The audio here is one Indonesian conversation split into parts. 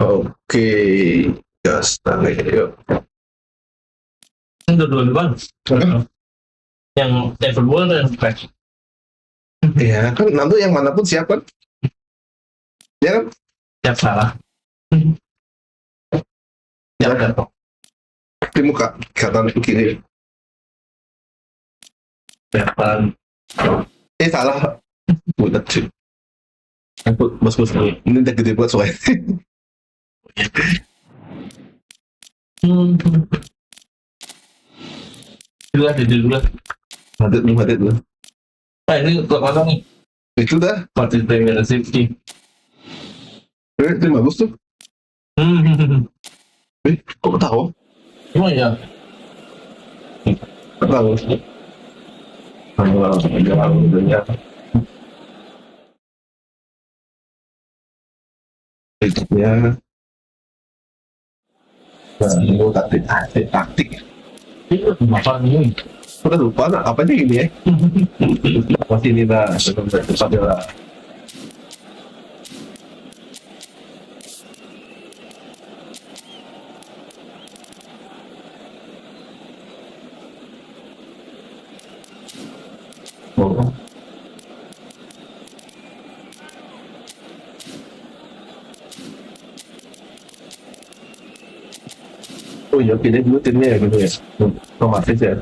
Oke, gas tangan yuk. Ini dua-dua yang eFootball dan Perang. Ya kan nanti yang manapun siap kan? Ya kan? Siap salah. Siap dapat. Di muka kanan kiri. Siap. Salah. Udah cuy. Aku bos ini udah gede banget soalnya. Dulu. Hadet dulu. Nah ini Lapangan nih. Itu dah. Participate safety. Itu bagus tuh. Kok tahu? Gimana ya? Tahu. Berikutnya. Taktik. Apa ini? Udah lupa nak apa aja ini ya? Masih ini lah, cepat lah. Oh iya, pilih dulu timnya ya gitu ya. Otomatis ya.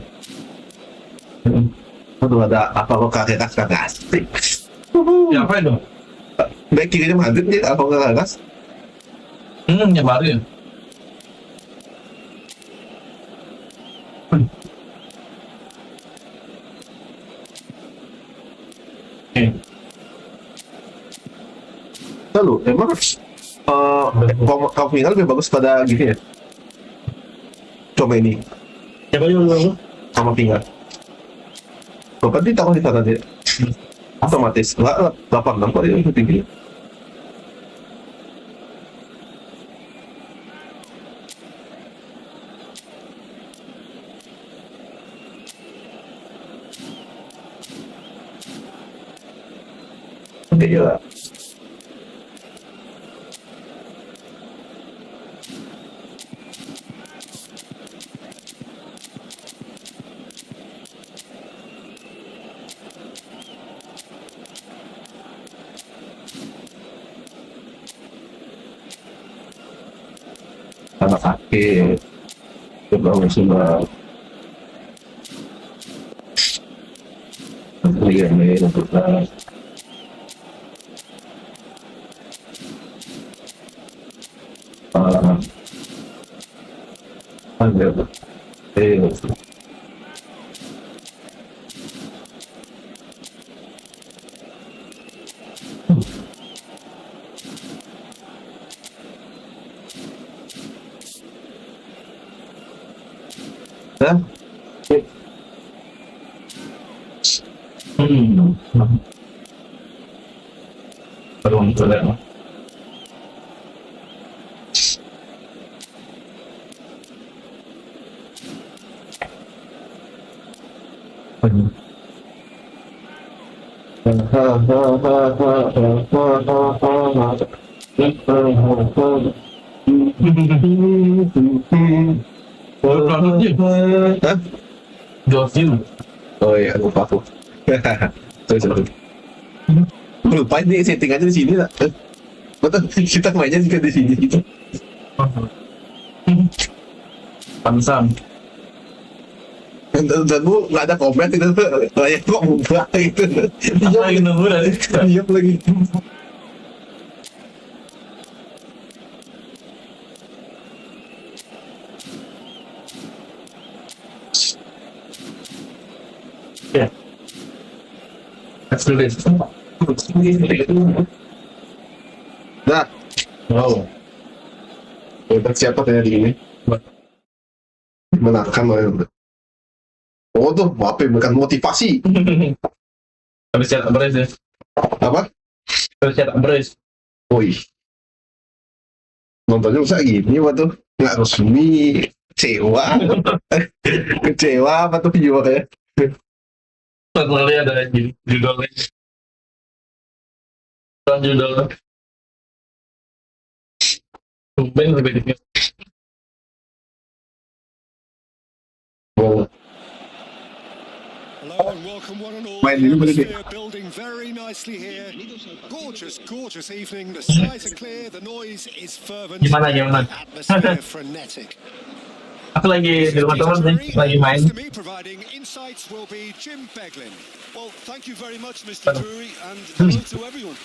Aduh ada apa kok kakek asik. Ya apa itu? Baik kirinya Madrid nih apa nggak gas? Yang baru ya? Lalu emang kamu final lebih bagus pada gini ya? Coba ini Siapa dulu? sama pingat. Bapak ditaruh di sana dia. Otomatis nggak 86 kok itu tinggi. Iya. Anak sakit coba semua lihat nih untuk Ruang, untuk. Oh iya, lupa aku. Terus. Lupa ini setting aja di sini lah. Betul, kita mainnya juga di sini gitu. Pansan. Dan bu nggak ada komen itu layak kok buka gitu. Dia lagi nunggu tadi. Iya lagi. Ya. Let's do this. Nah, Wow. kita siapa tanya di ini? Menangkan oleh. Oh tuh, apa bukan motivasi? Harus cetak beres ya. Apa? Harus cetak beres. Woi, nontonnya usah gini apa tuh? Nggak resmi, kecewa, kecewa apa tuh viewernya? Satu kali ada judulnya. Judul. Ben lebih dikit. Wow. Hello and welcome one and all. Main The dulu boleh, atmosphere building very nicely here. Gorgeous, gorgeous evening. The skies are clear, the noise is fervent, Gimana? the atmosphere frenetic. Aku lagi di rumah teman sih, lagi main. Next to me providing insights will be Jim Beglin. Well, thank you very much, Mr. Drury, and hello to everyone.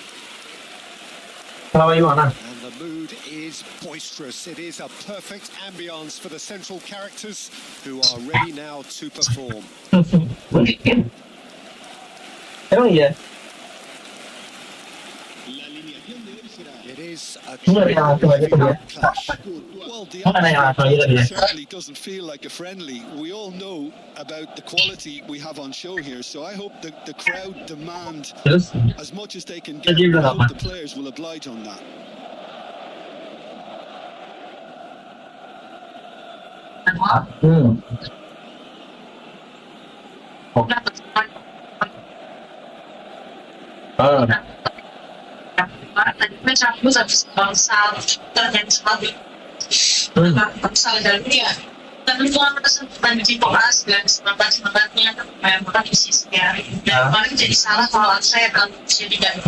Kalau gimana? And the mood is boisterous. It is a perfect ambience for the central characters who are ready now to perform. Emang iya? It is a Enggak ada yang langsung aja ke dia. clash. Well, the Mana yang langsung aja ke dia? certainly doesn't feel like a friendly. We all know about the quality we have on show here, so I hope that the crowd demand Terus? as much as they can get. Jadi I bilang hope apa? the players will oblige on that. Mencampur habis bangsal terjadi sebagai bangsal dan dia dan itu akan di polas dan semangatnya memang bisnisnya dan paling jadi salah kalau saya dalam usia tidak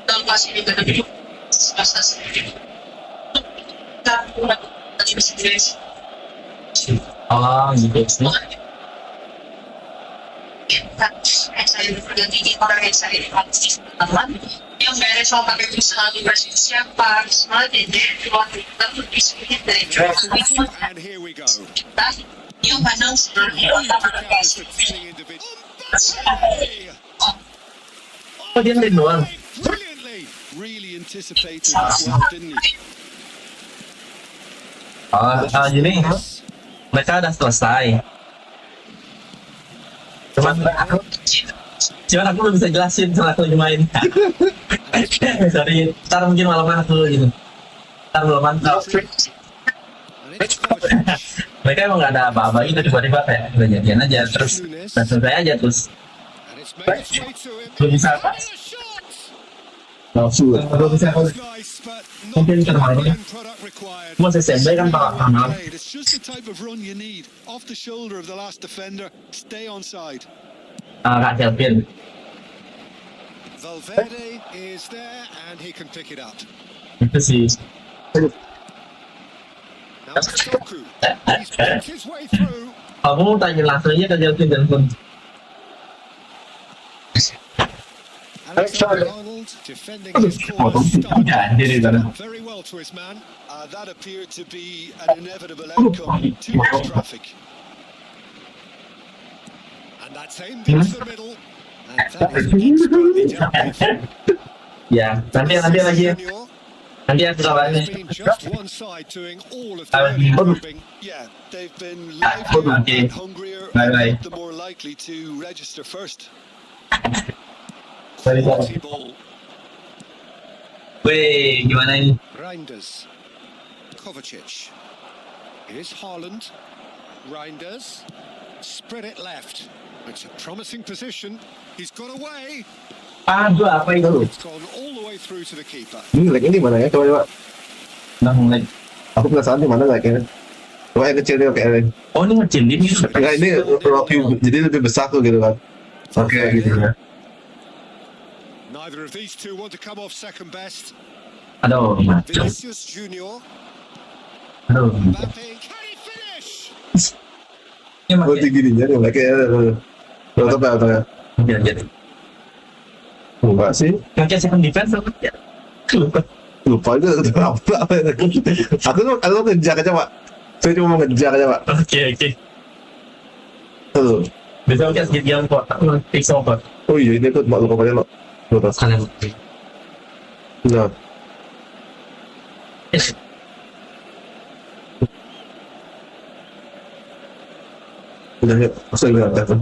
dalam pas ini kedua semasa sendiri kita kurang sendiri Oh, gitu sih. saya berganti orang yang saya teman yang beres soal pakai bisa dikasih siapa semua dede keluar itu bisa dari And here we go. yang kadang sebenarnya otak kasih Oh, dia main doang. Brilliantly, really anticipated that well, didn't he? Gini, mereka udah selesai. Cuman aku belum bisa jelasin setelah aku lagi main. Sorry, ntar mungkin malaman aku gitu. Ntar belum mantap. And it's Kovacic. Mereka emang gak ada apa-apa gitu, tiba-tiba kayak udah jadian aja, terus udah selesai aja, terus And it's made its way to him. belum bisa And a shot! Nafsu. belum bisa That's nice, but not mungkin the termainnya. end product required. Cuma SMP kan Pak Kanal. It's just the type of run you need. Off the shoulder of the last defender. Stay onside. Kak Kelvin. Valverde is there and he can pick it up. Itu sih. Now it's Lukaku. He's picked his way through. Aku mau tanya langsung aja ke Kelvin dan pun. Alexander-Arnold defending his corner Ya, jadi sana. very well to his man. That appeared to be an inevitable outcome. Too much traffic. And that's aimed into the middle. And that is expertly dealt with. Ya, nanti lagi. Junior Nanti aku kabarnya. has been just one side doing all of the early moving. Yeah, they've been livelier Okay. and hungrier, Bye-bye. the more likely to register first. Sorry, Quality ball. Wih, gimana ini? Reinders. Kovacic. It is Haaland. Reinders. Spread it left. It's a promising position. He's got away. Aduh, apa itu? It's gone all the way through to the keeper. Ini lag ini mana ya? Coba. Udah mulai. Aku penasaran di mana lagnya. Coba yang kecil deh kayak ini. Oh, ini ngecil ini. Enggak, ini Rocky jadi lebih besar tuh gitu kan. Oke gitu ya. Neither of these two want to come off second best. Aduh, macet. Vinicius Junior. Aduh. Mbappe. Can he finish? Ini Oh macet. tinggi nih, yang lagnya. Tuh apa? Jadi. Enggak sih. Macet second defense apa? Ya. Lupa itu apa ya. Aku ngejar aja Pak. Saya cuma mau ngejar aja Pak. Oke. Tuh. Bisa macet jadi yang kok. Fix over. Oh iya ini tuh mak lupa aja lo. Lupa. Kalian. Nah. Udah ya, saya lihat kan.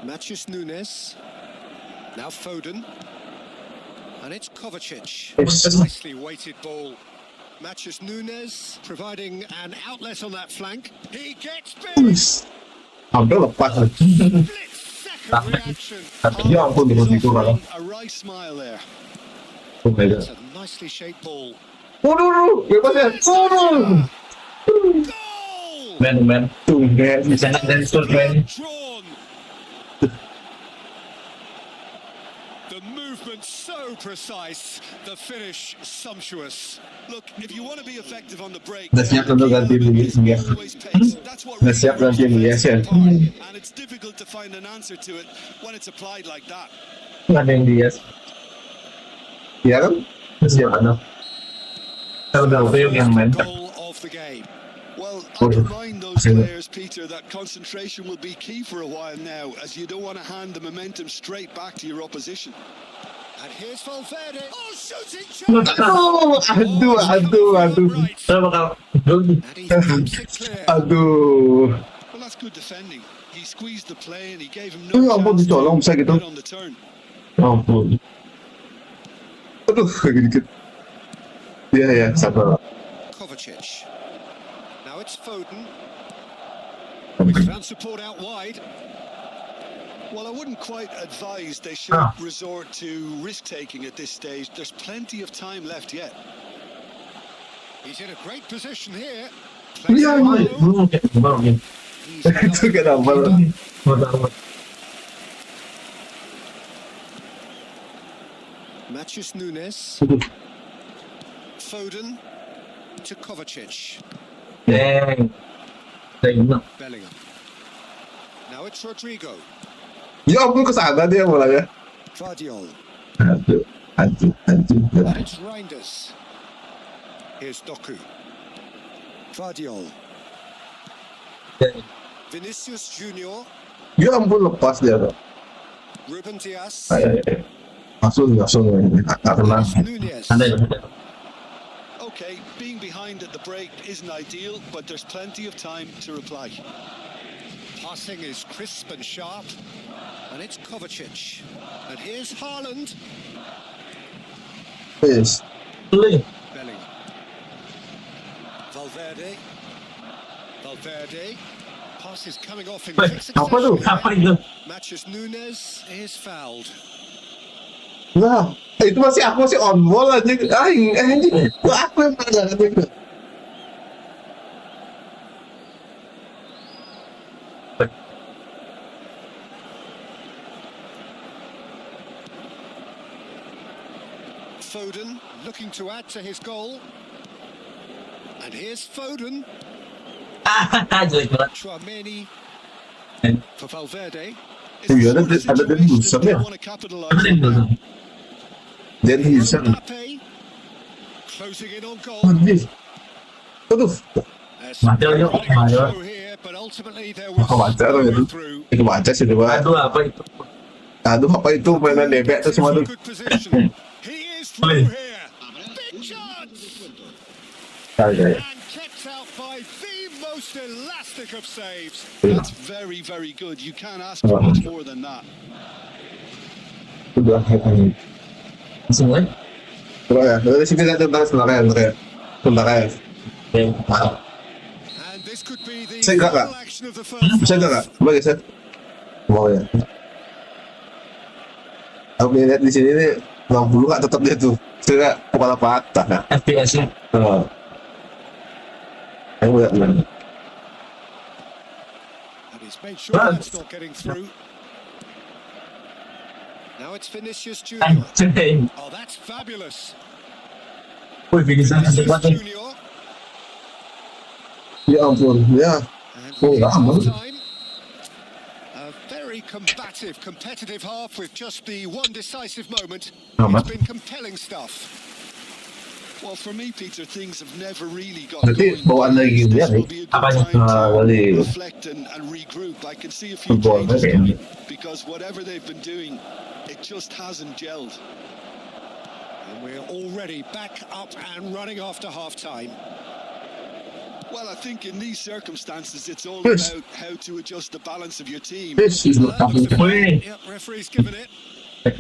Matthews Nunes. Now Foden. And it's Kovacic. Yes. Nicely weighted ball. Matthews Nunes providing an outlet on that flank. He gets big. Hampir lepas. Split second reaction. Ya ampun, He's begitu kalau. offering a wry smile there. Oh my god. It's a nicely shaped ball. Waduh, bebasnya. Goal! Men. Tumben. Bisa dan shoot men. Drawn. The movement so precise, the finish sumptuous. Look, if you want to be effective on the break, Udah siap untuk ganti Luis ya. always pace. That's what Udah siap ganti Luis ya. and it's difficult to find an answer to it when it's applied like that. Nggak ada yang dia. Iya kan? Siap ada. Saya udah yang main. Goal of the game. Well, Oh, I'd remind those okay. players, Peter, that concentration will be key for a while now, as you don't want to hand the momentum straight back to your opposition. And here's Valverde. Oh, shooting chance! Aduh. Saya bakal And he keeps it clear. Aduh. Well, that's good defending. He squeezed the play and he gave him Eh, no ampun, chance dicolong bisa to gitu. get on the turn. Ampun. Aduh, kayak dikit. Ya, sabar. Kovacic. Now it's Foden. Okay. Found support out wide. Well, I wouldn't quite advise they should resort to risk-taking at this stage. There's plenty of time left yet. He's in a great position here. Iya, belum. He's Itu kenapa? Matthews Nunes. Foden to Kovacic. Deng. Saya ingat. Bellingham. Now it's Rodrigo. Ya ampun, kesana dia mulanya. Guardiol. Aduh. And it's Reinders. Here's Doku. Guardiol. Deng. Vinicius Junior. Ya ampun, lepas dia. Ruben Dias. Langsung. Nggak tenang. Nunez. Ada. Okay, being behind at the break isn't ideal, but there's plenty of time to reply. Passing is crisp and sharp, and it's Kovacic. And here's Haaland. Yes. Boleh. Bellingham. Valverde. Pass is coming off in quick Apa tuh? succession. Apa itu? Matches Nunez is fouled. Nah, itu aku masih on ball aja. Anjing. Aku yang mana gitu. Foden looking to add to his goal. And here's Foden. Jelek banget. Chouameni And- for Valverde. Iya, ada dari Wilson ya? Apa yang dulu? Dan Wilson. Mbappe closing in on goal. Aduh. Matil yuk, ayo. But ultimately there Wah, was wajar no itu. through. Itu baca sih coba. Aduh, apa itu? Aduh, apa itu mainan debek tuh semua tuh. Good position. He is through here. Big chance. Kayak. And kept out by the most elastic of saves. That's very, very good. You can't ask for much more than that. Udah kayak. Langsung mulai. Terus ya, dari sini lihat tentang sebenarnya. Oke, mantap. And this could be the Saya enggak, Kak. final action of the first Bisa nggak kak? half. Coba geser. Mau ya. Aku lihat di sini nih 60 kak tetap dia tuh. Saya kepala patah nah. FPS-nya. Aku lihat mana. And he's made sure that's not getting through. Now it's Vinicius Junior. Anjing. Oh, that's fabulous. Wih, bikin sana Vinicius banget nih. Junior. Ya ampun, ya. And Oh, here's lama. time. A very combative, competitive half with just the one decisive moment. Lama. It's been compelling stuff. Well, for me, Peter, things have never really got Berarti going. bawaan lagi This dia will nih. be a good Apanya? time to Kali. reflect and regroup. I can see a few Football, changes okay. coming because whatever they've been doing, it just hasn't gelled. And we're already back up and running after half-time. Well, I think in these circumstances, it's all Yes. about how to adjust the balance of your team. Yes, he's not That was the Wih. yep, referee's given it.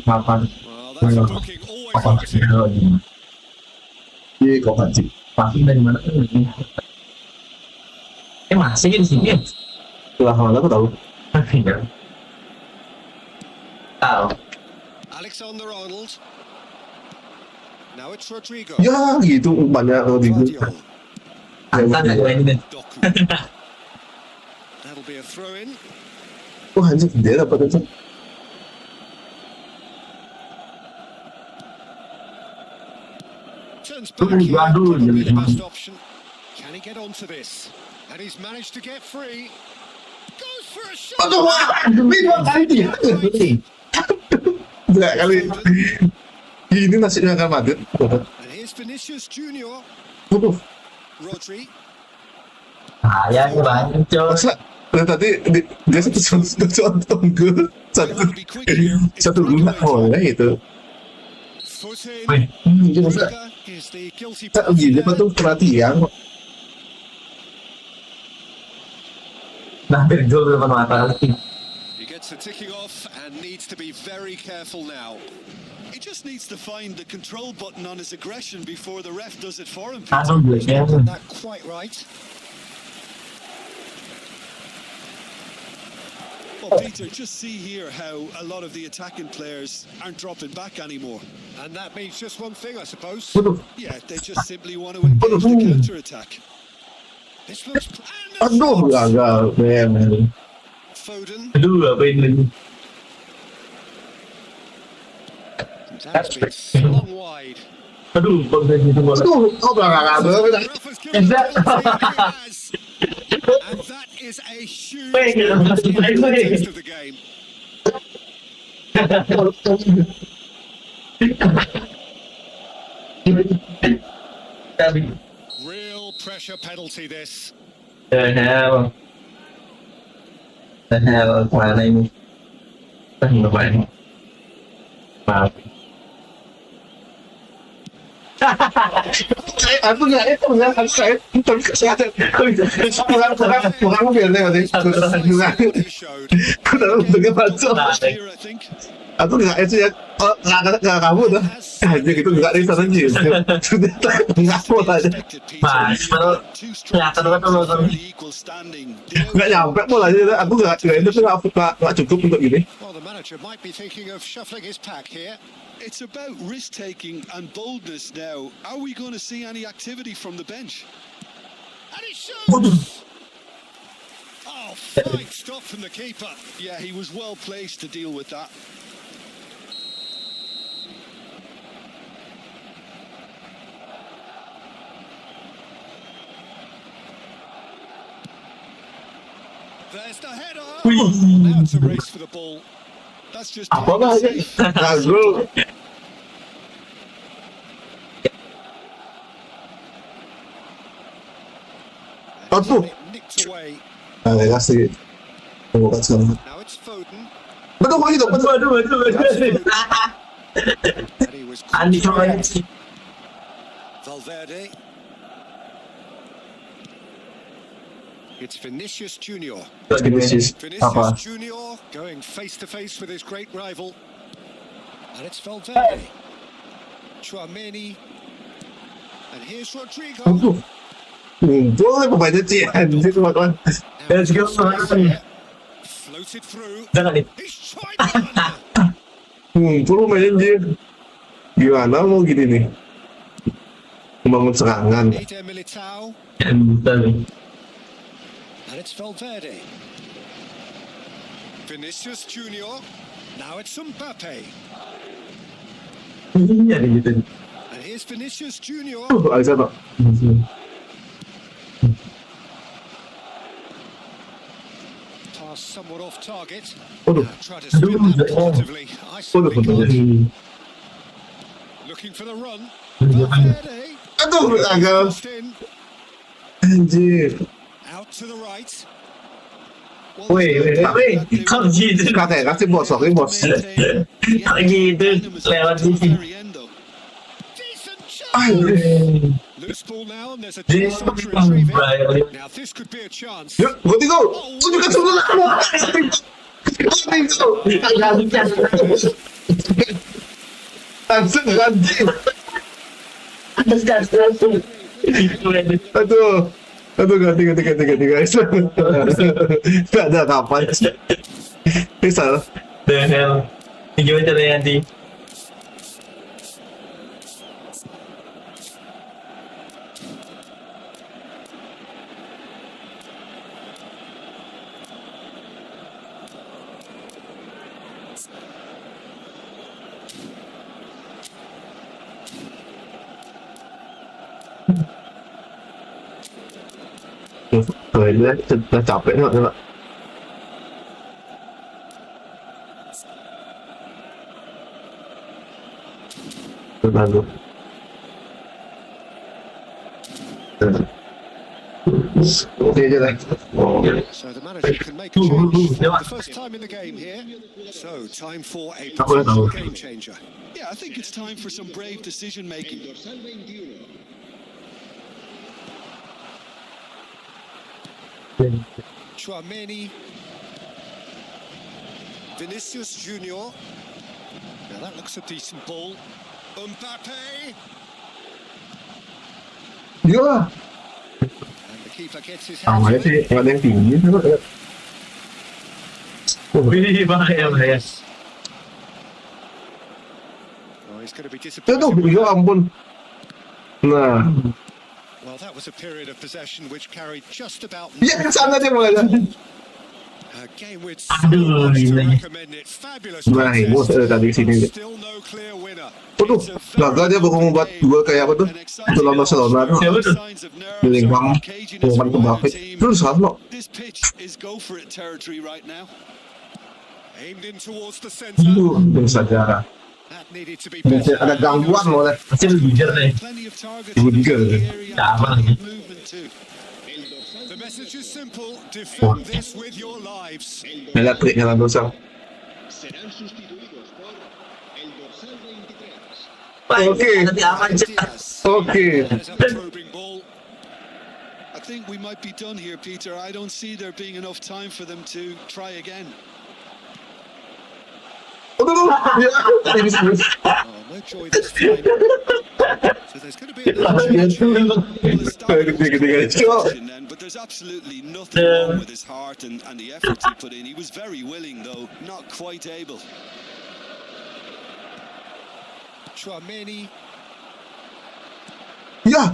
Makan. Well, that's a booking. Always Apa? booking. Iya kok kan sih. Pasti dari mana? Masih di sini. Setelah mana aku tahu. Tahu. Alexander-Arnold. Now it's Rodrigo. Ya gitu umpannya Rodrigo. Guardiola. Antan nggak gue ini. Doku. That'll be a throw in. Wah anjir dia dapat itu. Turns back here. Waduh, Probably the jadi- best option. Can he get onto this? And he's managed to get free. Goes for a shot. Aduh, dua kali dia. Dua kali. Ini nasibnya Real Madrid. And here's Vinicius Junior. Waduh, Rodri. Sayang banget coy. masa tadi dia satu gol, satu gol boleh itu. Foot in. Wih, Dia masa Rodrigo is the guilty tak gini apa tuh perhatian. nah bergol depan mata. He gets the ticking off and needs to be very careful now. He just needs to find the control button on his aggression before the ref does it for him. Aduh, gue Not quite right. Well, Peter, just see here how a lot of the attacking players aren't dropping back anymore. And that means just one thing, I suppose. Waduh, Yeah, they just simply want to engage the counter-attack. This looks... aduh gagal, men. Foden. aduh apa ini? That's been slung wide. Aduh, kok bisa gitu bola? Aduh, kok belakang The ada? ref has given Is that- the penalty, he has. And that is a huge Wait, penalty in the wait. context of the game. Tapi, Real pressure penalty this. the hell, mana ini? Ngapain? Maaf. Aku nggak itu nggak saya tapi kesehatan. Kurang biar deh masih kurang. He showed. Aku dalam bentuknya macam. Here, I think. Aku nggak itu ya. Oh nggak kamu tuh. Aja gitu nggak di sana aja. Sudah nggak mau aja. Mas, kalau Two kelihatan banget strikers nonton. fairly equal standing. Nggak nyampe bola aja. Aku nggak itu tuh nggak cukup untuk gini. Well, the manager might be thinking of shuffling his pack here. It's about risk-taking and boldness now. Are we going to see any activity from the bench? And he shoots! Oh, fine stop from the keeper. Yeah, he was well placed to deal with that. There's the header. Wih. Now it's a race for the ball. That's just Apa lah ini? Ragu. Aduh. It nicked away. Nah, kasih. Bukan sekarang. Now it's Foden. Betul kok gitu. Betul. Aduh. And he was Andi coba ini. Valverde. It's Vinicius Junior. Vinicius. Vinicius Apa? Junior going face to face with his great rival. And it's Valverde. Chouameni. And here's Rodrigo. Aduh. Boleh pemainnya sih anjir teman-teman. Let's go. Floated through. Jangan nih. He's tried one. Pemainnya anjir. Gimana mau gini nih? Membangun serangan. Eder Militao. Bisa nih. And it's Valverde. Vinicius Junior. Now it's Mbappe. Iya nih gitu. And here's Vinicius Junior. Alisa tak? Pass somewhat off target. Waduh. Try to spin that positively. I Waduh, simply waduh. can't. Looking for the run. Valverde. Aduh, gagal. Just in. Anjir. Out to the right. Wih, kalau gitu. Kasih bos, oke bos. Kalau gitu, lewat sini. Decent shot. Anjir. Loose ball now, and there's a Dia chance to retrieve it. Brian. Now this could be a chance. Yuk, gue tinggal. Tunjukkan sebelah kamu. Langsung anjing. Aduh. Aduh, ganti guys. Gak ada kapan. Bisa. The hell. Ini gimana caranya nanti? Cười lên là chọc vậy thôi các bạn. Tôi làm được. Ok chưa đây? So the manager can make a change for the first time in the game here. So time for a potential game changer. Yeah, I think it's time for some brave decision making. Chouameni. Vinicius Junior. Now that looks a decent ball. Mbappe. Yeah. And the keeper gets his À hands ngoài on thì it. em đang tìm những thứ đó. Wih, bang em ya. Oh, he's going to be Itu disappointed. tuh, with ya that. ampun. Nah, Well, that was a period of possession which carried just about ya ke sana dia mulai. a game with so Aduh, much to gila. recommend it. Fabulous Nah, ini contest, tadi sini. but still no clear winner. Waduh, gagal dia baru membuat dua kayak apa tuh? Itu lawan Barcelona tuh. Siapa tuh? Bellingham, umpan ke Mbappe. Terus sama. This pitch is go for it territory right now. Aimed in towards the centre. Itu saja. That needed to be Ada better. gangguan loh. Masih lebih jujur deh. Plenty of targets Ibu in the tiga. area. Sama Plenty lagi. of movement too. The message is simple: defend this with your lives. Ada triknya lah dosa. Oke. Nanti aman cek. Diaz. Oke. That is a probing ball. I think we might be done here, Peter. I don't see there being enough time for them to try again. Aduh, ya, ini serius. Oh, no joy this time. So there's going to be a little change here. Well, the start was Gede-gede. then, but there's absolutely nothing wrong with his heart and the effort he put in. He was very willing, though not quite able. Chouameni Ya,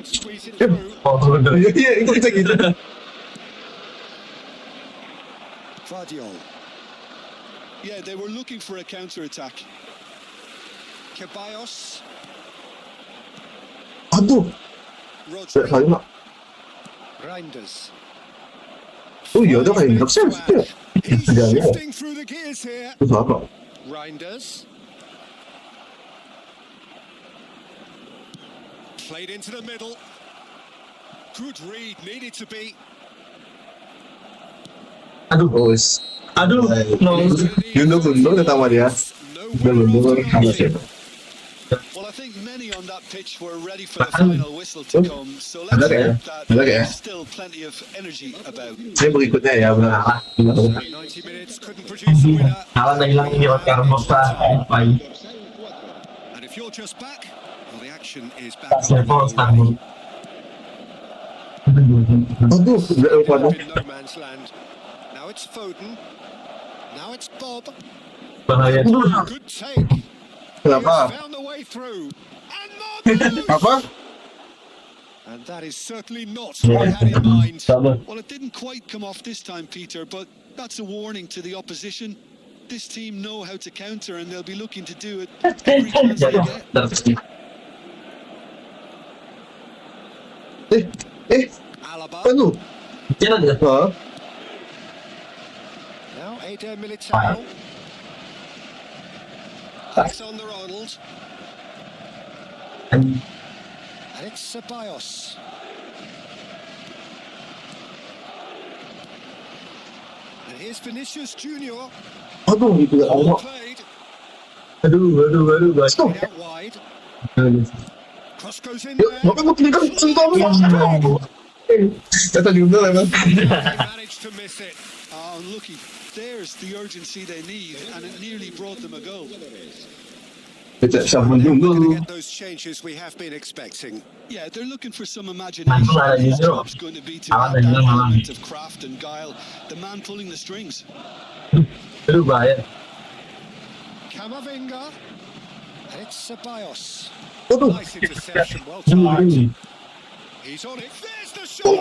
squeeze it through. Oh, bener. iya, itu bisa gitu. Guardiol. Yeah, they were looking for a counter-attack. Ceballos. Aduh, Rodri. kali mak. Reinders. Oh iya, udah kayak nggak sih. He's Tidak ya. shifting through the gears here. Itu apa? Reinders. Played into the middle. Good read, needed to be. Aduh, Bos. aduh, no. Yundo belum sama dia. Belum Well, I think many on that pitch were ready for the final whistle to come. So let's Ada kayak, hope that ada kayak. there's still plenty of energy about. Saya berikutnya ya, benar. 90 minutes couldn't produce a winner. Kalah na hilang ini Oscar Bosta. Pai. And if you're just back, well, the action is back Kasih on. Bosta. Aduh, udah lupa dong. In no man's land. Now it's Foden. Now it's Bob. Bahaya. Good take. Kenapa? He's found the way through. And more. Apa? And that is certainly not what I had in mind. Sama. Well, it didn't quite come off this time, Peter, but that's a warning to the opposition. This team know how to counter, and they'll be looking to do it every chance they get. Alaba. Aduh. Jangan dia. Hah? Now Eder Militao. Alexander-Arnold. And it's Ceballos. And here's Vinicius Junior. Aduh, itu ya Allah. Played. Aduh. Stop. Played out wide. Cross goes in Yuk, there. ngapain mau tinggal sentuh? Kata juga lah, Mas. They managed to miss it. Oh, unlucky. There's the urgency they need, and it nearly brought them a goal. Kita sama They're juga. going to get those changes we have been expecting. Yeah, they're looking for some imagination. Mantul ada His justru. job's going to be to Awan add dan that Ilham malam. element of craft and guile. The man pulling the strings. Aduh, bahaya. Camavinga. And it's Ceballos. Aduh. Nice interception, well timed. He's on it. There's the shot.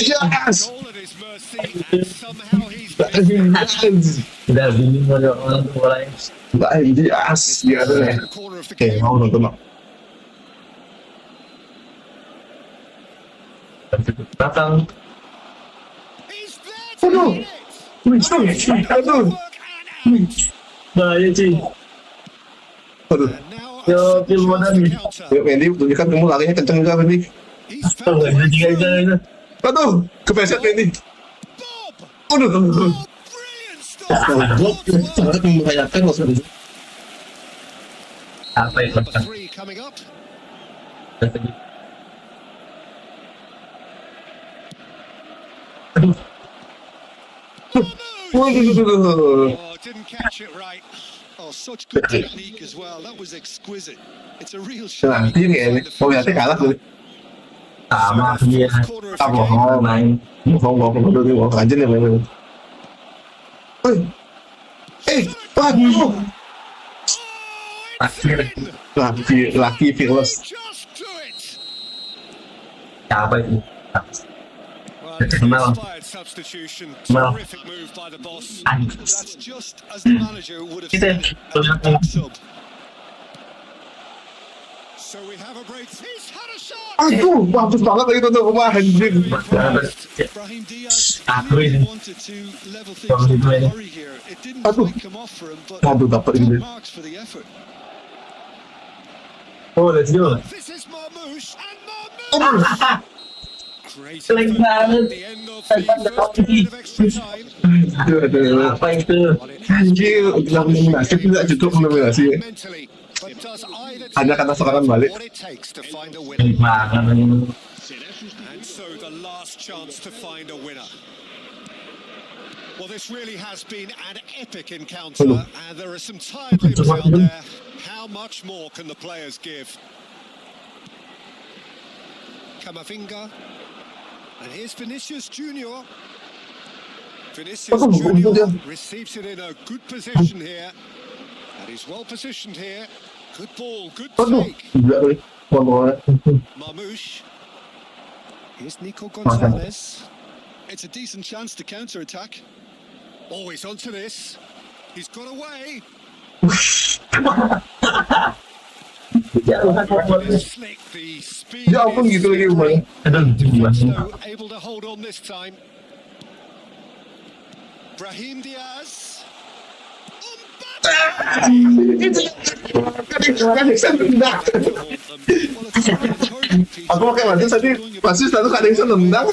Yes. Goal at his mercy, and somehow he's Udah bingung orang mulai. Mbak ini as dia tuh ya. The corner of the Oke, game. mau nonton Mak. Datang. He's there to Aduh. hit it. Aduh. Work and out. Bahaya cuy. Aduh. And now a Yo, second film chance mana to nih? counter. Yuk Mendy, tunjukkan kamu larinya kenceng juga Mendy. He's Oh, found a nggak way bisa juga through. itu. Aduh, kepleset Mendy. Bob! Aduh. Oh, brilliant stuff. Sangat membahayakan loh sebenarnya. Apa itu? Number 3 coming up. Waduh. Oh, didn't catch it right. Oh, such good technique as well. That was exquisite. It's a real shame. Nanti kayaknya, mau lihatnya kalah tuh. Sama dia. Corner of Ah, the game. bohong. Main. Bohong aja nih main. Waduh. Oh, it's in. Laki fearless. Just do it. Siapa itu? Well, it's an Mel. inspired substitution. Mel. Terrific move by the boss. That's just as the manager would have Kita seen it as a big sub. So we have a break. He's had a shot. Aduh, bagus banget lagi tuh rumah anjing. Brahim Diaz Aku clearly ini. wanted to level things Kalau in itu a ini. hurry here. It didn't Aduh. quite come off for him, but Aduh, dapat good ini. marks for the effort. Oh, let's go. This is Marmouche and Oh. Marmouche. Great Keren effort banget. at the end of the first period of extra time. Aduh. Apa itu? Anjir, nominasi tidak cukup nominasi. Mentally, but does either Hanya team karena serangan balik. what it takes to find a winner. Gimana ini? And so the last chance to find a winner. Well, this really has been an epic encounter, and there are some tired limbs out there. How much more can the players give? Camavinga, and here's Vinicius Junior. Vinicius Oh, Junior dia. receives it in a good position here, and he's well positioned here. Good ball, good Aduh, take. gila kali. Ngomongnya. Marmouche. Here's Nico Gonzalez. It's a decent chance to counter-attack. Oh, he's onto this. He's got away. Slick, the speed Ya ampun is gitu lagi rumahnya. Aduh, gimana? so able to hold on this time. Brahim Diaz. Aku pakai mati tadi pasti selalu ada yang nendang.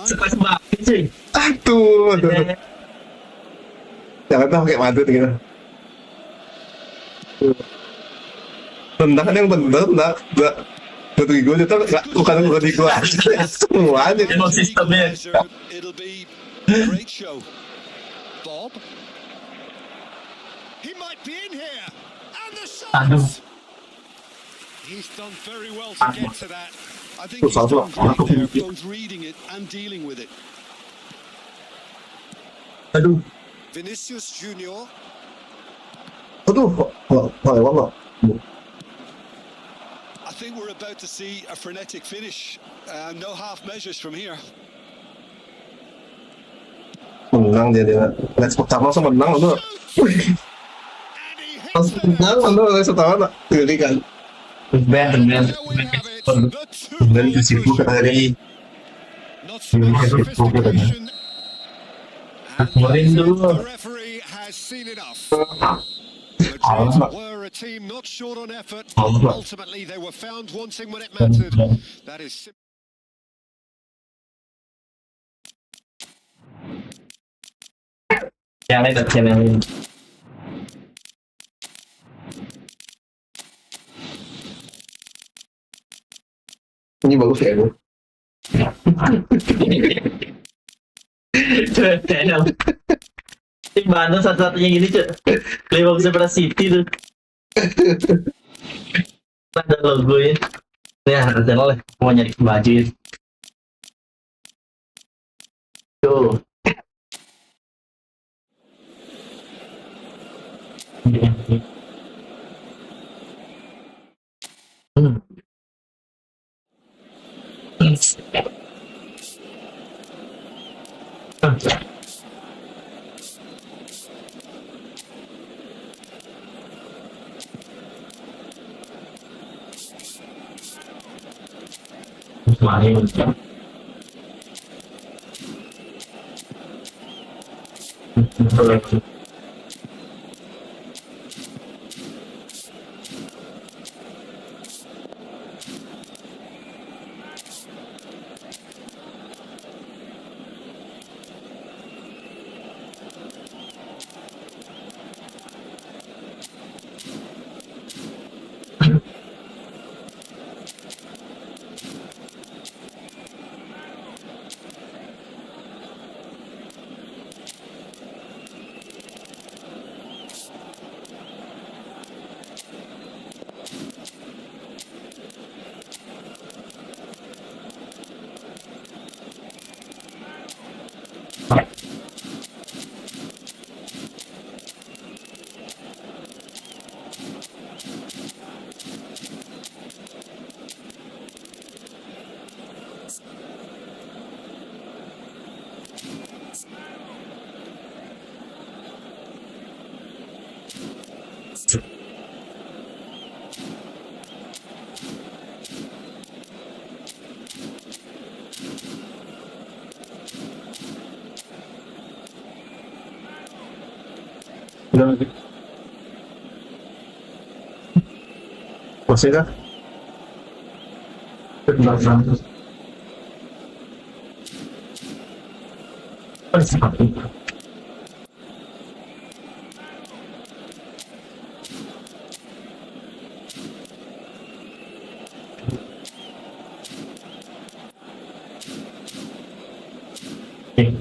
Sepas banget cuy. Aduh. Jangan tahu pakai mati gitu. Tendang kan yang bener, enggak Putri gue itu bukan di gue semuanya. Emang sistemnya. It'll be a great show. Bob. He might be in here. And the Aduh. shot. He's done very well to get to that. I think he's done great there, both reading it and dealing with it. Aduh. Vinicius Junior. Aduh, lewat loh. I think we're about to see a frenetic finish. No half measures from here. Menang dia. Match pertama langsung menang loh. And he hits Langsung it. menang loh, setahun geli kan. Ben. There we have it. The two Dan goal itu kata hari Not so much sophistication. And Kemarin that's it. dulu. The referee has seen enough. The Jets were a team not short on effort. Ultimately, they were found wanting when it mattered. That is simple. Yang lain. ini bagus ya gue. Channel. Di Bandung satu-satunya gini cuy. Lebih bagus daripada City tuh. Ada logonya. Ya, ada channel lah. Mau nyari baju itu. Tuh. main. Masih kah?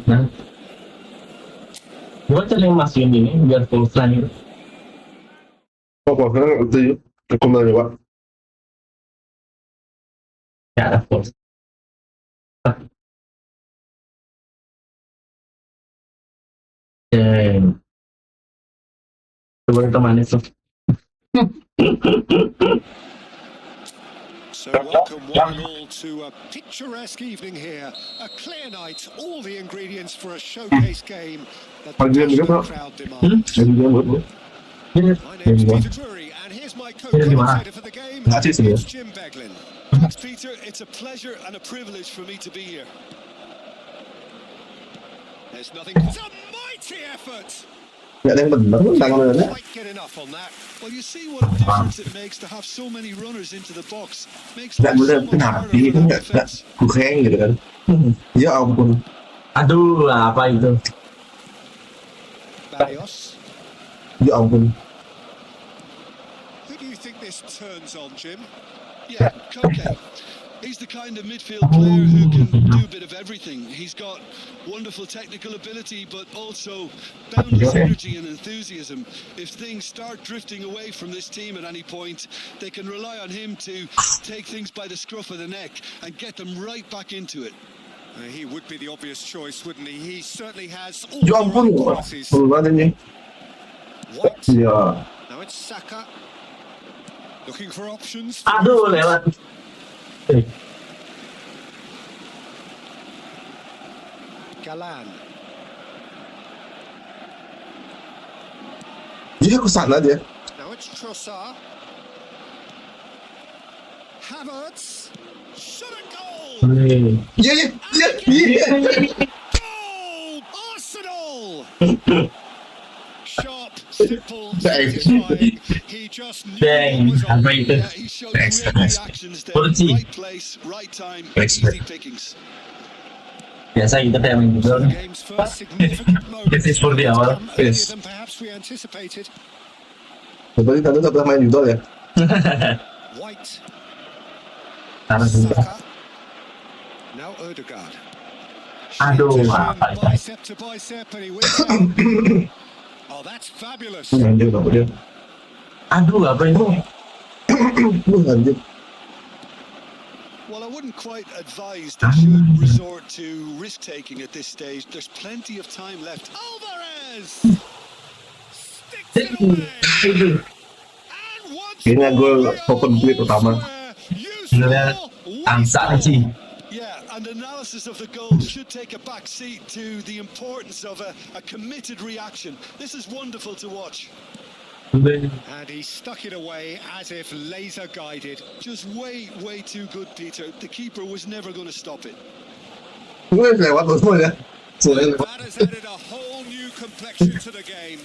Nah, gua cara yang masukin ini biar full line gitu. Apa kan itu aku nanya Pak. Ya ada full. Coba kita manis tuh. So welcome one and all to a picturesque evening here. A clear night, all the ingredients for a showcase game that the passionate crowd demands. Jadi dia buat My name's Peter Drury, and here's my co-commentator for the game, Nggak sih sebenarnya. it's Jim Beglin. Thanks, Peter. It's a pleasure and a privilege for me to be here. There's nothing. It's a mighty effort. nggak ada yang benar tangannya. Quite get enough on that. Well, you see what a difference it makes to have so many runners into the box. Makes Nggak life boleh so much kenapa harder ini for kan the nggak defense. kuheng gitu kan. Ya ampun. Aduh, apa itu? Barrios. Ya ampun. Who do you think this turns on, Jim? Yeah, Koke. He's the kind of midfield player who can do a bit of everything. He's got wonderful technical ability, but also boundless energy and enthusiasm. If things start drifting away from this team at any point, they can rely on him to take things by the scruff of the neck and get them right back into it. He would be the obvious choice, wouldn't he? He certainly has all Ya the ampun. right qualities. Pelan ini. White. Ya. Now it's Saka. Looking for options. Aduh, lewat. Galan. Dia ke sana dia. Now it's Trossard. Havertz. Shot a goal. Iya iya iya. Goal! Arsenal! Sharp, simple, satisfying. He just knew Dang, what was on. apa itu? Yeah, he showed Thanks, great guys. reactions there. Polisi. Right place, right time, Thanks, easy pickings. Biasa kita kayak main juga. The game's first significant moment. This is for the hour. Come earlier Yes. than perhaps we anticipated. Berarti tadi udah pernah main Duel ya? White. Karena juga. Saka. Now Odegaard. Aduh, Shoots apa in, itu? bicep to bicep, and he wins it. Oh, that's fabulous. Anjir dong dia. Aduh, apa itu? Anjir. Well, I wouldn't quite advise they should resort to risk-taking at this stage. There's plenty of time left. Alvarez sticks it away. And once Kayaknya gue more, open play pertama. Sebenarnya angsa sih. Yeah, and analysis of the goal should take a back seat to the importance of a committed reaction. This is wonderful to watch. And he stuck it away as if laser guided. Just way too good, Peter. The keeper was never going to stop it. Gue lewat semuanya. Soalnya lewat. That has added a whole new complexion to the game.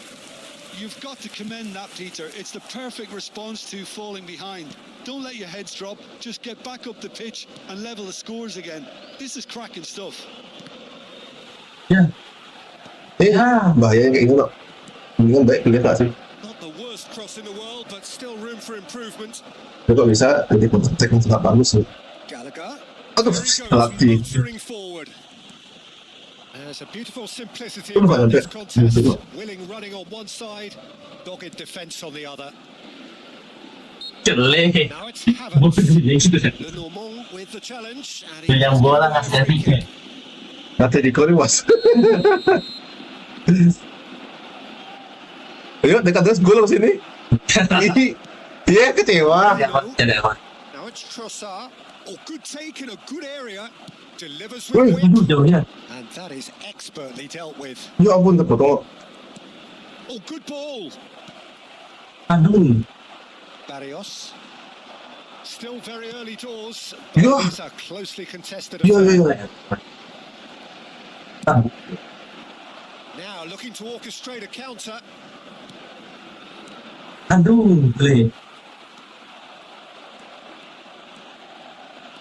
You've got to commend that, Peter. It's the perfect response to falling behind. Don't let your heads drop. Just get back up the pitch and level the scores again. This is cracking stuff. Bahaya kayak gitu loh. Mendingan baik kuliah gak sih? Not the worst cross in the world, but still room for improvement. Tapi kalau bisa nanti kontak yang sangat bagus nih. Gallagher. Aduh, There he goes, latih. motoring forward. There's a beautiful simplicity Belum around ada. this contest. Belum. Willing running on one side, dogged defence on the other. Jelek. Now it's Havertz. Le Normand with the challenge. And he Yang bola ngasih pikir. Nanti di kori was. Ayo dekat terus gol sini. Iya kecewa. Now it's Trossard. Oh, good take in a good area. Delivers Woi, with wit. Jauhnya. And that is expertly dealt with. Ya ampun terpotong. Oh, good ball. Aduh. Barrios. Still very early doors. Yeah. These are closely contested. Iya. Now looking to orchestrate a counter. Aduh.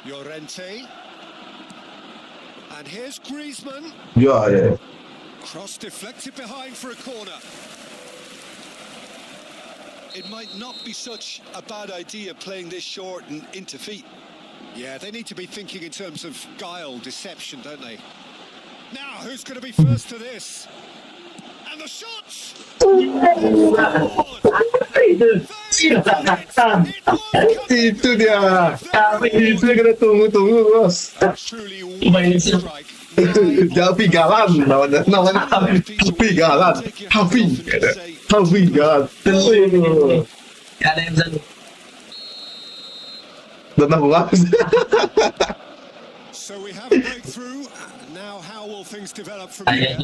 Llorente. And here's Griezmann. Ya. Cross deflected behind for a corner. It might not be such a bad idea playing this short and into feet. Yeah, they need to be thinking in terms of guile, deception, don't they? Now, who's going to be first to this? And the shots! Itu dia. Itu yang kita tunggu bos. Truly wonderful strike. Hafi galan namanya Hafi galan. Hafi galan. Gak ada yang bisa. Tenang banget. So we have a breakthrough. Now, how will things develop from here?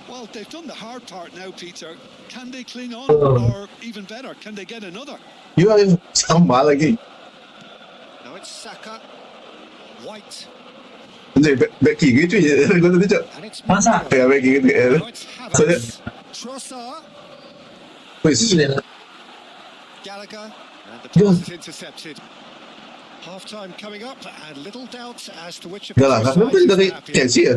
Well, they've done the hard part now, Peter. Can they cling on? Or even better, can they get another? Iya, sama lagi. Now it's Saka. White. Jadi back kiri itu ya, gue tadi cok. And it's Masa? Ya back kiri. Now it's Havertz. Trossard. Wis. Gallagher. And the pass is intercepted. Half-time coming up, and little doubt as to which of the Enggak lah, two karena sides is dari happier. Chelsea ya.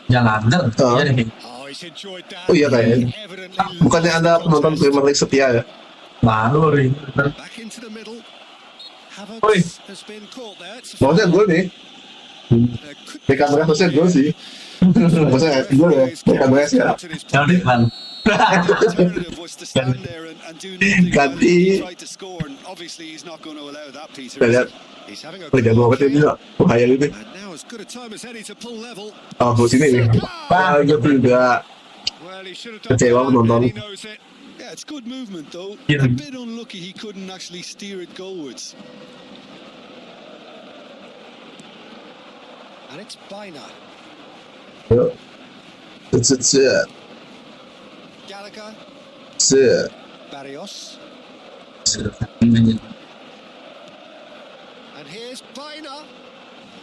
Jangan dong. Oh. Iya deh. Oh, he's enjoyed that. Oh iya kayaknya. He evidently Bukannya loves Anda the penonton contest. Premier League setia ya? Baru nih. Back into the middle. Oi. Havertz has been caught there. It's a Mau saya gol nih. could Di kamera saya gol sih. Maksudnya gol ya. Di kamera ya. Jadi kan. Alternative was to stand there and do nothing while Ganti. he tried to score, and obviously he's not going to allow that, Peter. Kita lihat. He's having a Oh jago banget ini lah. Bahaya ini. and now as good a time as any to pull level. Oh, sini nih. Wah, iya juga. Well, he should have done Kecewa that, penonton. and he knows it. Yeah, it's good movement though. Yeah. A bit unlucky he couldn't actually steer it goalwards. And it's Bina. It's Gallagher. Barrios. And here's Bina.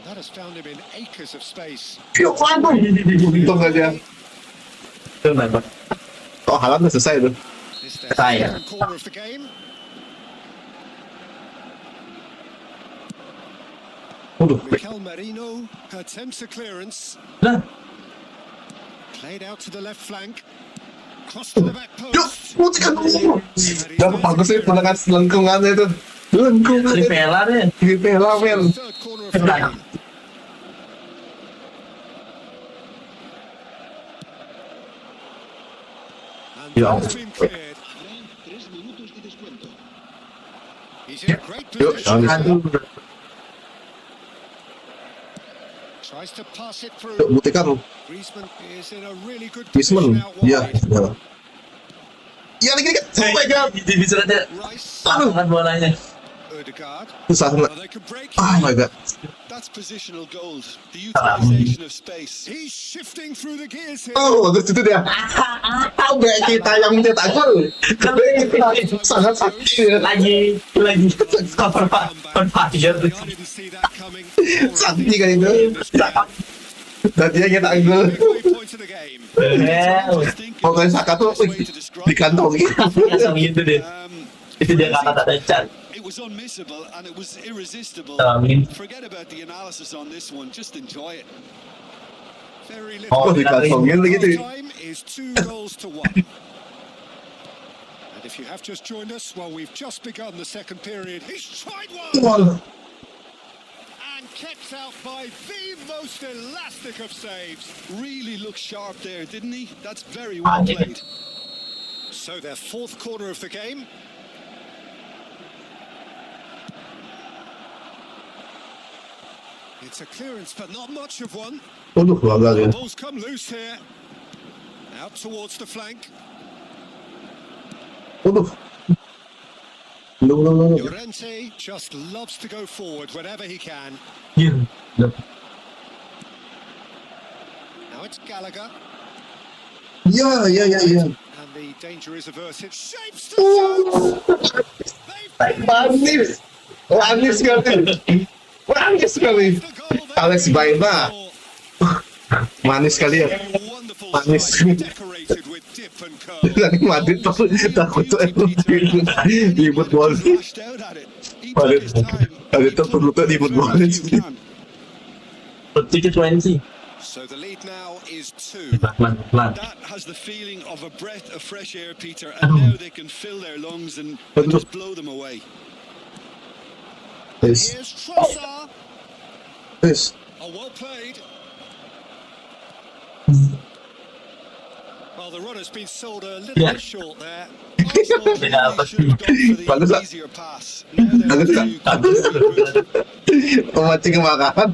That has found him in acres of space. Untung aja. Itu nembak. Oh, Haaland udah selesai tuh. This is the Saya. second corner of the game. Waduh, Mikel Merino attempts a clearance. Lah. Played out to the left flank. Cross to the back yuk, post. putihkan dulu. Udah bagus sih menangkan lengkungannya itu. Lengkungan. Trivela deh. Trivela, men. Third corner of the game. And Yeah. that's been cleared. He's in a great Yuk, position. jangan. Tries to pass it Yuk, through. buktikan. Griezmann is in a really good Griezmann. position out Iya, wide. iya. Iya, lagi. Oh my god. Bisa aja. Rice. Tangan bolanya. Odegaard. Susah banget. Well, they can break Oh my god. That's positional gold. The utilization of space. He's shifting through the gears here. Oh, bagus itu dia. Sampai kita yang mencetak gol. Sangat sakit. lagi konfigure I didn't see that coming. Sakit kan itu. Dan dia nyetak gol. Midway point of the game. Pokoknya Saka tuh dikantongi. langsung gitu deh. Itu dia kata tak ada cat. It was unmissable and it was irresistible. Amin. Forget about the analysis on this one. Just enjoy it. Very Oh, little. dikantongin lagi tuh. Time is 2-1. And if you have just joined us, well, we've just begun the second period. He's tried one and kept out by the most elastic of saves. Really looked sharp there, didn't he? That's very well played. So their fourth quarter of the game. It's a clearance, but not much of one. Waduh, gagal ya. Balls come loose here. Out towards the flank. Waduh. Belum. Llorente just loves to go forward whenever he can. Iya. Now it's Gallagher. Iya. And the danger is averted. Shapes the shots. Manis. Manis sekali. Manis sekali. The goal there. Alex Baena. Manis sekali ya. Wonderful Manis. strike, decorated with dip and curl. Lagi Madrid takut tuh ribut bola. Flashed out at it. He took his time. Madrid tuh perlu tuh ribut bola. Ticket 20. So the lead now is 2. Pelan. That has the feeling of a breath of fresh air, Peter, and now they can fill their lungs and just blow them away. Yes. Here's Trossard. Yes. Oh, well played. Well, the runner's been sold a little Yeah. bit short there. Arsenal Yeah, really but- should have gone for Bagus, the Pak. easier pass. Now they're Bagus, to Pak. Memancing kemarahan.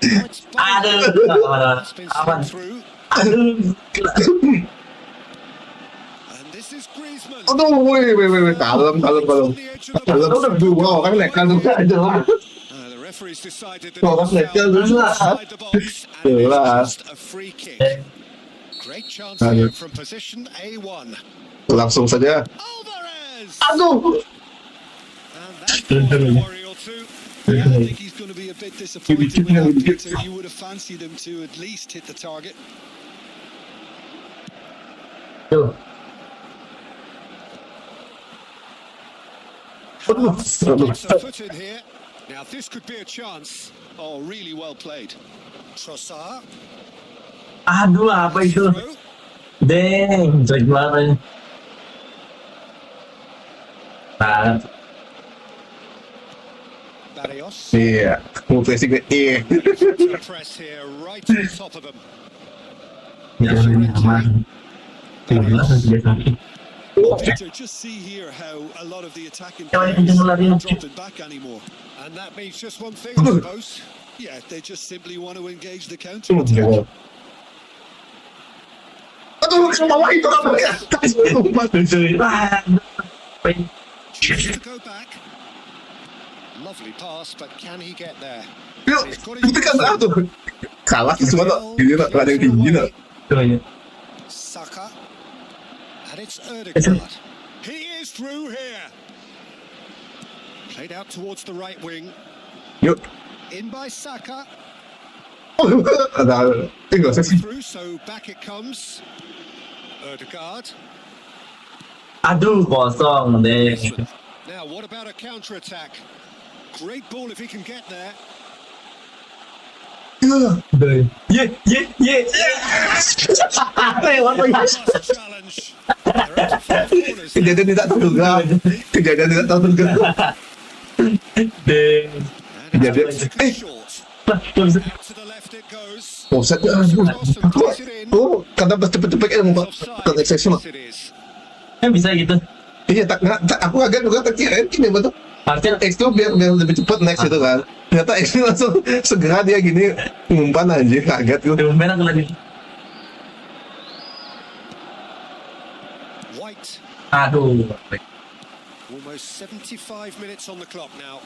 Now it's Baena. Aduh. That's been Aman. sent through. Aduh. And this is Griezmann. Aduh, woi, kalem. On the edge of the Kalem box. udah dua orang lekan tuh aja lah. The referee's decided that Oh, it's that's foul like- outside the box, and Jelas. it's just a free kick. Great chance Aduh. here from position A1. Langsung saja. Alvarez! Aduh. And that's for a worry or two. Yeah, I think he's going to be a bit disappointed with that, Peter. You would have fancied him to at least hit the target. Tuh. Gets a foot in here. Now this could be a chance. Oh, really well played. Trossard. Aduh, apa itu? Through. Deng, jelek banget. Nah, Barrios. Iya, mau pressing iya. To press here, right on top of him. jangan aman. 13 Peter, just see here how a lot of the attacking Jangan players kenceng lari. aren't dropping back anymore. And that means just one thing, I suppose. Yeah, they just simply want to engage the counter attack. Aduh, ke bawah itu apa ya? Chooses to go back. Lovely pass, but can he get there? Yuk, itu kan aduh. Kalah sih semua tuh. Ini tuh ada yang tinggi tuh. Saka. And it's Odegaard. He is through here. Played out towards the right wing. Yuk. In by Saka. Ada. Tinggal sih. Through, so back it comes. Odegaard. Aduh, kosong deh. Now, what about a counter-attack? Great ball if he can get there. Ye. Lewat lagi. Plus challenge. They're out to four corners now. Kejadian tidak terduga. Kejadian tidak terduga. Deng. And Kejadian. it's short. Lah, nggak bisa. Out to the left it goes. Offset. Oh, kata cepet-cepet ya mau tak exception. Yes, it is. Bisa gitu. Iya, aku agak juga terkira ini betul. Harusnya X tuh biar lebih cepet next itu kan. Ternyata X ini langsung segera dia gini umpan aja, kaget tuh. merah lagi. White. Aduh. Almost Almost 75 minutes on the clock now.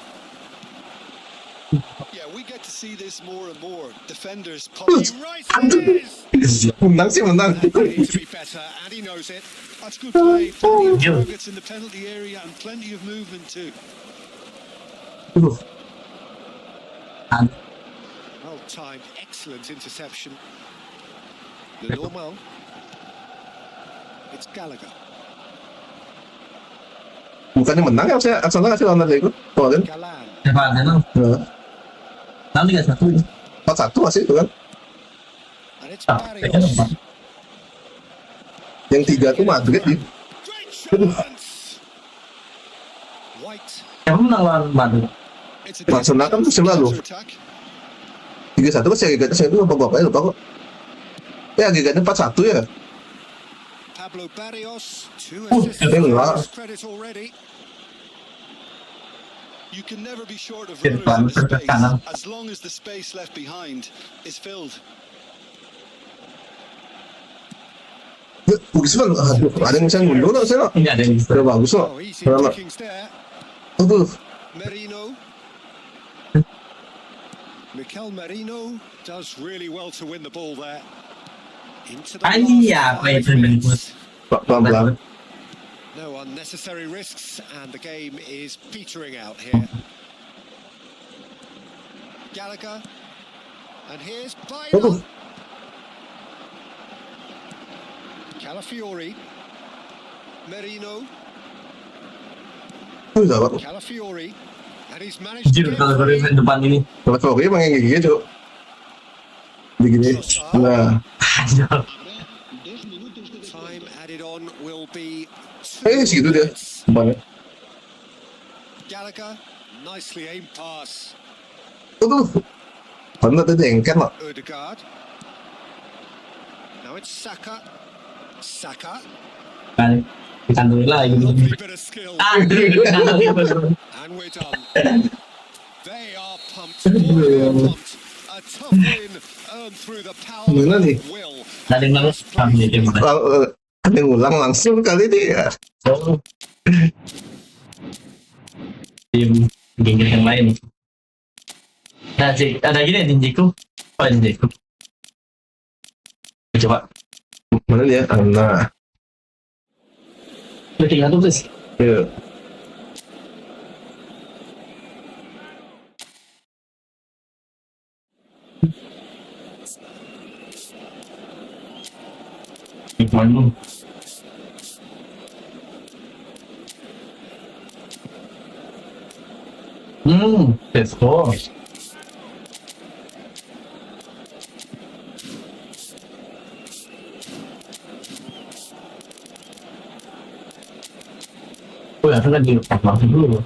Yeah, we get to see this more and more. Defenders popping. Right it is! Menang sih menang. And he needs to be better, and he knows it. That's good play. Plenty of targets in the penalty area and plenty of movement too. Well timed, excellent interception. Le Normand. It's Gallagher. Bukannya menang ya saya Arsenal nggak sih lawan itu kemarin? Galan. Depan emang. Tahun 31. 4-1 masih itu kan? And it's Kayaknya Barrios. depan. Yang 3 tuh Madrid ya. Great chance! White. Siapa menang lawan Madrid? It's a Arsenal kan musim lalu. counter-attack. 3-1 masih agregatnya saya itu bapak-bapaknya lupa kok. Agregatnya 4-1 ya. Pablo Barrios, 2 Oh, assists ini enggak. for credit already. You can never be short of Ke runners depan, in the space pergerakan. as long as the space left behind is filled. Gusman, aduh, ada yang bisa ngunduh nggak saya? Ini ada yang bisa. Udah bagus loh. Oh, easy Lama. pickings there. Aduh, Merino. Mikel Merino does really well to win the ball there. Into the Iya, apa itu yang minutes. pelan-pelan. No unnecessary risks, and the game is petering out here. Gallagher, and here's Aduh, Bayo. Calafiori, Merino, dapat. Calafiori, and he's managed to Jujur get kalau free. dari depan ini. Kalau Korea emang yang kayak gitu. Begini. Nah, Time added on will be 2 segitu dia. minutes. Depannya. Gallagher, nicely aimed pass. Aduh, karena tadi engket lah. Odegaard. Now it's Saka. Saka. Kan ditanduri lagi. Lovely bit of skill. Aduh, And we're done. They are pumped. Boy, they're pumped. A tough win earned through the power Gimana nih? of will. ada yang lalu kami gimana? Ada yang ulang langsung kali ini ya. Tim Dingin yang lain. Nah, ada gini Ninjiku. Oh, Ninjiku. Coba. Mana dia? Nah, Lu tinggal tuh, please. ya. Hikman lu. Let's go. Oh ya, kan dilepas langsung dulu.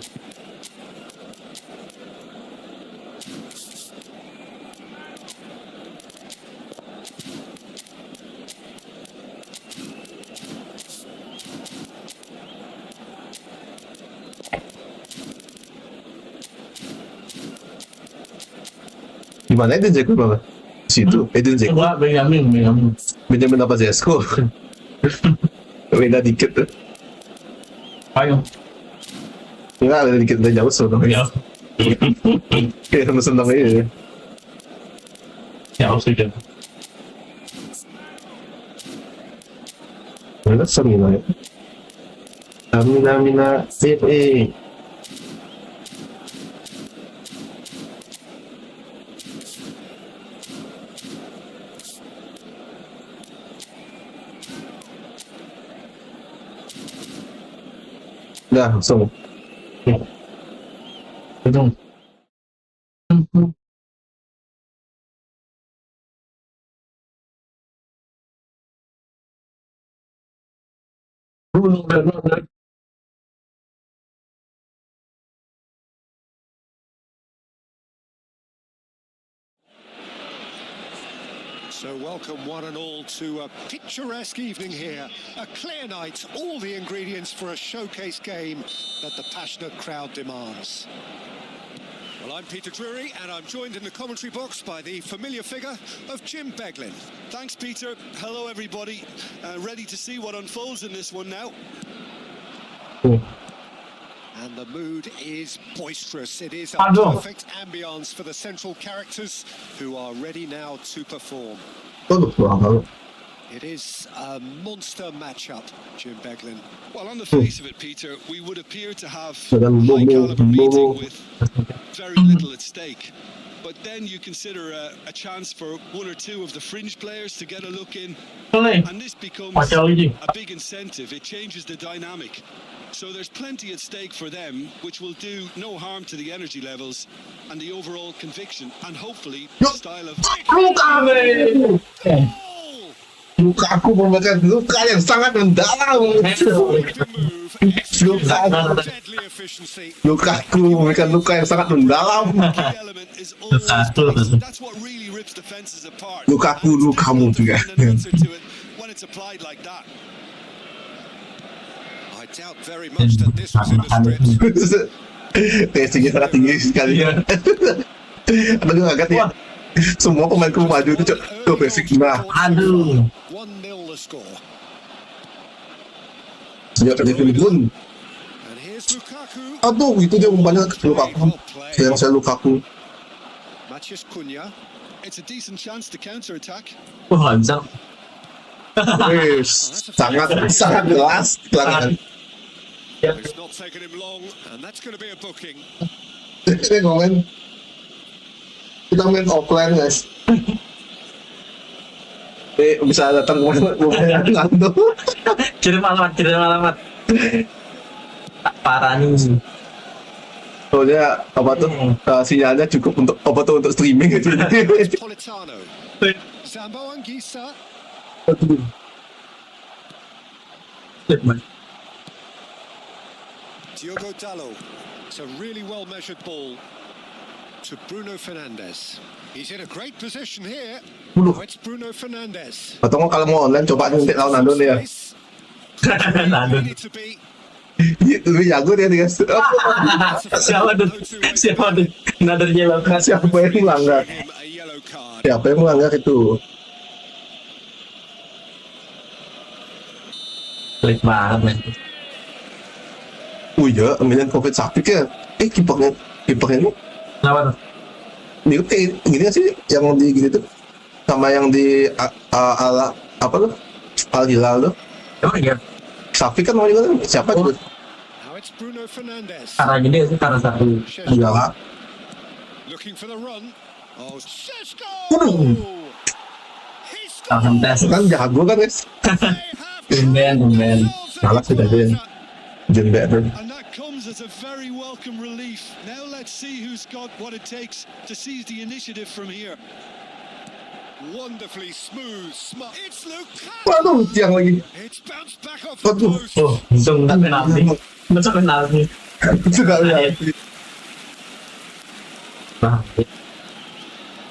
Gimana Eden Dzeko bang? Situ, Eden Dzeko. Coba Benjamin. Benjamin apa Zesko? Beda dikit tuh. Ayo. Enggak, beda dikit udah jauh sebenarnya. Ya. Kayak seneng aja. Ya, sudah. Mana Samina ya? Samina, Dah, langsung. Betul. So welcome one and all to a picturesque evening here. A clear night, all the ingredients for a showcase game that the passionate crowd demands. Well, I'm Peter Drury, and I'm joined in the commentary box by the familiar figure of Jim Beglin. Thanks, Peter. Hello, everybody. Ready to see what unfolds in this one now. And the mood is boisterous. It is a Aduh. perfect ambience for the central characters who are ready now to perform. Aduh, kurang. It is a monster matchup, Jim Beglin. Well, on the face of it, Peter, we would appear to have Sedang high caliber bobo. meeting with very little at stake. But then you consider a chance for one or two of the fringe players to get a look in, Boleh. and this becomes Macam lagi. a big incentive. It changes the dynamic. So there's plenty at stake for them, which will do no harm to the energy levels and the overall conviction, and hopefully the style of... Goal! Lukaku memberikan luka yang sangat mendalam. Move, Lukaku. deadly efficiency. Lukaku memberikan luka yang sangat mendalam. key element is always pace. That's what really rips defenses apart. Lukaku, And it's lukamu difficult to juga. find an answer to it when it's applied like that. I doubt very much that this was in the script. Tensinya sangat tinggi sekali. Aduh, agak ya. Semua pemainku maju itu ke basic. Nah, Aduh. 1-0 the score. sejak tadi pun. And here's Lukaku. Aduh, itu dia umpannya ke Lukaku. Yang saya Lukaku. Mathias Cunha. It's a decent chance to counter-attack. Wah, bisa. Sangat jelas pelanggaran. It's not taken him long, and that's going to be a booking. Ini ngomongin kita main offline guys. Bisa datang kemana Lando. Kirim alamat. Tak parah nih. Soalnya apa tuh sinyalnya cukup untuk apa tuh untuk streaming gitu. It's Politano. Zambo Anguissa. Aduh. Diogo Dalot. It's a really well-measured ball to Bruno Fernandes. He's in a great position here. Bruno. Oh, it's Bruno Fernandes. Atau kalau mau online coba nanti lawan Nando nih ya. Nando. Need to be. Lebih jago dia guys. Siapa tuh? Another yellow card. Siapa yang melanggar? Him a yellow card. Siapa yang melanggar itu? Pelit banget men. Oh iya, ambilin COVID Sapik ya. Kipernya ini Kenapa tuh? mirip kayak gini gak sih? Yang di gini tuh sama yang di ala apa tuh? Al Hilal tuh. Emang iya? Sapik kan namanya juga siapa gitu? Now it's Bruno Fernandes. Karena gini sih, karena satu. Adalah. Looking for the run. Oh, Sheshko! Waduh. He Tahan tes. Kan jago kan guys? Tumben. Salah sih tadi. Jen better. And that comes as a very welcome relief. Now let's see who's got what it takes to seize the initiative from here. Wonderfully smooth, smart. It's Lukaku. Waduh, tiang lagi. It's bounced back off the Waduh. post. Oh, langsung penalti. Masuk penalti. Itu gak lihat. Nah,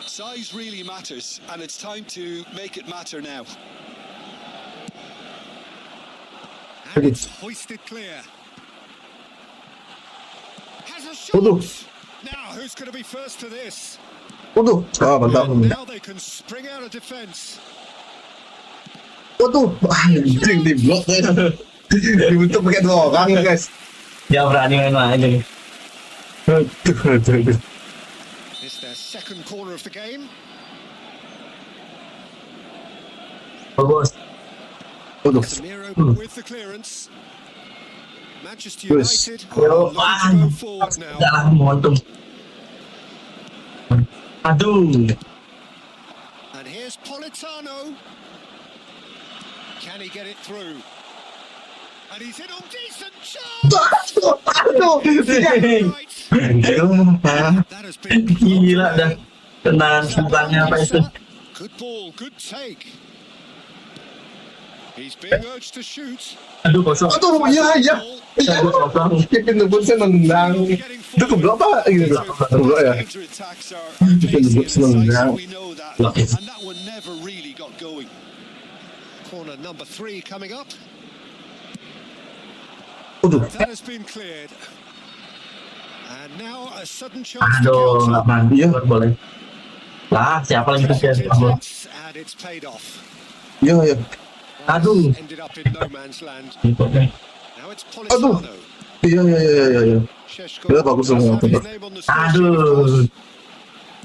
Size really matters, and it's time to make it matter now. And it's hoisted clear. Has a shot. Waduh. Now who's going to be first to this? Waduh. Mantap. And now they can spring out of defence. Waduh. Anjing di blok guys. Dibentuk pakai 2 orang guys. dia berani main aja nih. Aduh. It's their second corner of the game. Bagus. Waduh. Casemiro with the clearance. Manchester Yes. United Yo, looking to go forward now. Jalan momentum. Aduh. And here's Politano. Can he get it through? And he's in on decent chance. Aduh. Right. That has been Gila dah. Tendangan sebelahnya apa itu? Good ball, good take. He's being urged to shoot. Aduh kosong. Aduh, iya. Aduh kosong. Kita nebut saya nendang. Itu ke blok apa? Gitu. Blok ya. Counterattacks are Kita nebut pacey and senang. decisive, we know that. Blok is. And that one never really got going. Corner number 3 coming up. Waduh. That has been cleared. And now a sudden chance to Aduh, counter. Lapangan. Iya. Boleh. Lah, siapa lagi tuh dia? Intense, and it's paid off. Iya. Aduh. Ended up in no man's land. Ikutnya. Now it's Aduh. Politano. Iya. Sheshko Kita bagus semua, does have his tetap. name on the score sheet, of Aduh. course.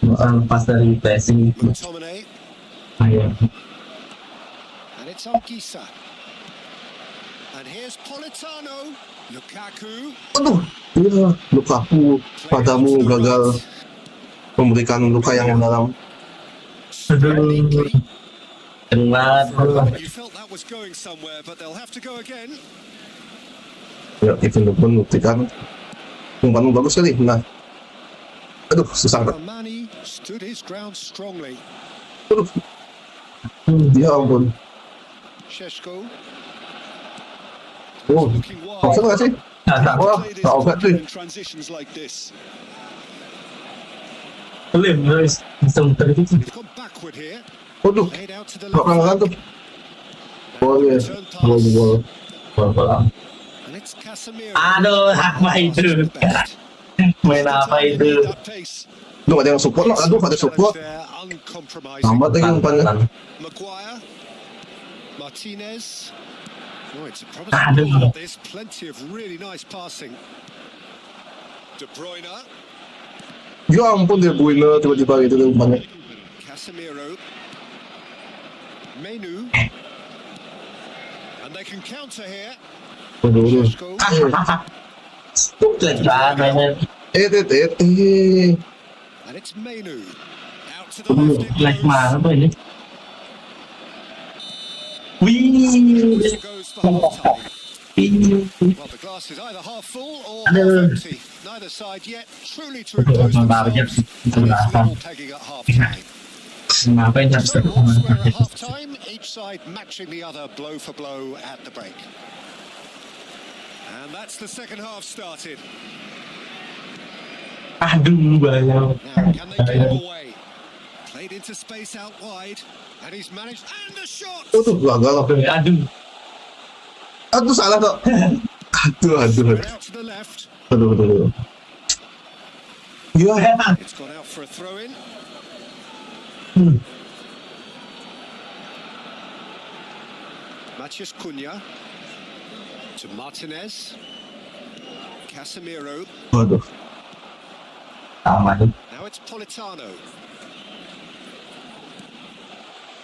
Lepas dari passing. McTominay, Ayo. and it's Anguissa. And here's Politano, Lukaku. Aduh, iya, Lukaku padamu gagal memberikan luka yang dalam. Neatly. Kena. You felt that was going somewhere, but they'll have to go again. Ya, Kevin De Bruyne memberikan umpan bagus sekali. Nah, aduh, susah banget. Armani stood his ground strongly. Aduh, ya ampun. Sheshko Oh, looking offset wide. nggak sih? Wah, nggak offset sih. In transitions like this. Belum, guys. Bisa muter itu. He's gone backward here. Waduh, Played out to the nggak left. pelanggan tuh. Oh iya, gol. Bola. And it's Casemiro. Aduh, apa itu? Main apa itu? That pace. Lu nggak ada yang support, no? Aduh, ada support. There, uncompromising. Lambat lagi umpannya. Maguire, Martinez. Oh, it's a Aduh. promising ball. There's plenty of really nice passing. De Bruyne, Ya ampun, De Bruyne tiba-tiba gitu tuh umpannya. Casemiro, Menu, and they can counter here. Waduh. Sheshko, Jelek banget mainnya. and it's Menu. Out to the left it Jelek goes. banget tuh ini. Wih. It goes for half time. Well, the glass is either half full or Aduh. half empty. Neither side yet truly to impose themselves. And it's level pegging at half time. Kenapa ini harus So elsewhere at half terus? time, each side matching the other blow for blow at the break. And that's the second half started. Aduh, banyak. Now, can they get him away? Played into space out wide, and he's managed. And the shot! Waduh, gagal. Aduh, salah tuh. Aduh. Spread out to the left. Aduh. Ya, It's gone out for a throw in. Matheus Cunha to Martinez. Casemiro. waduh. Sama nih. Now it's Politano.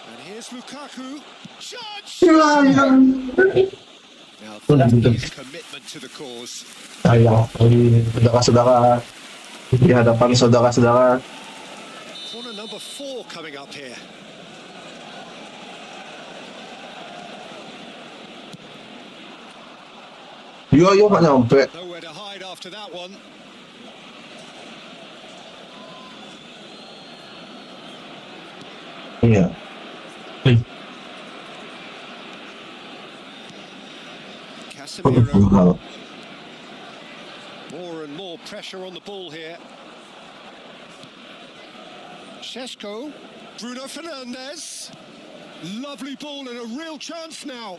And here's Lukaku. Judge! Now that is commitment to the cause. Sayang, saudara-saudara di hadapan saudara-saudara. Corner number 4 coming up here. Yo, nggak nyampe. Nowhere to hide after that one. Iya. Casemiro. More and more pressure on the ball here. Sheshko. Bruno Fernandes. Lovely ball and a real chance now.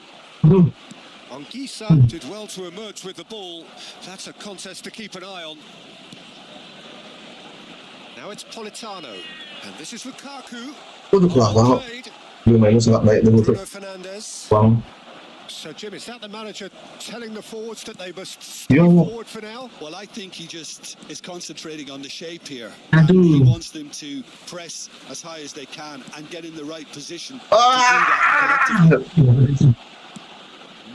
Anguissa did well to emerge with the ball. That's a contest to keep an eye on. Now it's Politano. And this is Lukaku. Waduh, kelas banget. Played. Dia mainnya sangat baik dulu tuh. Bruno Fernandes. Bang. So, Jim, is that the manager telling the forwards that they must Yeah. stay forward for now? Well, I think he just is concentrating on the shape here. Aduh. And he wants them to press as high as they can and get in the right position to do that collectively.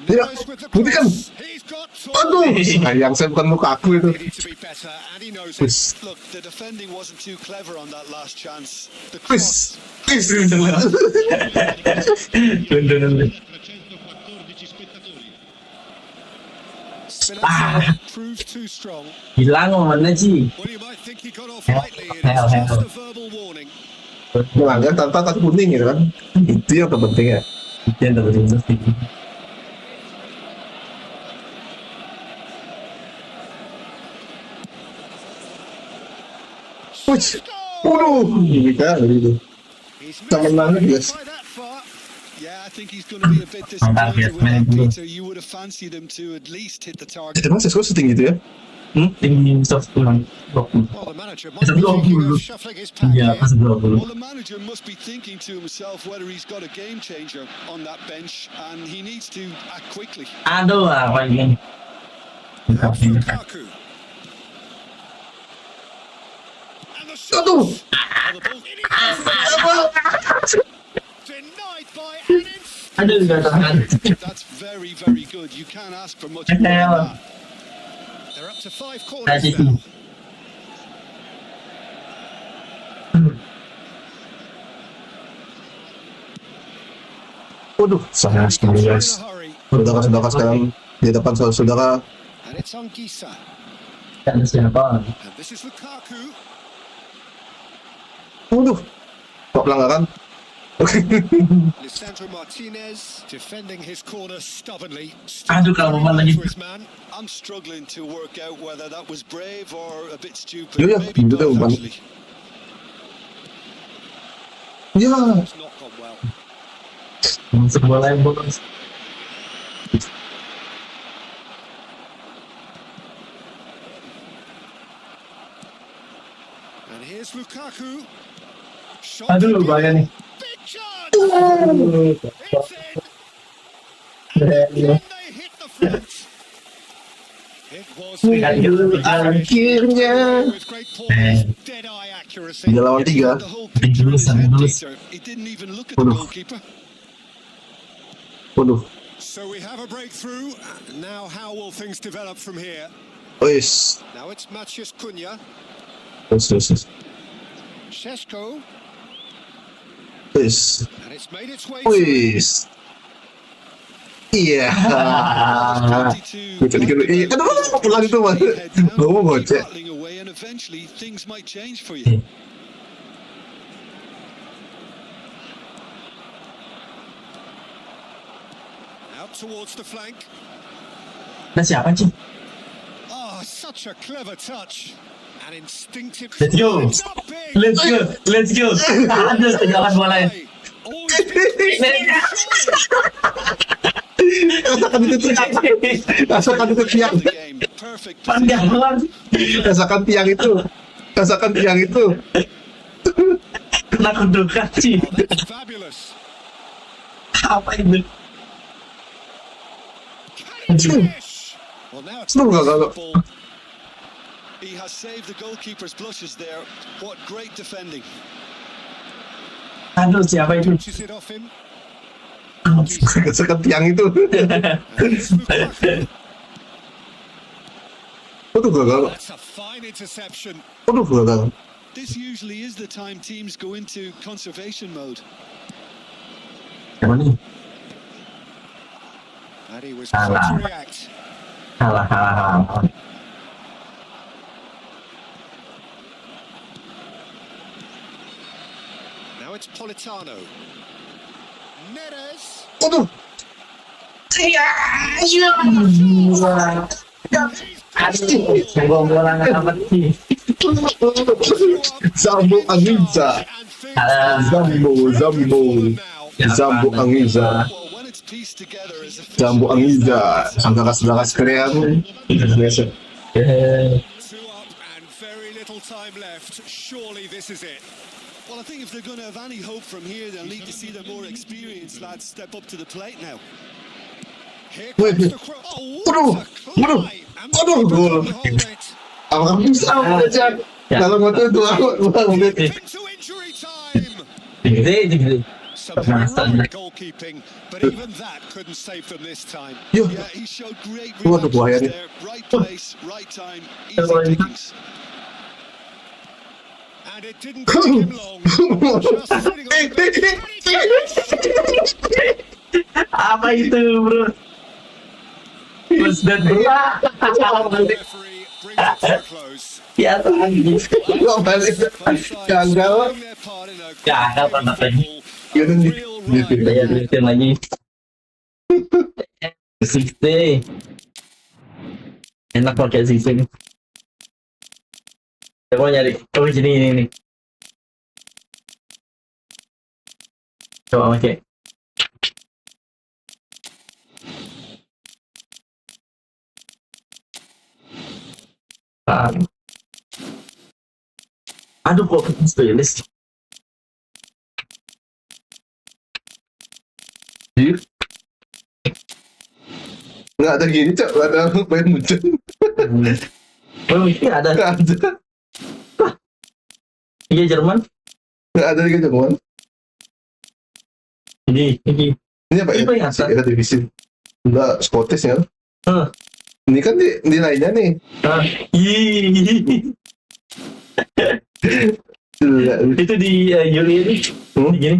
Tidak, Nice with the buktikan. cross. He's got Aduh, sayang saya bukan Lukaku itu. They need to be better, and he knows it. Wis, Look, the defending wasn't too clever on that last chance. The wis, cross. wis. Spinazzola proves too strong. Hilang momennya sih. Well, you might think he got off Hell, lightly. hell, It's hell. just a verbal warning. Melanggar tanpa kartu kuning gitu kan. Itu yang terpenting ya. Itu yang terpenting sih. Wih, waduh, kita gitu. He's Sama missed banget, by guys. that far. Yeah, I think he's going to be a bit disappointed with that, Peter. You would have fancied him to at least hit the target. Emang Sesko setinggi itu ya? Tinggi soft kurang 20. Well, the manager might It's a be blow thinking ball. of shuffling his pack Iya, here. pas 20. Well, the manager must be thinking to himself whether he's got a game changer on that bench, and he needs to act quickly. Aduh, apa ini? Now for Lukaku. And the shot. Aduh. Oh, the ball denied by an instant. Aduh, nggak tahan. That's very, very good. You can't ask for much more than that. They're up to 5 corners Tadi now. Waduh, sayang sekali guys. Saudara sekarang di depan saudara. And it's on Gisa. kan siapa? And this is Lukaku. Waduh, kok pelanggaran? Lisandro Martinez defending his corner stubbornly. Aduh, kalau mau lagi. For his man. I'm struggling to work out whether that was brave or a bit stupid. Yeah, Maybe betul, both, Bang. actually. Ya, It's not gone well. Masuk bola yang bolos. And here's Lukaku. Shot Aduh, again. bahaya nih. Big chance. It's in. And again they hit the front. It was akhirnya. with great poise, dead-eye accuracy. 3 lawan 3. The whole picture in his head, Peter. He didn't even look at the Waduh. goalkeeper. Waduh, So we have a breakthrough. Now how will things develop from here? wis. Now it's Maciej Cunha. Wis. Šeško. Wis. And it's made its way through. Wis. Iya. Aduh, pulang itu mas. Ngomong gocek. Battling away, and eventually things might change for you. Out towards the flank. Nah, siapa sih? Oh, such a clever touch. An instinctive. Let's go. It's not big. Let's go. Aduh, kejalan bola. Always been Rasakan itu tiang. Rasakan itu tiang. The game, perfect Panjang position. banget. Rasakan tiang itu. Rasakan tiang itu. Kena kudukan sih. Oh, that's fabulous. Apa itu? Can he finish? Well, now it's Semoga kalau. ball. He has saved the goalkeeper's blushes there. What great defending. Aduh, siapa itu? Touches it off him. Rasakan tiang itu. And it's Lukaku. Waduh, gagal. That's a fine interception. Waduh, gagal. This usually is the time teams go into conservation mode. Siapa nih? And he was quick to react. Halah. Now it's Politano. Neres. Waduh. Aduh, sebuah bola nggak dapat sih. Zambo Angiza. Zambo Angiza. Well, when it's pieced together as a Zambo Angiza. Saudara-saudara sekalian. Biasa. 2 up and very little time left. Surely this is it. Well, I think if they're going to have any hope from here, they'll need to see the more experienced lads step up to the plate now. Here Wait, comes wait. the cross. Waduh, Oh, what a waduh, climb. And waduh, the keeper gol. couldn't hold it. Abang bisa baca. Kalau motor itu aku Into injury time. Gede. Some Master. heroic goalkeeping, but even that couldn't save them this time. Yo, Yeah, he showed great Waduh, bahaya reactions nih. there. Right place, right time, easy pickings. And it didn't take him long. Just sitting on the bench. Apa itu, bro? What's that, bro? The referee brings it to a close. Ya, lagi. nggak balik. Both sides Gagal. doing their part in a Gagal, great anak lagi. football. Yun ang Real dito. Saya rivalry. drifting lagi. 60. Enak pakai sising. Saya mau nyari. Oh, jadi ini nih. Coba pakai. Aduh, kok stylist. Nggak ada gini, Cok. Nggak ada main muncul. Oh, ini ada. Nggak ada. Iya Jerman. Nggak ada Liga Jerman. Ini. Ini apa ya? Ini yang atas. Ya, divisi. Enggak, Scottish ya. Ini kan di lainnya nih. Ih. Gila. Itu di Yuli itu. Gini.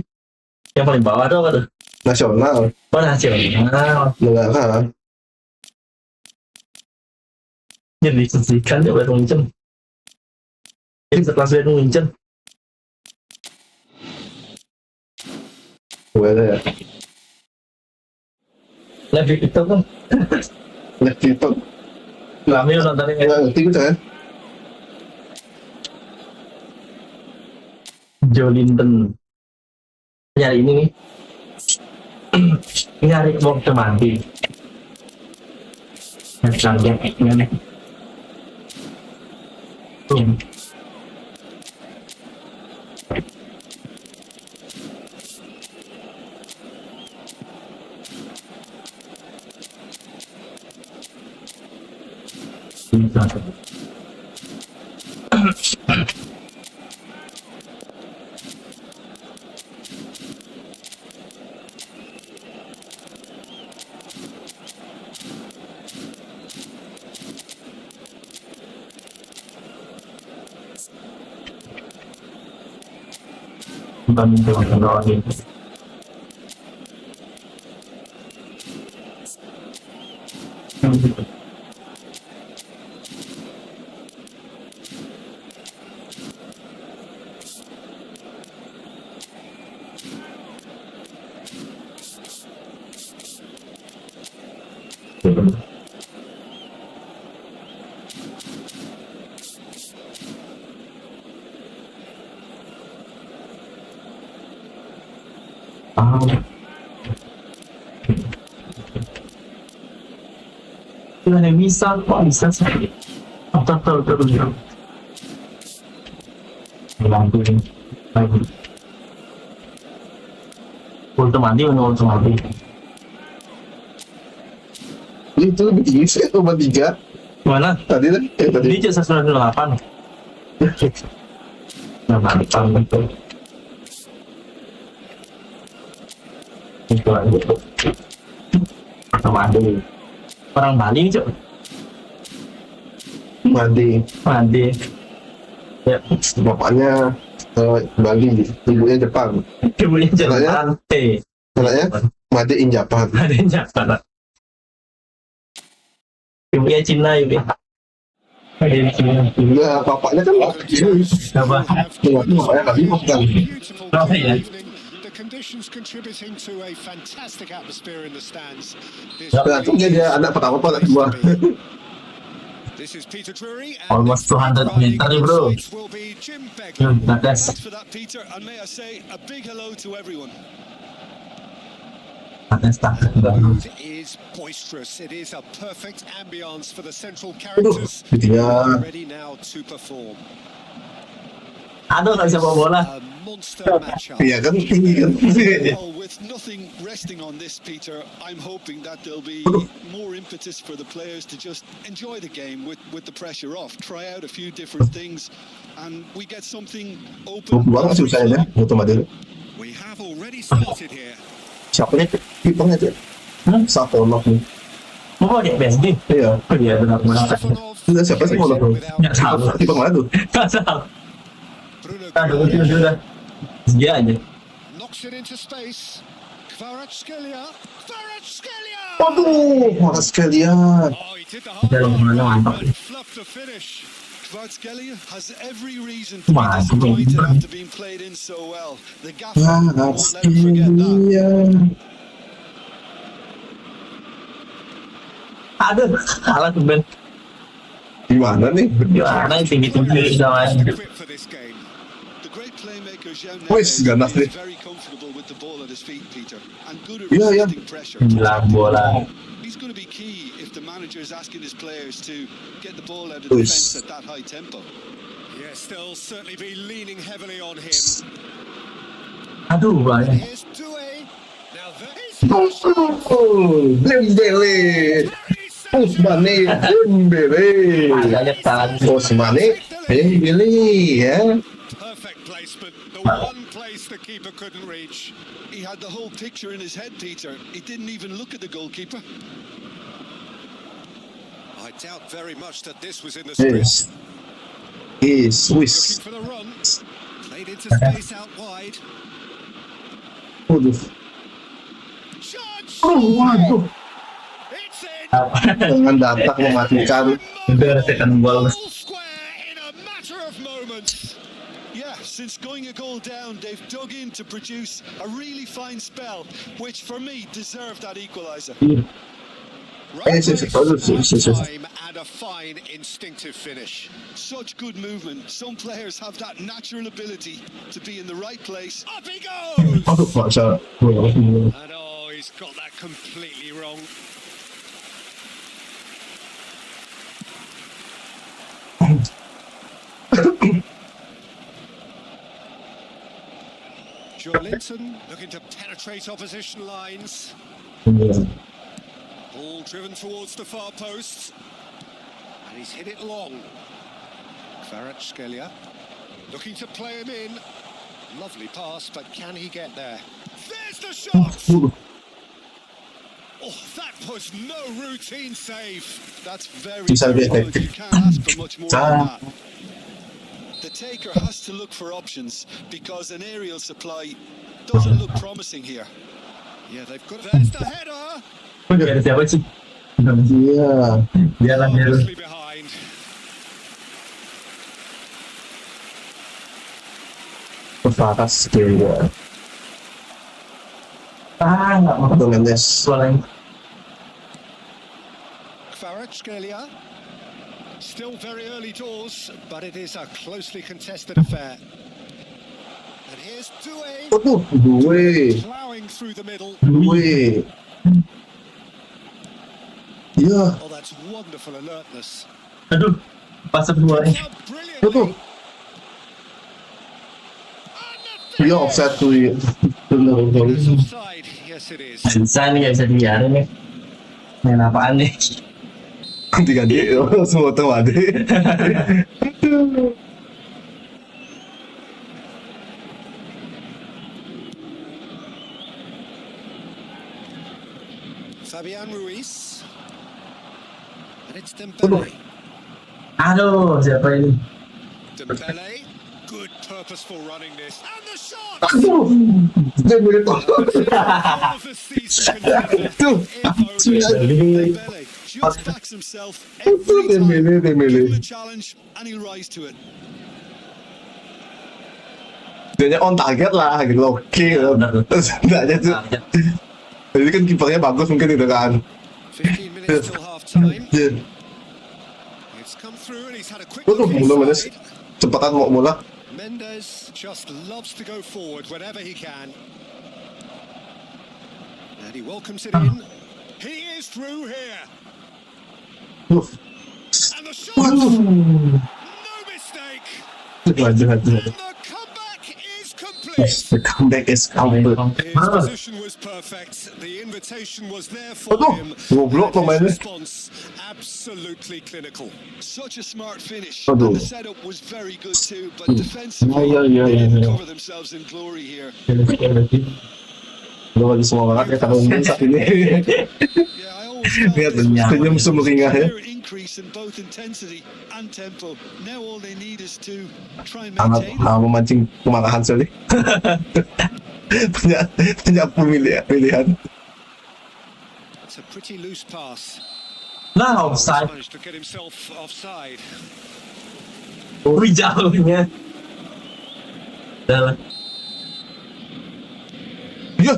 Yang paling bawah tuh apa tuh? Nasional. Oh, nasional. Enggak kan? Jadi disisikan ya Bayern Munchen. Ini sekelas Bayern Munchen. Boleh ya. Lebih itu kan. Lihat TikTok. Lama ya nontonnya. Nggak ngerti gue kan? Joe Linton. Nyari ini nih. Nyari uang mandi. Yang nih. Tuhan yang bisa, kok bisa sih? Tahu. Bantu ini. Lagi. Untuk mandi. Itu lebih tinggi sih, 3. Mana? Tadi kan? Tadi. Ini jasa 98. Mantap betul. Itu aja. Mandi. Orang Bali nih, Cok. Mandi. Ya, Bapaknya Bali, ibunya Jepang. ibunya Jerman. Caranya Made in Japan. Ada yang Jepang. Ibunya Cina, Ada yang Cina. Enggak, bapaknya kan Apa? bapaknya kali bukan. Beautiful Oh, yeah. evening. The conditions contributing to a fantastic atmosphere in the stands. This Nah, itu dia anak pertama apa anak kedua? This is Peter Drury and Almost 200 meter nih, bro. will be Jim Begley. Batas. Thanks for that, Peter, and may I say a big hello to everyone. It is boisterous. It is a perfect ambience for the central characters. Intinya Ready now to perform. Aduh, nggak bisa bawa bola. A monster matchup. iya kan tinggi kan. Well, with nothing resting on this, Peter, I'm hoping that there'll be more impetus for the players to just enjoy the game with the pressure off, try out a few different things, and we get something open. Buang susah ya, foto Madrid. We have already started here. Siapa nih kipernya tuh? Safonov nih. Mau pakai BSD? Iya. Oh iya, benar-benar. Safonov Itu siapa sih mau lakukan? Nggak tahu. Kiper mana tuh? Nggak tahu. Bruno Aduh, sudah. Dia aja. knocks it into space. Kvaratskhelia. Waduh, marah sekalian. Oh, he did the hard Dalam work mana mantap. and fluffed the finish. Kvaratskhelia has every reason to be Wah, disappointed bener. after being played in so well. The gaffer won't let him forget that. Sekalian. Aduh, kalah tuh Ben. Gimana nih? Gimana tinggi-tinggi sama Equipped for this game. The great playmaker Jean Wes, ganas is nih. very comfortable with the ball at his feet, Peter, and good at Iya, iya. resisting pressure. bilang bola. He's going to be key if the manager is asking his players to get the ball out of Wes. defence at that high tempo. Yes, they'll certainly be leaning heavily on him. Aduh, banyak. Here's Duel. Now there is Dembele. very Osmane Dembele. Banyak kan. Osmane Dembele ya. Perfect placement, the one place the keeper couldn't reach. He had the whole picture in his head, Peter. He didn't even look at the goalkeeper. I doubt very much that this was in the script. Swiss. Looking for the run. Played into space out wide. Waduh. Shot! Waduh. It's in! Dengan datak mematikan. Udah second goal. Goal square in a matter of moments. Yeah, since going a goal down, they've dug in to produce a really fine spell, which for me deserved that equaliser. Right Yes, yes, place, yes. right time, and a fine instinctive finish. Such good movement. Some players have that natural ability to be in the right place. Up he goes! Aduh, masa. And oh, he's got that completely wrong. Joelinton looking to penetrate opposition lines. Ball driven towards the far post. And he's hit it long. Kvaratskhelia looking to play him in. Lovely pass, but can he get there? There's the shot! Oh, that was no routine save. That's very Bisa good. effective. You can't ask for much more than that. The taker has to look for options because an aerial supply doesn't look promising here. Yeah, they've got. There's the header. Ada siapa sih? Iya. Jalan jalan. Obviously behind. Perfakas dia. Nggak mau. Dengan Nes. Suaranya. Kvaratskhelia. Still very early doors, but it is a closely contested affair. And here's Duel Aduh, Duel. plowing through the middle. Duel. Iya. Oh, that's wonderful alertness. Aduh, pas keduanya. Up Aduh. brilliantly. Iya offset tuh ya. Bener. It's offside. Yes, it is. Bisa nih, nggak bisa dibiarin nih. Main apaan nih? Ganti-ganti semua tahu ada. Fabian Ruiz. And it's Dembele. Aduh, siapa ini? Dembele. Good purposeful running this. And the shot! Aduh. Dembele tuh. All of the season contender. Tuh. Dembele just backs himself every time. Give him Dembele. a challenge and he'll rise to it. Dia on target lah gitu loh. Oke. Terus enggak aja tuh. Jadi kan kipernya bagus mungkin itu kan. 15 minutes till half time. Iya. It's come through and he's had a quick Aduh, look mulai inside. cepatan mau mula. Mendes just loves to go forward whenever he can. And he welcomes it in. He is through here. Duh. And the shot! Waduh. No mistake! Waduh. And the comeback is complete! The comeback is coming. His position was perfect. The invitation was there for Aduh, him. goblok And pemainnya. his response absolutely clinical. Such a smart finish. Aduh. And the setup was very good too, but defensively, Iya. they didn't cover themselves in glory here. Udah lagi semua banget ya kalau ngomong saat ini. Yeah, I always thought Lihat this was senyum a sumringah ya. clear increase in both intensity and tempo. Now all they need is to try and Sangat maintain it. memancing kemarahan sekali. banyak pilihan. It's a pretty loose pass. Nah, He's offside. managed to get himself offside. Wih, jauhnya. Udah lah. Iya.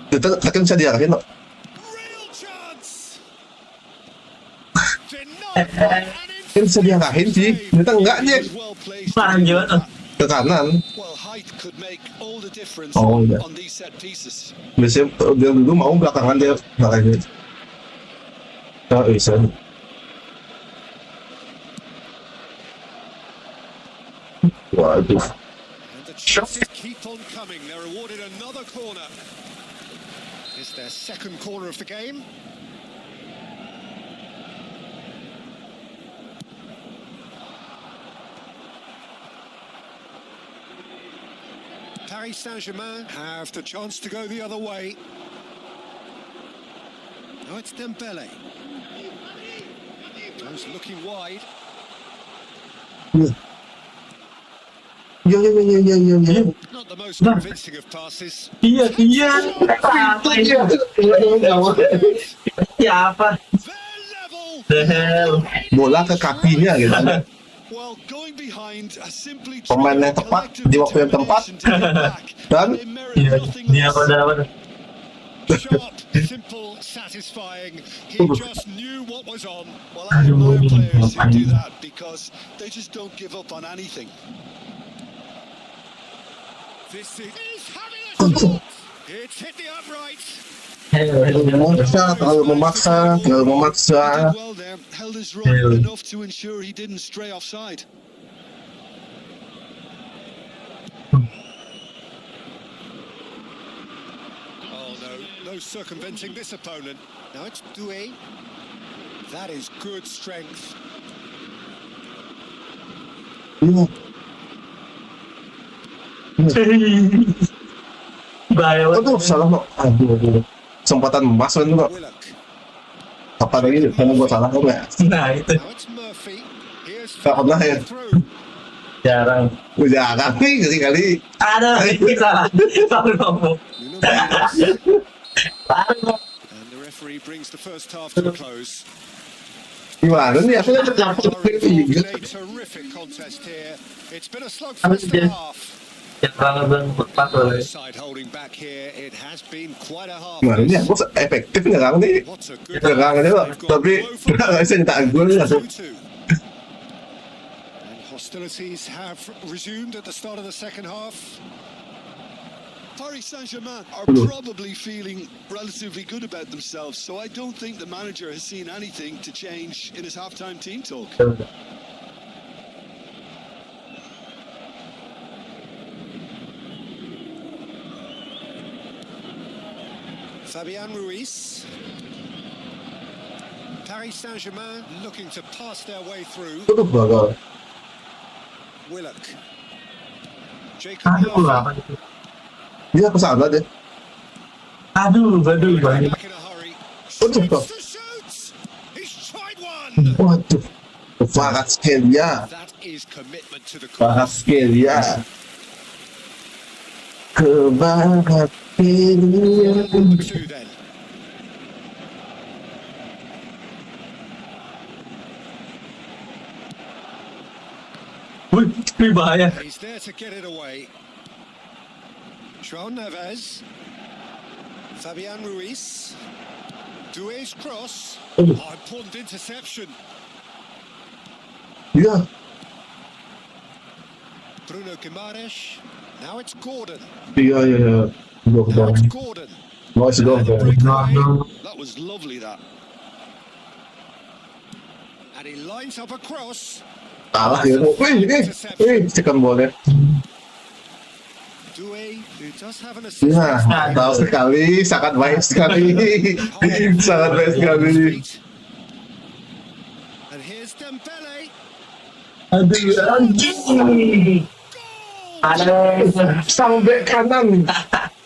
Kita akan bisa diarahin loh. Real chance! Denied by an Kan bisa diarahin sih. Ternyata enggak He nih. was well placed. Lanjut. Ke kanan. Well, height could make all the difference Oh, yeah. on these set pieces. Biasanya dia dulu mau belakangan dia belakangnya. Oh, bisa. Waduh. And the chances keep on coming. They're awarded another corner. It's their second corner of the game. Paris Saint-Germain have the chance to go the other way. Now it's Dembele. Goes looking wide. Ya. Not the most convincing of passes. Iya. Siapa? They're level. The hell. Bola ke kakinya gitu. Well, going behind a simply Pemain yang tepat di waktu yang tepat. Dan Dia pada sharp, simple, satisfying. He just knew what was on. Well, I admire players who do that because they just don't give up on anything. This is he's having a shot. It's hit the upright. terlalu memaksa. He did well there, held his run enough to ensure he didn't stray offside. Oh no circumventing this opponent. Now it's Duel. That is good strength. bahaya banget. Aduh, salah kok. Aduh. Kesempatan emas kan kok. Willock. Kapan lagi karena gue salah kok nggak? Nah itu Now it's Murphy. Here's Nggak pernah ya. through. jarang. Jarang nih kali-kali. Ada salah. Baru ngomong. And the referee brings the first half to a close. Gimana nih? Aku lihat In a terrific contest here. It's been a slugfest half. Jarang pas oleh. Side holding back here. It has been quite a half. Gimana nih? Aku efektif nyerang nih. What's a good Nyerangannya kok. Tapi nggak bisa nyetak gol langsung. 2-2. And hostilities have resumed at the start of the second half. Paris Saint-Germain are probably feeling relatively good about themselves, so I don't think the manager has seen anything to change in his halftime team talk. Fabian Ruiz. Paris Saint-Germain looking to pass their way through. Itu bakal. Willock. Jacob Aduh, Murphy. apa itu? Dia kesana deh. Aduh, bahaya. Back in a hurry. Waduh, kok. Shoots to shoot. He's tried one. Waduh. Barat Skelia. That is commitment to the Barat cause. Skelia. Kebarat Skelia. Two then. Wih, bahaya. He's there to get it away. João Neves. Fabian Ruiz. Duel's cross. Oh, important interception. Iya. Bruno Guimaraes. Now it's Gordon. Iya. Gol Now it's dong. Gordon. Nice gol dong. That was lovely, that. And he lines up a cross. Salah ya. Wih, second ball-nya. Duel, who does have an assist. Ya, tahu sekali, sangat baik sekali. Sangat baik sekali. And here's Dembele. Aduh, anjing. Ada Sang bek kanan.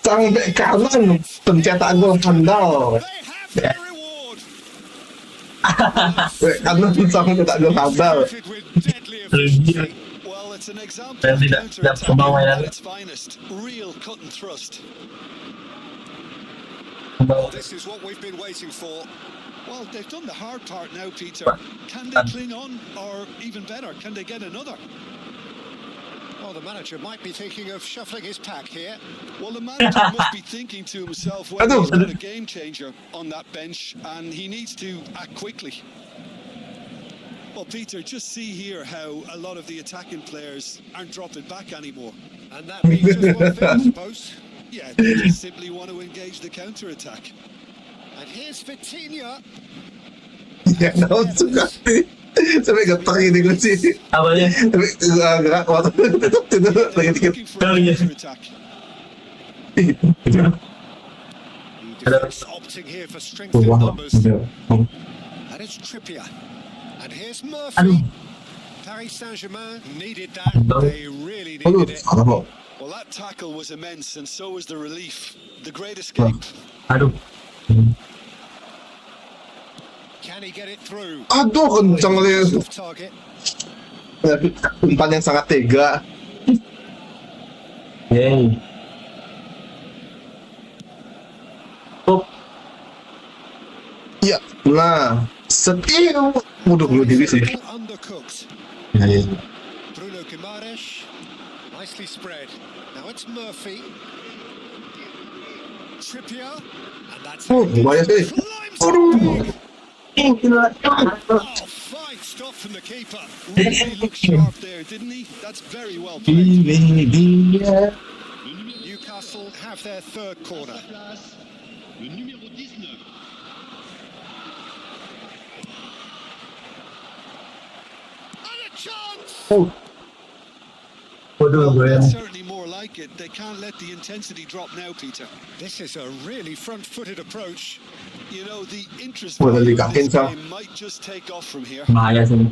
Sang bek kanan. Pencetak gol handal. They have their reward. Bek kanan sang pencetak gol handal. With deadly efficiency. Well, it's an example Dan of tidak counter-attacking pembawa ya. at its finest. Real cut and thrust. This is what we've been waiting for. Well, they've done the hard part now, Peter. Can they cling on, or even better, can they get another? Well, the manager might be thinking of shuffling his pack here. Well, the manager must be thinking to himself, well, he's got a game changer on that bench, and he needs to act quickly. Well, Peter, just see here how a lot of the attacking players aren't dropping back anymore. And that means just one thing, I suppose. Yeah, they just simply want to engage the counter-attack. And here's Vitinha. Ya, tahu sekali. Sampai getar gini gue sih. apanya? Tapi gerak waktu tutup lagi dikit. Looking for a counter-attack. He defense opting here for strength in numbers. And it's Trippier. And here's Murphy. Paris Saint-Germain needed that. They really needed it. salah kok. Well, that tackle was immense, and so was the relief. The great escape. Aduh. Can he get it through? Aduh, kencang kali. Off target. Umpan yang sangat tega. Yeay. Oh, Iya, nah, sekiu. Waduh, bunuh diri sih. Undercooked. Ya, ya. Bruno Guimaraes. Nicely spread. Now it's Murphy. Trippier. And that's Lumayan sih. climbs Aduh. gila. Oh, fine stop from the keeper. Really looked sharp there, didn't he? That's very well played. Ini dia. Newcastle have their third corner. And a chance! Waduh, gue That's certainly more like it. They can't let the intensity drop now, Peter. This is a really front-footed approach. You know, the interest Wah, value dari of this kakin, Sal. game might just take off from here. bahaya sih.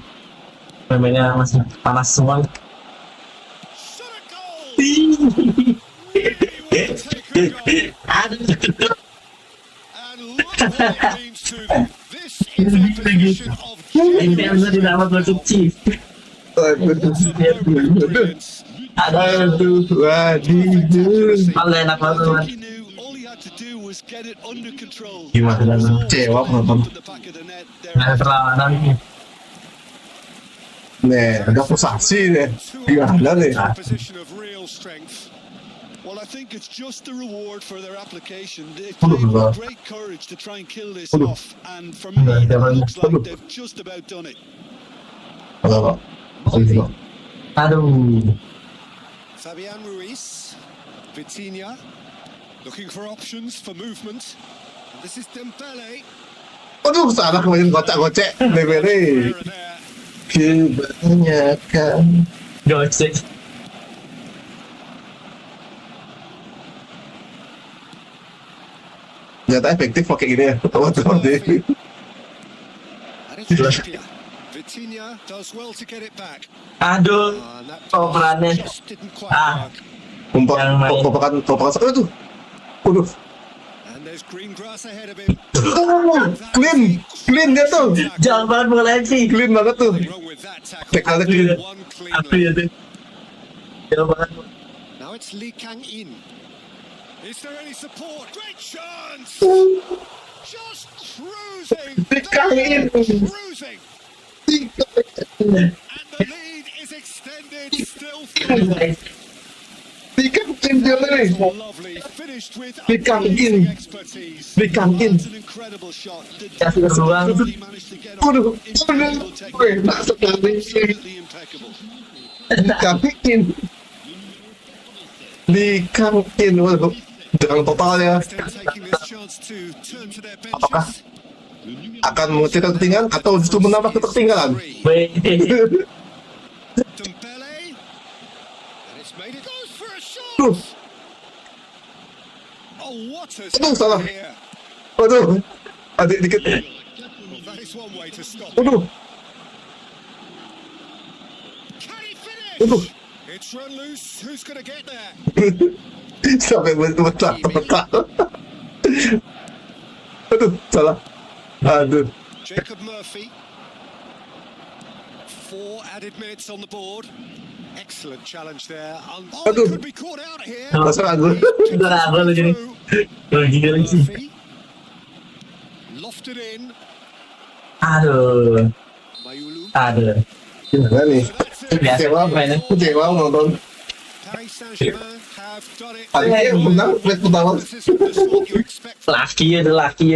Mainnya masih panas semua. Shot a goal! Really well taken goal. Aduh. And look what it means to them. This is a position of Intensitas tidak amat bersuci. brilliance. Aduh, waduh. Paling enak I banget. think he knew all he had to do was get it under control. Gimana? Kecewa penonton. To the back of the net there. Ada perlawanan nih. Nih, ada posasi nih. Gimana nih? Position of real strength. Well, I think it's just the reward for their application. They've Aduh, played Bang. with great courage to try and kill this Aduh. off, and for me, Aduh, it Bang. looks like Aduh. they've just about done it. Apa? Aduh. Fabian Ruiz, Vitinha, looking for options for movement. And this is Dembele. Aduh, salah kemarin gocek-gocek. Dembele. Here and there. Kebanyakan. Gocek. Ternyata efektif pakai gini ya. Waduh, Murphy. And it's Trippier. Vitinha does well to get it back. Aduh. And that Oh, perannya. just didn't quite Ah. work. Yang main. Kompakan satu itu. Waduh. And there's green grass ahead of him. Clean dia tuh. Jauh banget mulai sih. Clean banget tuh. Nothing wrong with that tackle. Tackle-nya clean. One clean Apa ya tuh? Jauh banget. Now it's Lee Kang-in. Is there any support? Great chance! Just cruising! Lee Kang-in. Cruising! And the lead is extended still further. Ikan dia nih. Lovely. Finished with Lee Kang-in. amazing expertise. Lee Kang-in. That's an incredible shot. The Kasih ke ruang. he managed to get Waduh, on. Incredible Wih, technique. nak sekali. Absolutely impeccable. Kang-in. Kang-in. Waduh. Dengan totalnya. Still taking this chance to turn to their Apakah benches. akan mengecil ketertinggalan atau justru menambah ketertinggalan? Wih. Dembele. And it's made it. Goes for a Duh. shot! Oh, what a Aduh, salah. here. Waduh. Adik dikit. Well, that is one way to stop it. Waduh. Can he finish? Waduh. It's run loose. Who's going to get there? Sampai betak. Aduh, salah. Aduh. Jacob Murphy. 4 added minutes on the board. Excellent challenge there. Oh, Aduh. it could be caught out here. Masa aku. Udah ragu lu jadi. Udah gila sih. Murphy. Lofted in. Aduh. Mayulu. Aduh. Gimana nih? So that's it. Biasa mainnya. Kecewa nonton. Paris Saint-Germain have done it. Tadi yang menang match pertama. This is what you expect from Laki ya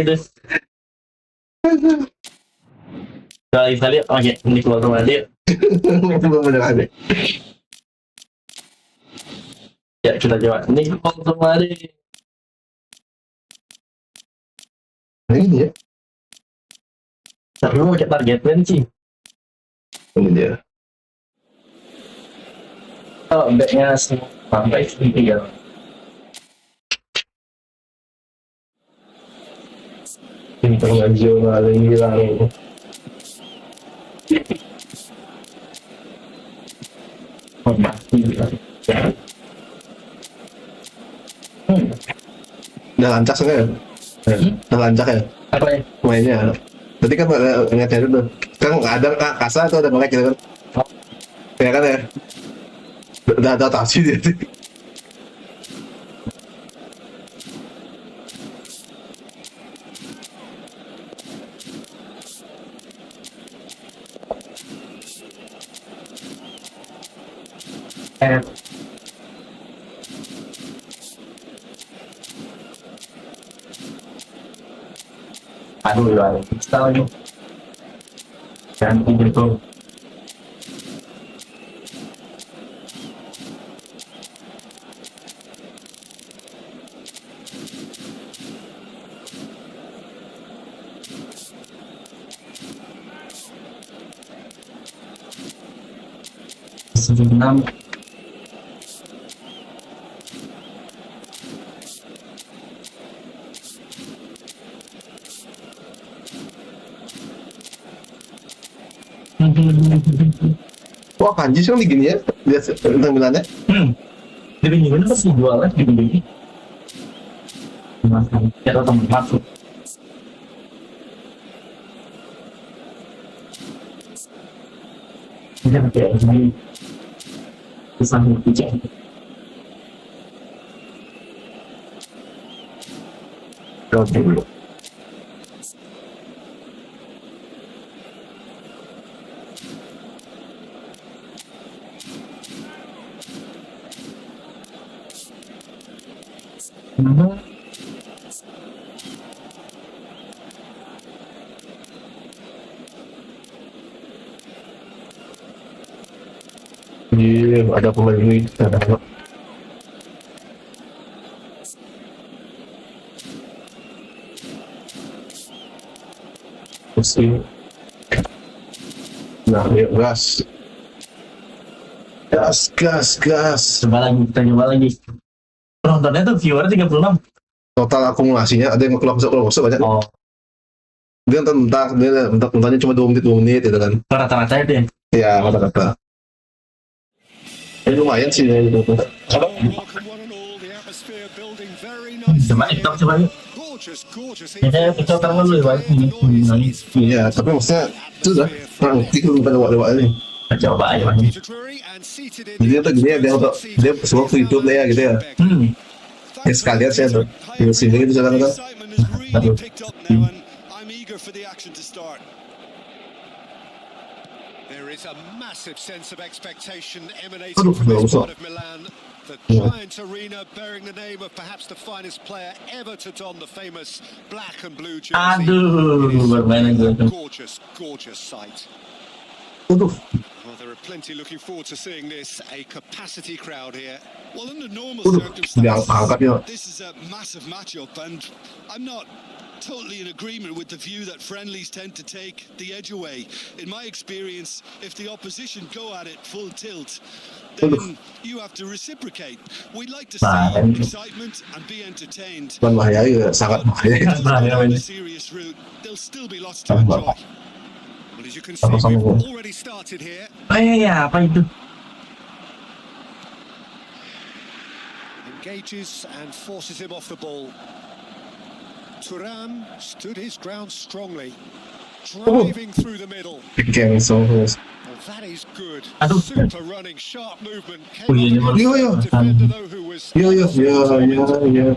deh. Kalau kita lihat, oke, ini keluar rumah dia. Belum beneran deh. Ya kita coba. Ini keluar rumah dia. Nah, ini dia. Tapi mau pakai target man sih. Ini dia. Oh, backnya sampai 3. Internasional hilang. Udah lancak sebenarnya. Udah lancak ya Apa ya? mainnya. Tadi kan ngeliatnya itu kan ada kasa atau ada melek gitu kan. Ya kan ya. Udah adaptasi dia. Aduh ya, install ini. Ganti gitu. Enam. Wah kanji sih di gini ya. Lihat tampilannya. Jadi gimana pasti jualan di begini. Makan, kita tempat masuk. Ini kayak ini. Kesan hujan. Oke dulu. Iya, ada pemain ini. Ada. Pusing. Nah, yuk gas. Gas. Coba lagi, kita coba lagi. Penontonnya tuh viewer 36. Total akumulasinya ada yang keluar masuk banyak. Oh, Dia nontonnya cuma 2 menit gitu kan. rata-rata itu ya. Ya, kata-kata. Lumayan sih ya itu. Welcome one and all, the atmosphere building very nicely. Coba kita coba yuk. Gorgeous. Ya, kita taruh dulu ya, Pak. Ini. Iya, tapi maksudnya itu udah nanti kalau pada lewat ini. Kita coba aja, Pak. Jadi itu gini ya, dia semua ke YouTube lah ya gitu ya. Ya sekalian saya tuh di sini gitu sekarang kan. Aduh. I'm eager for the action to start. There is a massive sense of expectation emanating from this part of Milan. The giant arena bearing the name of perhaps the finest player ever to don the famous black and blue jersey. Aduh, It is bermain a aja. gorgeous sight. Waduh, Well, there are plenty looking forward to seeing this. A capacity crowd here. Well, under normal Waduh, dia angkat ya. This is a massive matchup, and I'm not totally in agreement with the view that friendlies tend to take the edge away. In my experience, if the opposition go at it full tilt, then you have to reciprocate. We'd like to see excitement and be entertained. bukan bahaya ya, sangat bahaya. Bahaya On ini. a serious route, there'll still be lots to enjoy. Well, as you can see, Sama-sama, we've Bu. already started here. Oh iya, apa itu? Engages and forces him off the ball. Turan stood his ground strongly, driving through the middle. Bikin terus. Well, that is good. Aduh. Super running, sharp movement. Came Oh, iya, up against iya. the defender, though, who was Iya.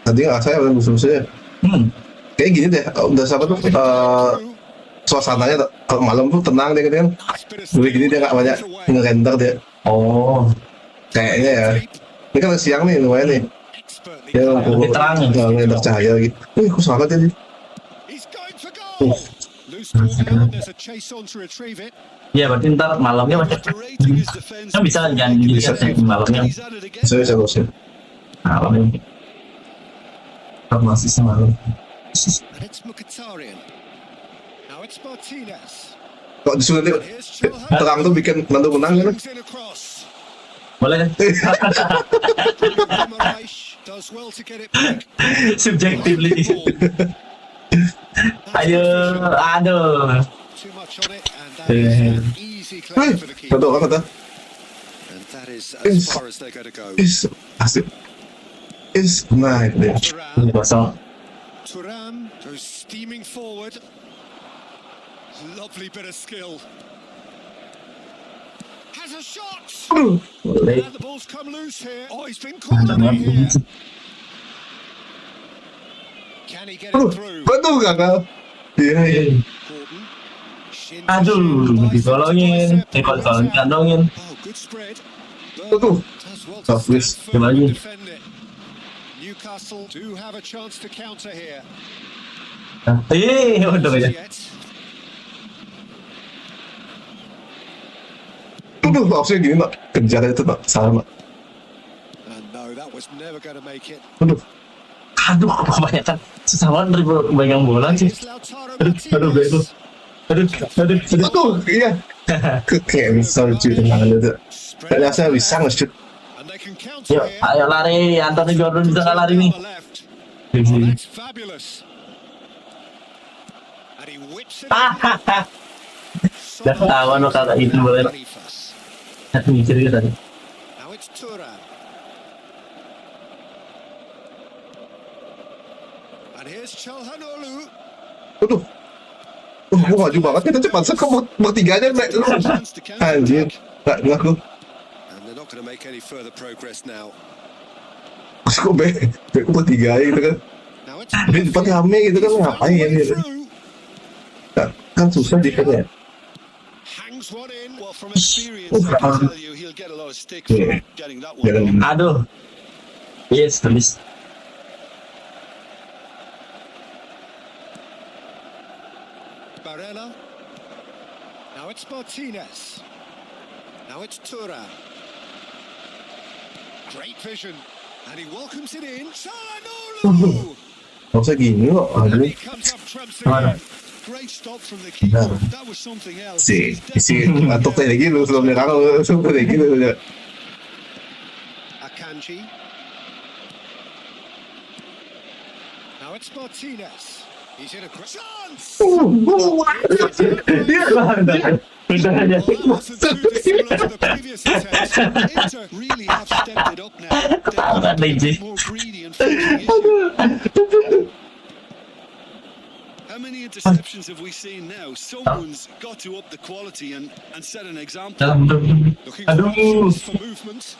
Tadi nggak saya udah musuh-musuh ya. Kayak gini deh, udah siapa tuh suasananya kalau malam tuh tenang deh gitu kan. Jadi gini dia nggak banyak ngerender dia. Oh, Kayaknya ya. Ini kan siang nih lumayan nih. expertly Dia played. Lebih terang ya? ngerender cahaya lagi. Kok sangat ya nih. He's going for goal. Loose ball down. There's a chase on to retrieve it. iya berarti ntar malamnya masih Underrating his defense. kan bisa jangan dilihat ya malamnya. He's at it again. Saya terusnya. Malamnya. Masih semalam. And it's Mkhitaryan. Now it's Martinez. Kok disuruh nanti Here's Chalha. terang tuh bikin nanti menang kan? Brings in a cross. Boleh kan? Guimaraes does well to get it back. Subjectively. Ball. Ayo, aduh. Too much on it, and that is an easy clear for the keeper. Betul kan kata? And that is as far as they're going to go. Asik. Nah, itu dia. Ini kosong. Turan goes steaming forward. Lovely bit of skill. Has a shot. Boleh. And the ball's come loose here. Oh, he's been called in here. Can he get it through? Betul kakak. Iya. Gordon. Shin to Aduh, shin, nice ditolongin. bicep. Kalau kantongin. Oh, good spread. Betul. Does well Oh, to please. stand firm Gimana? and defend it. Newcastle do have a chance to counter here. Udah ya. Yet. Betul, maksudnya gini nak. Kejar itu nak. Salah nak. And no, that was never going to make it. Aduh. Aduh, kebanyakan susah banget dribble pegang bola sih. Here's Lautaro Aduh, bego. Martinez. Aduh. Betul, iya. Kayak bisa lucu dengan itu. Tadi saya bisa nge-shoot. And they can counter Yuk, here. ayo lari. Anthony Gordon bisa nggak lari nih? On the left. Oh, that's fabulous. And he whips it. Hahaha. Udah ketahuan lo kata itu boleh. Aku mikir gitu tadi. Now it's Turan. And here's Çalhanoğlu. Aduh. Gue maju banget kita cepat. Saya kok bertiganya naik dulu. Anjir. Nggak aku. And they're not going to make any further progress now. Kok aku bertiga gitu kan. Now it's Dia cepat rame gitu kan. Ngapain gitu. through. Nah, kan susah dikatnya. Hangs one in. Well, from experience, I can tell you he'll get a lot of stick for getting that one. Jangan. Aduh. Yes, tulis. Barella. Now it's Martinez. Now it's Turan. Great vision. And he welcomes it in. Çalhanoğlu. Nggak usah gini kok. And Aduh. he comes up trumps again. Great stop from the keeper. That was something else. Isi ngantuk kayak gitu sebelum dia kakak sebelum kayak gitu aja. Akanji. Now it's Martinez. He's in a great chance. Dia udah aja. Well, that wasn't too dissimilar to the previous attempts. Inter really have stepped it up now. Ketahuan They're Dingin. more greedy and finishing issue. How many interceptions have we seen now? Someone's got to up the quality and set an example. Looking for Aduh. options for movement.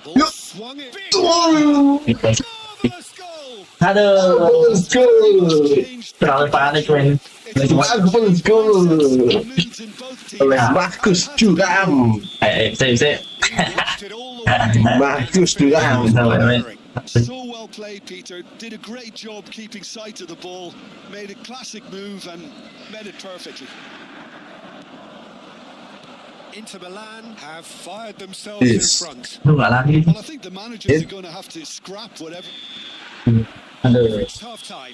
Ball Yeah. swung it. Big marvelous goal. Aduh. Let's go. Terlalu panik men. Let's go. Moves in both teams. Markus Thuram. Saya. Watched it all the way. Markus Thuram. So well played, Peter. Did a great job keeping sight of the ball. Made a classic move and met it perfectly. Inter Milan have fired themselves Yes. in front. Lu nggak lari. Well, I think the managers are going to have to scrap whatever. Aduh. It's half time.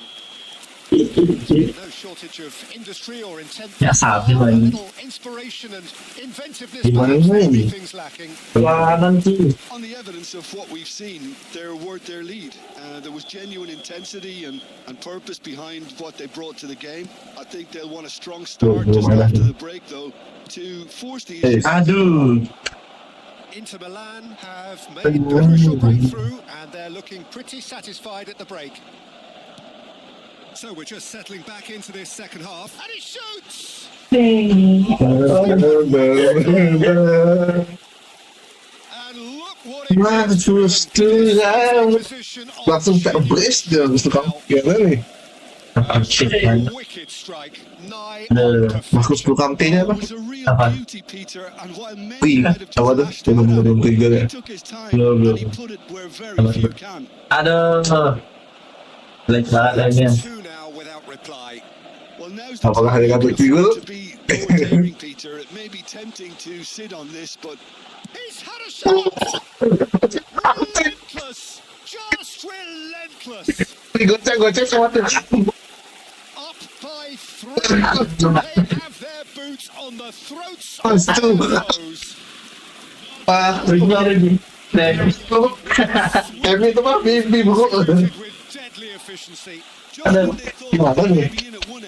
No shortage of industry or intent. Ya, sabi A man. little inspiration and inventiveness. Gimana Perhaps ini? everything's lacking. Perlawanan sih. On the evidence of what we've seen, they're worth their lead. There was genuine intensity and purpose behind what they brought to the game. I think they'll want a strong start just after the break, though, to force the issue. Aduh. Inter Milan have made the crucial breakthrough and they're looking pretty satisfied at the break. So we're just settling back into this second half. And he shoots! And look what it Markus Thuram. Langsung terbrace dia habis itu kamu. Gimana nih? Wicked strike. Nigh Aduh. on perfection. Markus Thuram T-nya apa? It was a real Apa? beauty, Peter, and while many Wih, might have just apa tuh? lashed it out, Belum tiga ya. he took his time Belum. and he put it where very few can. Aduh. Jelek banget aja. Two now without reply. Well, now's the Apakah ada time kartu figur? to be more daring, Peter. It may be tempting to sit on this, but He's had a shot! Relentless! Just relentless! Digocek-gocek sama tuh. Up by three. They have their boots on the throats of Astu. their foes. Pak, Ini lagi. Kevin itu mah bibi buku. With deadly efficiency. just when they thought gimana they nih? would be in at one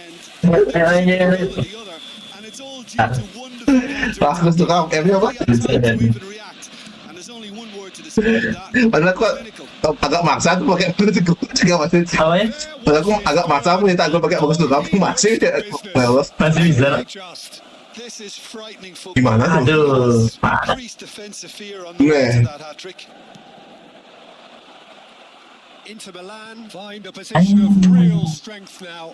Ayo. the other, and it's all due to wonderful Bagus tuh kamu, MU apa? Time to even react, and there's only one word to describe that. Padahal aku Clinical. agak maksa tuh pakai gol juga masih. Apa ya? Padahal aku agak maksa minta gol pakai bagus tuh kamu masih lolos. Masih bisa. Just. This is frightening football. Gimana tuh? Aduh, parah. Increased defensive fear on the way Nah. to that hat-trick. Inter Milan find a position of real strength now.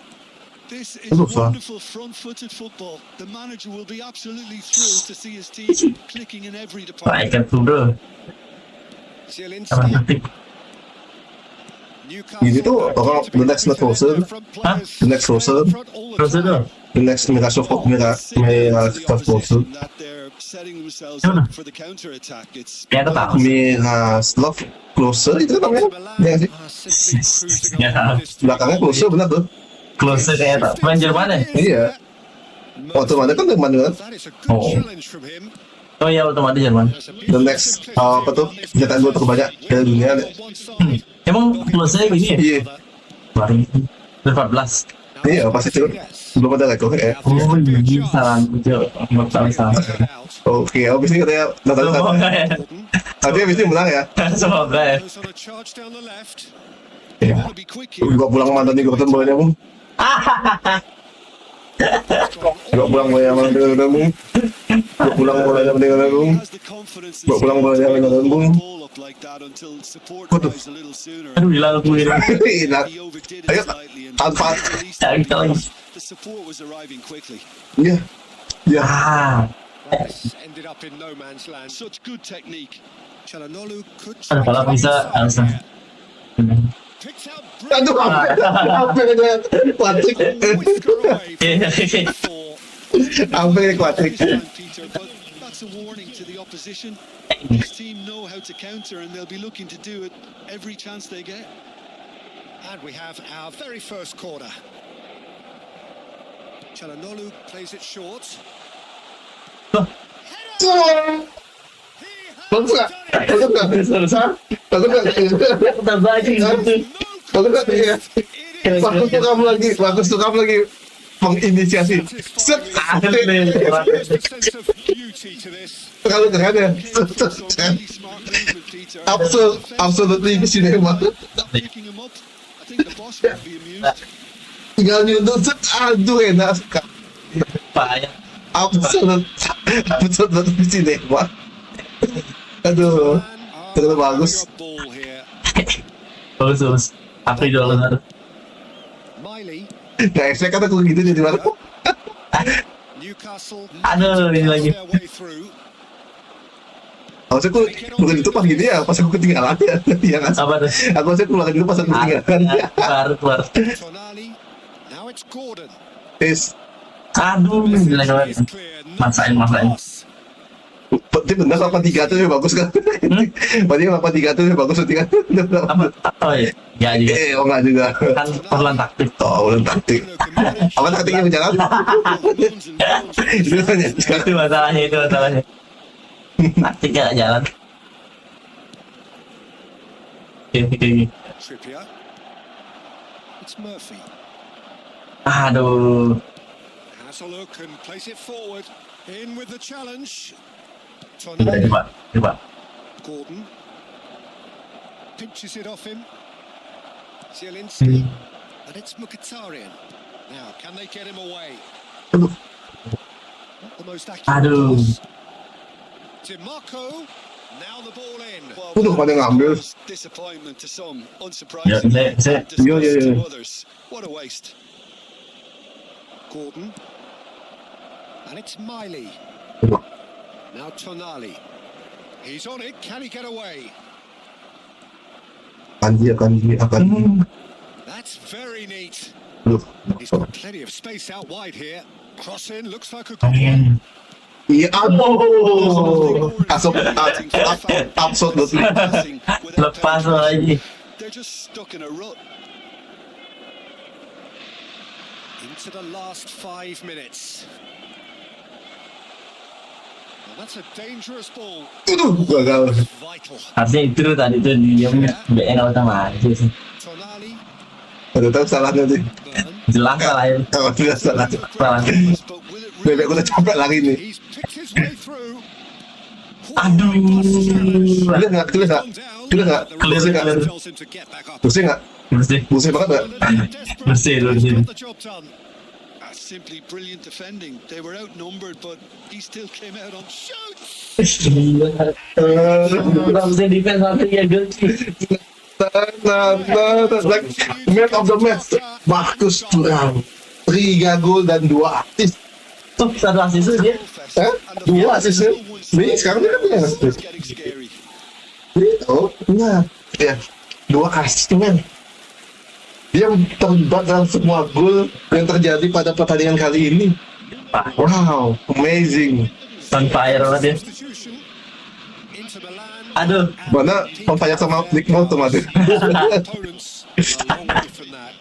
This is Aduh, Sa. wonderful front-footed football. The manager will be absolutely thrilled to see his team clicking in every department. Baikkan tuh bro. Sama taktik. Gini tuh orang the next not closer, Hah? the next closer, Terus itu. the next mega show mega closer, That they're setting themselves Mana? up for the counter-attack. It's Ya aku tahu. mega slot closer itu kan namanya, ya nggak sih? Ya, Belakangnya closer benar tuh. close kayak tak. Main Jerman ya? Iya. Waktu mana kan teman kan? Oh. Oh iya, otomatis Jerman. The next apa tuh cetak gol terbanyak dari dunia. Emang close begini ya? Iya, 2014. iya pasti tuh belum ada rekor ya. Oh iya, salah Jo. Salah. Oke, habis ini katanya Semoga ya. tapi habis ini menang ya. Semoga ya. Iya. Gua pulang mantan di Gotham bolanya bung. Gua pulang bolanya mantan di Gotham bung. Gua pulang bolanya mantan di Gotham bung. Gua pulang bolanya mantan di Gotham bung. Waduh. Aduh, dilakuin. Enak. Ayo, tanpa. Ya, kita lagi. The support was arriving quickly. Iya. Iya. Ended up in no man's land. Such good technique. Çalhanoğlu could Aduh, kalau bisa langsung. picks out Aduh, hampir aja kuatrik. whisker away Iya. for Hampir kuatrik. Peter, but that's a warning to the opposition. This team know how to counter, and they'll be looking to do it every chance they get. and we have our very first corner. Çalhanoğlu plays it short. Bagus nggak? Bagus nggak? Bagus nggak? Udah baik gitu. Bagus nggak? Iya. Bagus tuh kamu lagi menginisiasi. Set, There's a sense of beauty to this. kalau keren ya. Really smart movement, Peter. Absolutely cinema. Picking him up. I think the boss would be amused. Tinggal nyundul set, aduh enak sekali. Payah. Absolutely cinema. Aduh, terlalu bagus. Ball here. Bagus. Apa itu benar? Miley, Nggak efek kata aku gitu jadi mana? Newcastle. Aduh, ini lagi. Their way through. Harusnya aku bukan itu pas gini ya, pas aku ketinggalan ya. Iya kan? Apa tuh? Aku harusnya keluar dulu pas aku ketinggalan. Keluar. Tonali. Now it's Gordon. Is, Aduh, gila banget. Is clear. No Maksain. pass. berarti benar 83 tuh ya bagus kan? Berarti 83 tuh ya bagus ketinggalan. Apa? Oh iya. Ya juga. Oh nggak juga. Kan perlan taktik. Oh, udah taktik. Apa taktiknya berjalan? Itu tanya sekarang. Itu masalahnya. Taktiknya nggak jalan. Oke. Trippier. It's Murphy. Aduh. Hazelhook can place it forward. In with the challenge. Coba. Tonali. Gordon. Pinches it off him. Zielinski. And it's Mkhitaryan. Now, can they get him away? Aduh. Not the most accurate Aduh. pass. DiMarco. Now the ball in. Udah pada ngambil. Disappointment to some, Ya, unsurprising. saya. Yo. To others. What a waste. Gordon. And it's Miley. Now Tonali. He's on it. Can he get away? Akan. That's very neat. Aduh. He's got plenty of space out wide here. Cross in. Looks like a good one. Iya, aduh. Absolutely. Lepas lagi. They're just stuck in a rut. Into the last 5 minutes. Well, that's a dangerous ball. Aduh, gagal. It's vital. Harusnya itu tadi dia punya BN kalau sama aja sih. Tonali. Aduh, tahu salahnya sih. Burn. Jelas salah ya. Kalau tidak salah. Salah. But will it Bebek udah capek lari nih. He's picked his way through. Aduh. Clear nggak? Clear nggak? Clear nggak? Bersih nggak? Tells him to get back up. Bersih nggak? Bersih. Bersih banget nggak? Bersih, bersih. Got the job done. That's simply brilliant defending. They were outnumbered, but he still came out on shoots. Gila. Nggak bisa defense satu ya guys. Like man of the match, Marcus Thuram. 3 gol dan 2 assist. Tuh, satu asis dia. Hah? 2 assist. Nih sekarang dia kan punya assist. It's getting scary. Oh, nah, ya 2 assist men. Dia terlibat dalam semua gol yang terjadi pada pertandingan kali ini. Wow, amazing. On fire banget ya. Substitution. Into Milan. Aduh. Mana pempaya sama Nick Moore tuh mati. Opponents a long way from that.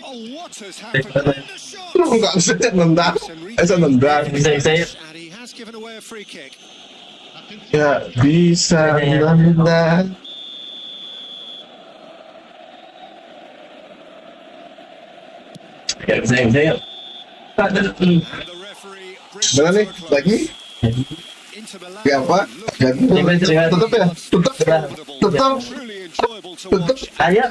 Oh, what has happened? And the shot. Enggak bisa nendang. Nendang. Bisa ya. And he has given away a free kick. Ya bisa nendang. Ya, bisa ya. And the referee brings Mana it nih? to a close. Lagi? Into Milan. Ya apa? Ya, tetap ya? Tetap. Truly enjoyable to Tetap. watch. Ayo.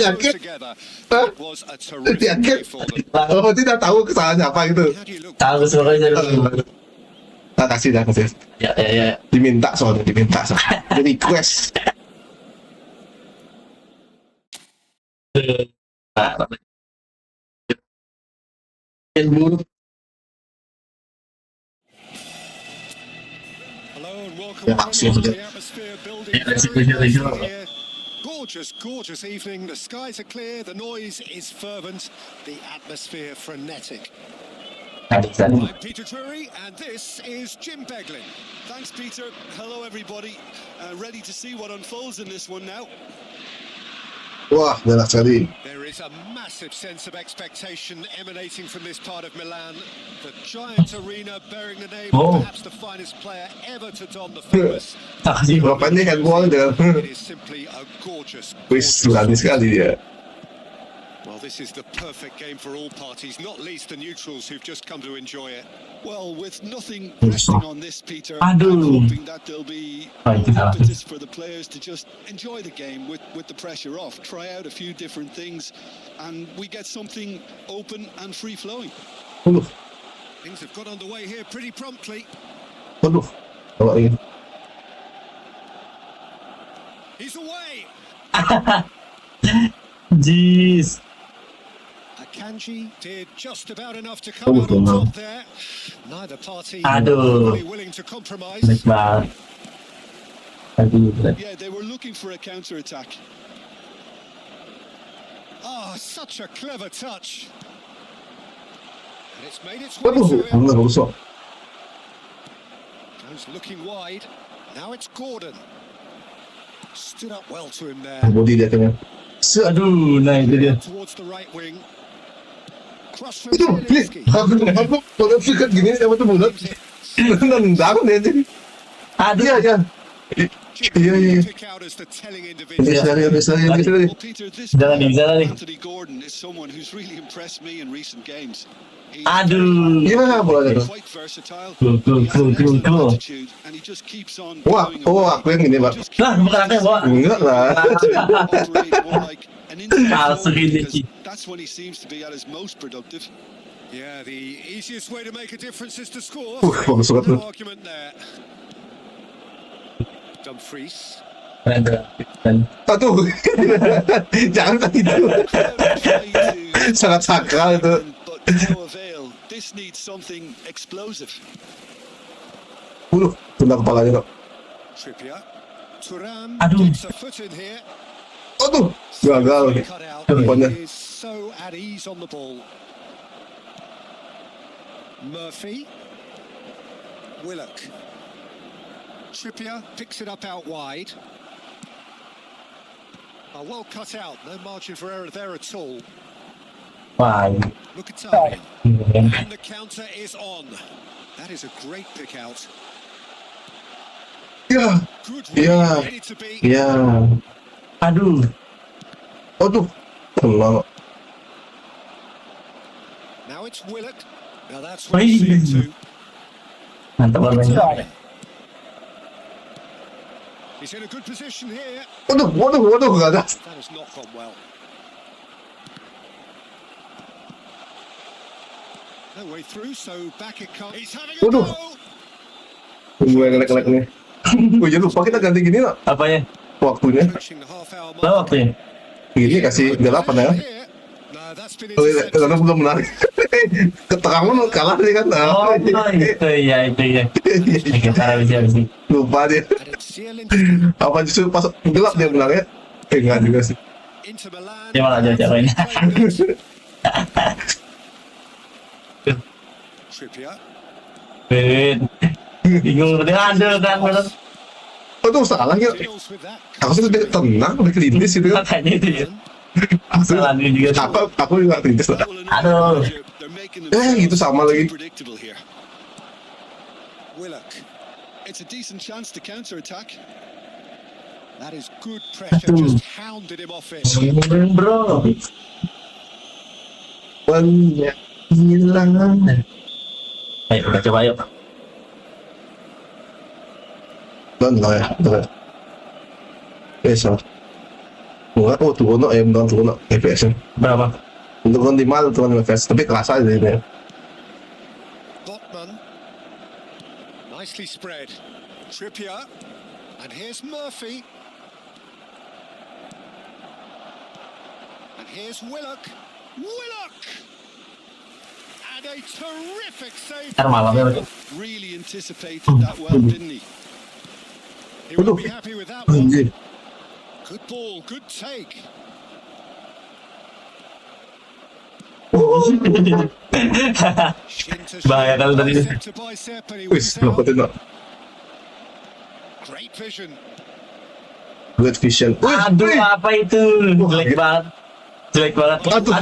Yakin? Together. Hah? It was a terrific Yakin? day for them. Oh, tidak tahu kesalahannya apa gitu. How do you look? Tahu semuanya. Nah, kasih dah, kasih. Ya. Diminta soalnya. Di request. Nah, Hello and welcome Yeah, everyone absolutely. to the atmosphere building. Yeah, let's Very see, let's see. nicely here. Gorgeous evening. The skies are clear. The noise is fervent. The atmosphere frenetic. I'm Peter Drury, and this is Jim Beglin. Thanks, Peter. Hello, everybody. Ready to see what unfolds in this one now. Wah, jelas sekali. There is a massive sense of expectation emanating from this part of Milan. The giant arena bearing the name Oh. of perhaps the finest player ever to don the famous. Takjil. Berapa ini handball dia? It is simply a gorgeous. Wis, berani sekali dia. Well, this is the perfect game for all parties, not least the neutrals who've just come to enjoy it. Well, with nothing resting on this, Peter, Aduh. I'm hoping that there'll be Oh, itu salah. impetus for the players to just enjoy the game with the pressure off, try out a few different things, and we get something open and free-flowing. Waduh, Things have got underway here pretty promptly. waduh. Kalau ini. He's away. Jeez. Akanji did just about enough to come out on top there. Neither party Aduh. really willing to compromise. Baik banget. Aduh, berat. Yeah, they were looking for a counter-attack. Oh, such a clever touch. And it's made its way Waduh, to him. enggak bagus kok. Goes looking wide. Now it's Gordon. Stood up well to him there. Body dia kayaknya. Aduh, nah itu dia. Towards the right wing. Cross from Itu, ini, Zielinski. aku kalau sikat gini sama tuh bulat. Nendang dia jadi. Aduh. Iya. Iya. Pick out as the telling individual. Bisa. Well, Peter, this Jangan nih, player, jangan nih. Anthony Gordon, is someone who's really impressed me in recent games. He's Aduh. Gimana bolanya tuh? quite versatile. Cool. He has an excellent attitude, and he just keeps on Wah, going oh away. aku yang ini, Pak. Just keeps Lah, bukan aku yang bawa. Enggak lah. operate more like an inside Palsu forward, ini. because that's when he seems to be at his most productive. Yeah, the easiest way to make a difference is to score. Bagus banget tuh. No argument there. Dumfries. Keren. Aduh. Jangan kan itu. Trying to- Sangat sakral itu. But to no avail. This needs something explosive. Tunda kepalanya kok. Trippier. Thuram Aduh. gets a foot in here. Aduh, gagal. Cut out. Depannya. He is so at ease on the ball. Murphy. Willock. Trippier picks it up out wide. Oh, well cut out. No margin for error there at all. Wah, Look at timing. ini. And the counter is on. That is a great pick out. Ya, Good Yeah. read, ready to be. ya. Aduh. Aduh. Kena. it's Willock. Now that's Oh, what we'll see it to. Mantap banget. He's in a good position here. Waduh, nggak ada. That has not gone well. No way through, so back it comes. He's having a Waduh. go. Gue ngelek nih. Gue jadi lupa kita ganti gini lah Apanya? waktunya. Approaching the half-hour mark. Lo waktunya? Gini kasih 8 ya. Here. No, that's been Oh, intercepted. karena belum menarik. Keterangan kalah nih kan. Oh, itu ya. Oke, cara bisa. Lupa dia. And it's Zielinski Apa justru pas gelap dia menangnya? Enggak juga sih. into Milan. Dia malah jauh-jauh ini. Trippier. Bingung dia ada kan benar. Oh itu salah ya. Deals with that. Harusnya lebih tenang, lebih klinis gitu kan. Makanya itu ya. Aku Salah dia juga. aku juga klinis lah. Aduh. They're making themselves Gitu sama lagi. predictable here. Willock. It's a decent chance to counter-attack. That is good pressure. Just hounded him off it. Bro. Banyak hilang. Ayo kita coba yuk. Dan lah ya, betul. Besok. Oh, turun beneran turun FPS-nya. Berapa? Turun 5 atau turun 5 FPS, tapi kerasa aja ini. Botman. Nicely spread. Trippier. And here's Murphy. And here's Willock. Willock! And a terrific save. Ntar malam ya. Really anticipated that well, didn't he? He will be happy with that one. Anjir. Good ball, good take. Shin to Bahaya kali tadi. bicep to bicep, and he Wis, wins out. dapetin lah. Great vision. Good vision. Aduh, apa itu? Jelek banget. Jelek banget. Aduh.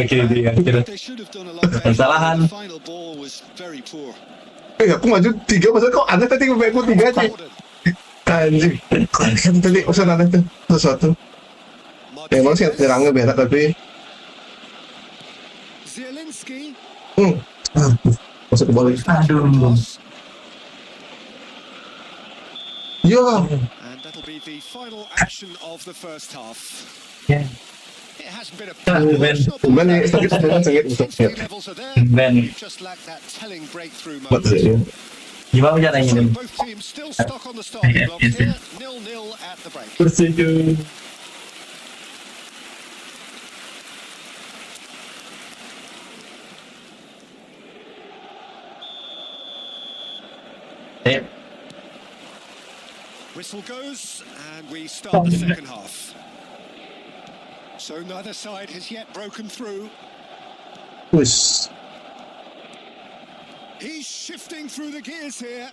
Kira. They should have done a lot better. Kesalahan. The final ball was very poor. Aku maju 3, masa kok aneh tadi aku 3 aja. Gordon. Anjir. Kan tadi usaha aneh tuh sesuatu. Emang sih nyerangnya beda tapi Zielinski. masuk ke bola. Aduh. Ya. And that'll be the final action of the first half. Ya. It hasn't been a Ben. Ben nih, sakit. intensity levels are there. Ben. You just lack that telling breakthrough Buat moment. ya. Gimana caranya So ini? both teams still stuck on the starting blocks here. 0-0 at the break. Bersetuju. Whistle goes, and we start the second half. So neither side has yet broken through. Wis. He's shifting through the gears here.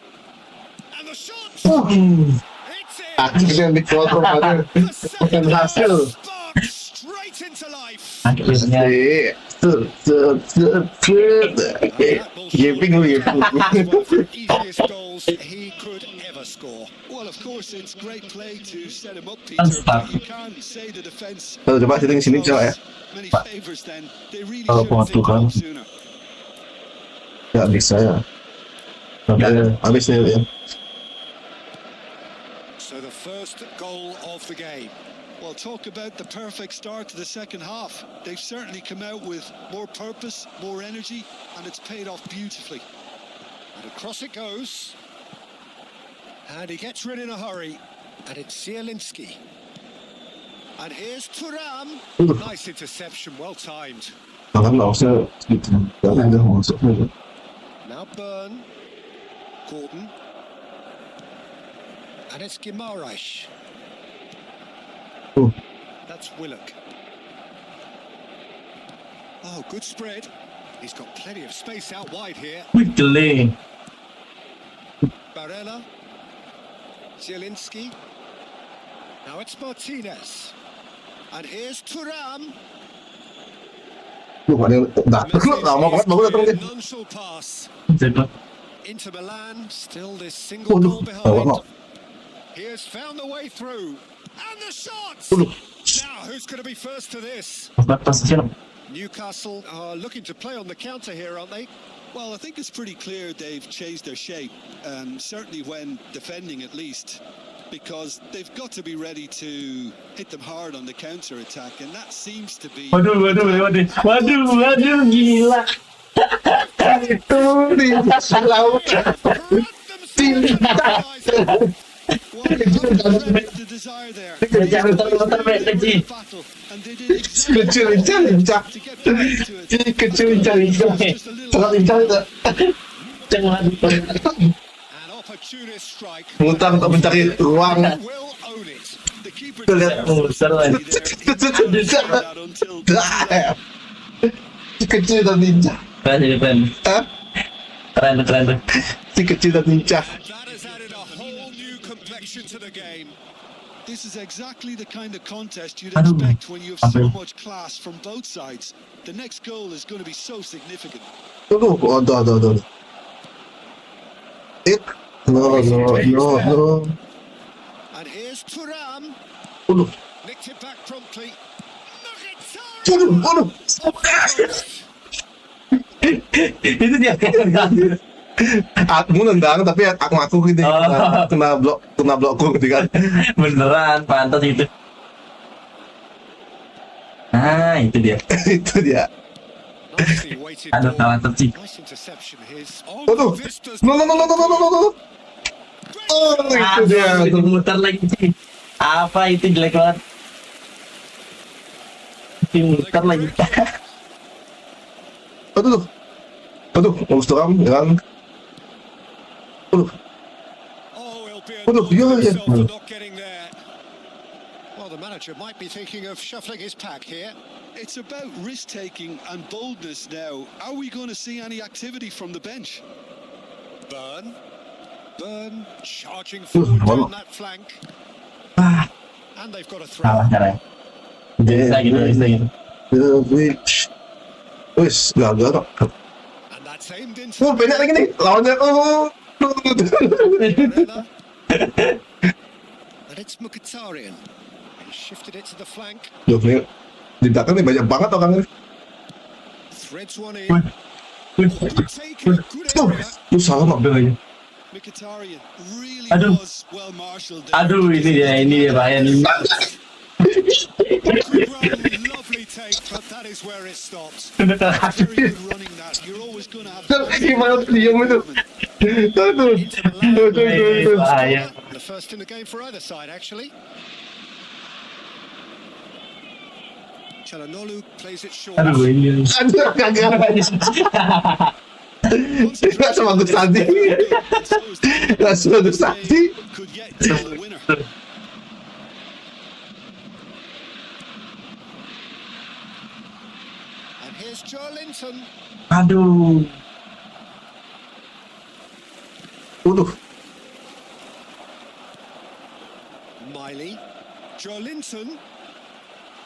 And the shot! Hmm. It's Akhirnya in! dipotong aja. The second half Berhasil. sparks straight into life. Akhirnya. Gaping lu ya. That's one of the easiest goals he could ever score. Well, of course, it's great play to set him up, Peter, Mantap. but you can't say the defence Coba sitting sini coba ya. many favours then. They really Oh, should have Tuhan. thinking sooner. Gak bisa ya. Habis nih ya. So the first goal of the game. Well, talk about the perfect start to the second half. They've certainly come out with more purpose, more energy, and it's paid off beautifully. And across it goes. And he gets rid in a hurry. And it's Zielinski. And here's Thuram. Nice interception, well timed. Kalau nggak usah gitu. Gak ada masuk. Now Byrne. Gordon. And it's Guimaraes. That's Willock. Oh, good spread. He's got plenty of space out wide here. Wih, Barella. Zielinski. Now it's Martinez. And here's Thuram. Ada yang datang lu lama banget baru datang dia. Nonchalant pass. Coba. Into Milan. Still this single Waduh, goal bawa behind. no. He has found the way through. And the shot! Waduh. Now, who's going to be first to this? Pas sih. Newcastle are looking to play on the counter here, aren't they? Well, I think it's pretty clear they've changed their shape, certainly when defending at least, because they've got to be ready to hit them hard on the counter attack, and that seems to be. Waduh, gila. Itu di laut. Well, the desire there. Jangan muter-muter kecil. And they did Kecil lincah. to get back to it. Jadi kecil lincah. Sangat lincah itu. Jangan An opportunist strike. Mutar untuk mencari ruang. Will own it. The keeper Tuh, lihat. muter lagi. that until Kecil dan lincah. Keren. Hah? Keren tuh. Si kecil dan lincah. That has added a whole new complexion to the game. This is exactly the kind of contest you'd Aduh. expect when you have so Aduh. much class from both sides. The next goal is going to be so significant. Aduh, aduh. No. And here's Perang. Aduh. Nicked it back promptly. Mkhitaryan! Aduh. Itu dia. Aku nendang tapi aku ngaku gitu. Kena blokku gitu kan. Beneran, pantas itu. Nah, itu dia. Nicely weighted Aduh, ball. mantap sih. Nice interception. Here's Aduh. Vistas. No. Oh, itu dia. Itu muter lagi sih. Apa itu jelek banget. Itu muter lagi. Aduh, Amsterdam kan. Aduh. Oh, he'll be Aduh, annoyed iya. himself for not getting there. Well, the manager might be thinking of shuffling his pack here. It's about risk-taking and boldness now. Are we going to see any activity from the bench? Burn charging forward down that flank. And they've got a Salah throw. caranya. Bisa gitu. Wis, gagal. And that's aimed into Banyak lagi nih lawannya. and it's Mkhitaryan. He shifted it to the flank. Loh, nih di belakang nih banyak banget orangnya. Threads one in. Taken a good area. Salah mobilnya. Mkhitaryan really Aduh. was well marshalled. Aduh, ini dia bahaya nih. Lovely take, but that is where it stops. Udah Very terhasil. good running that. You're always going to have. Gimana tuh diam itu? Aduh. Bahaya. The first in the game for either side, actually. Çalhanoğlu plays it short. Aduh, ini. Aduh, kagak. Nggak sebagus tadi. Nggak sebagus tadi. Could yet tell the winner. And here's Joelinton. Aduh. Waduh. Miley. Joelinton.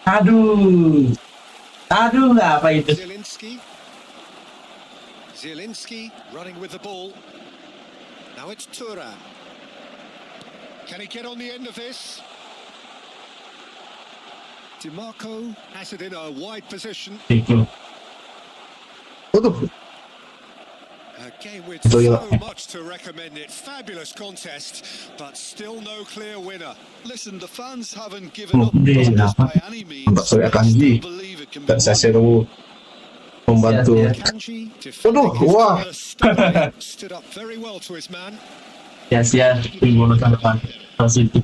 Aduh, apa itu? Zielinski running with the ball. Now it's Tura. Can he get on the end of this? DiMarco has it in a wide position. Itu. Waduh. A game with Betul, so ya. much to recommend it. Fabulous contest, but still no clear winner. Listen, the fans haven't given up Hindi, on this dapat. by any means. Untuk saya akan They still believe it can be dan saya won. seru membantu. Siap, Kanji Waduh, defending his wah. corner sturdily, stood up very well to his man. Sia-sia tim bonus depan. Pas itu.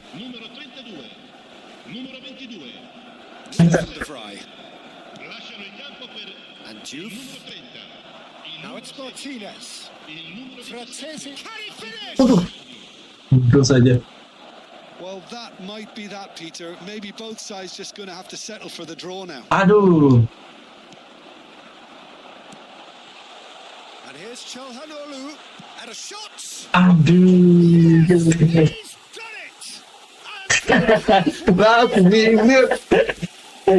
Stefan de Vrij. And Diouf. Now it's Martinez. Fratesi. Can he finish? Terus saja. Well, that might be that, Peter. Maybe both sides just going to have to settle for the draw now. Aduh. And here's Çalhanoğlu. And a shot. Aduh. He's done it. Nah, ini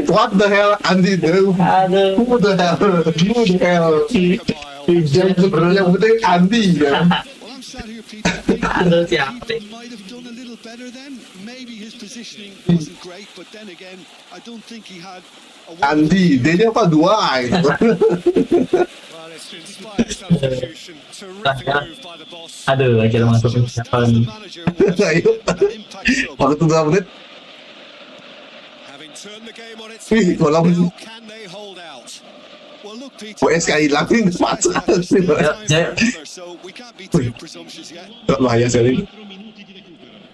what the hell Andi do? Aduh. Who the hell? Jangan sebenarnya penting Andi ya. Well, I'm sat here, Peter. Maybe Aduh, siapa? he might have done a little better then. Maybe his positioning wasn't great, but then again, I don't think he had Andi, D-nya apa? 2 gitu. Well, it's inspired substitution. Terrific move by the boss. Aduh, akhirnya masuk ke Just siapa as the nih? manager would have Ayo. said, an impact sub. Waktu 2 menit. Having turned the game on its Ih, head, walau- now can they hold out? Well, look, Peter. WS kayak hilangin sepatu. Still time for another, so we can't be too presumptuous yet. Bahaya sekali.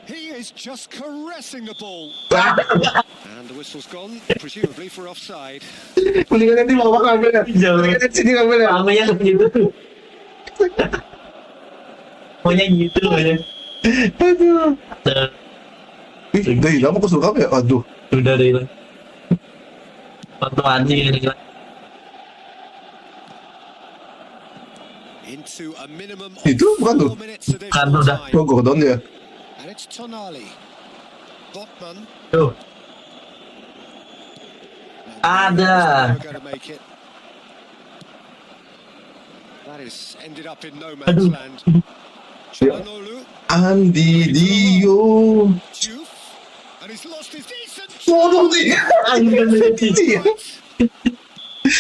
He is just caressing the ball. Ah, And the whistle's gone, presumably for offside. mendingan nanti bawa ngambilnya. Jauh. Mendingan sini ngambilnya. Namanya gitu. Pokoknya gitu aja. Aduh. Udah Udah hilang aku suka ya. Aduh. udah deh hilang. Waktu anjing ini hilang. Into a minimum of Itu bukan tuh. 4 minutes Bukan, additional udah. time. Oh, Gordon ya. And it's Tonali. Botman. Tuh, ada. Never gonna make it. That is ended up in no man's Aduh. land. Çalhanoğlu, Andi Dio. Diouf, and he's lost his decent. Waduh nih. Anjing Iya.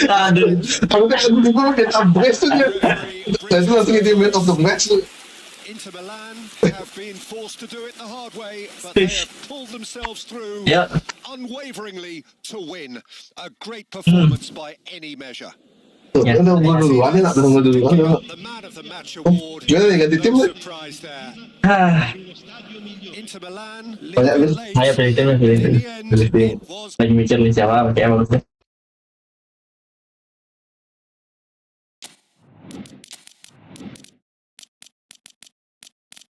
Aduh. Aku kan dulu udah tabres tuh dia. Dan itu langsung itu man of the match tuh. Inter Milan have been forced to do it the hard way, but they have pulled themselves through Ya, unwaveringly to win. A great performance by any measure. Tuh, Ya. udah gua duluan ya, udah gua duluan. Picking Udah. up the man of the match award. Gimana nih, ganti tim No nggak? surprise there. ah, Inter Milan Banyak, lead Bin. late. saya pilih tim, pilih tim. In the end, Pilih tim. it was Lagi mikir nih siapa pakai apa maksudnya.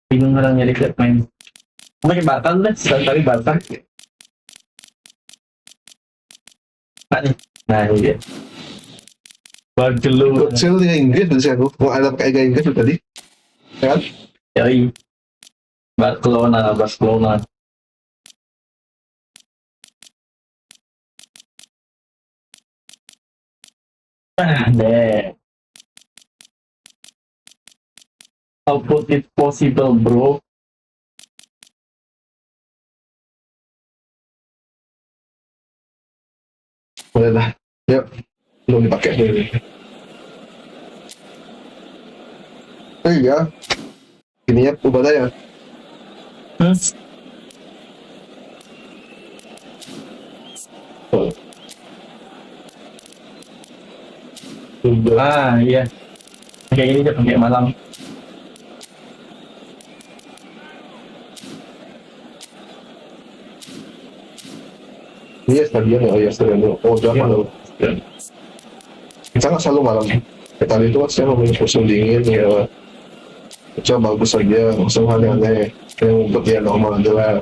Bingung orang nyari klub main. Pakai Bartan deh, sekali Bartan. Pak nih, nah ini dia. Bagelu, Kecil Liga Inggris dari aku. Mau ada pakai Liga Inggris tuh tadi. Ya kan? yoi. Barcelona. Ah, deh. Output is possible, bro. Boleh lah. Yuk. Belum dipakai. Iya. Ininya ubah ya. Hmm? Ah, iya. Kayak gini deh, pakai malam. Iya stadion ya. Oh iya stadion dulu. Oh udah malam. Kita nggak selalu malam. Kita itu kan saya memilih musim dingin ya. Coba bagus aja, langsung aneh-aneh. Yang buat dia normal aja lah.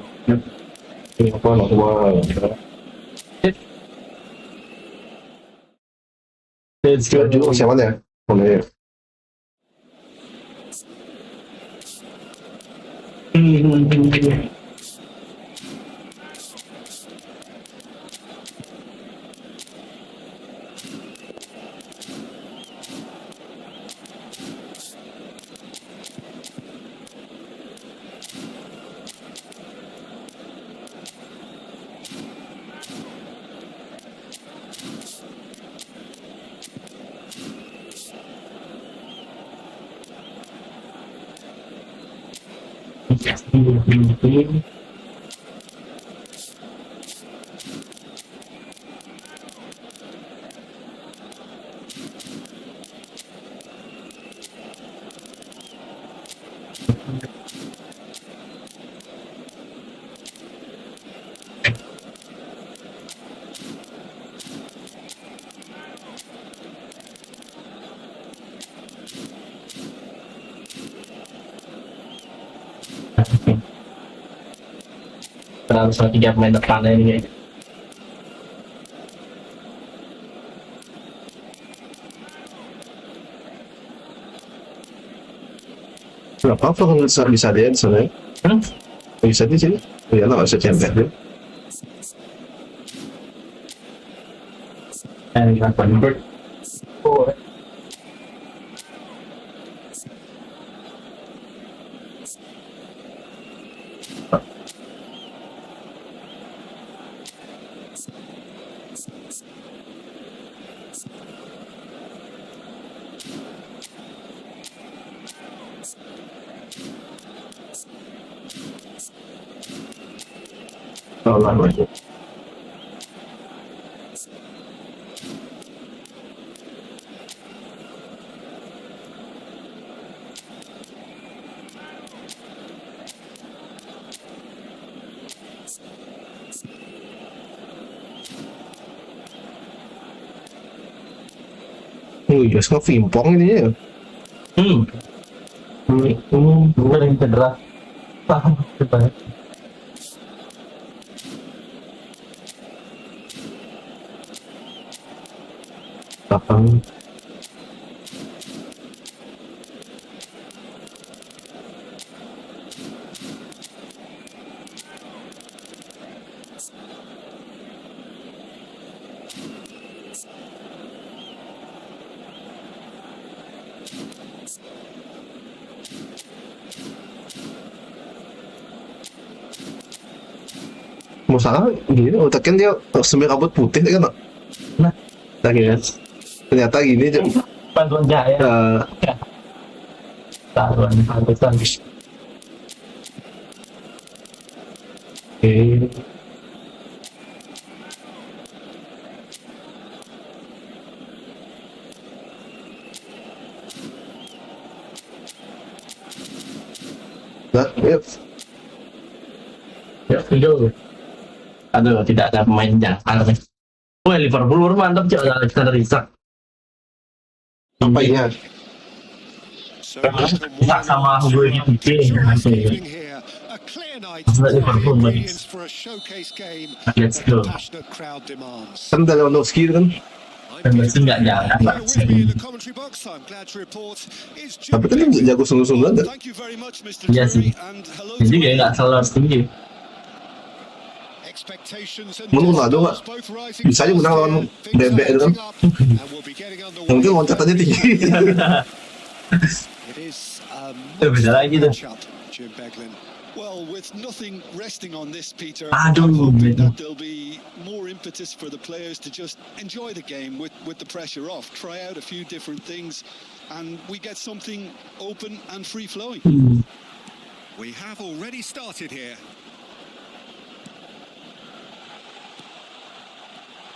Ini apa normal. Let's go. Baju siapa ya? Boleh. Terlalu 3 pemain depannya ini kayaknya. Berapa kalau bisa dia di sana? Bisa di sini? Oh iya lah, bisa champion. And convert. Oh. lawan. Yes, ngevimpong ini ya. Bukan yang cedera. Paham, cepat. Lapangan. Mau salah gini, otaknya dia semir rambut putih kan? Nah, Lagi kan? Ternyata gini aja. bantuan jaya. Taruhan pantesan. Oke. Nah, ya. Ya, video. Aduh, tidak ada pemain jangkar nih. Wah, Liverpool baru mantap, Cok. Alexander Isak. Apa ini? So Isak sama gue ini here. gede. A clear night. Maksudnya Liverpool, Bang. Ingredients for a showcase game Let's that go. the passionate crowd demands. Kan Lewandowski itu kan. Dan Messi nggak jalan lah. Here with me in the commentary box, I'm glad to report, is Jim Tapi kan dia jago sungguh-sungguh ada. Thank you very much, Mr. Iya Drury, sih. and hello Jadi to kayak nggak selalu harus tinggi. expectations and Menurut Ronaldo nggak? both rising Bisa aja menang lawan fast here. Bebek itu kan. Things are heating up, and we'll be getting underway. Mungkin loncatannya tinggi. It is a Beda lagi tuh. match-up, Jim Beglin. Well, with nothing resting on this, Peter, Aduh, I'm hoping beda. that there'll be more impetus for the players to just enjoy the game with the pressure off, try out a few different things, and we get something open and free-flowing. We have already started here.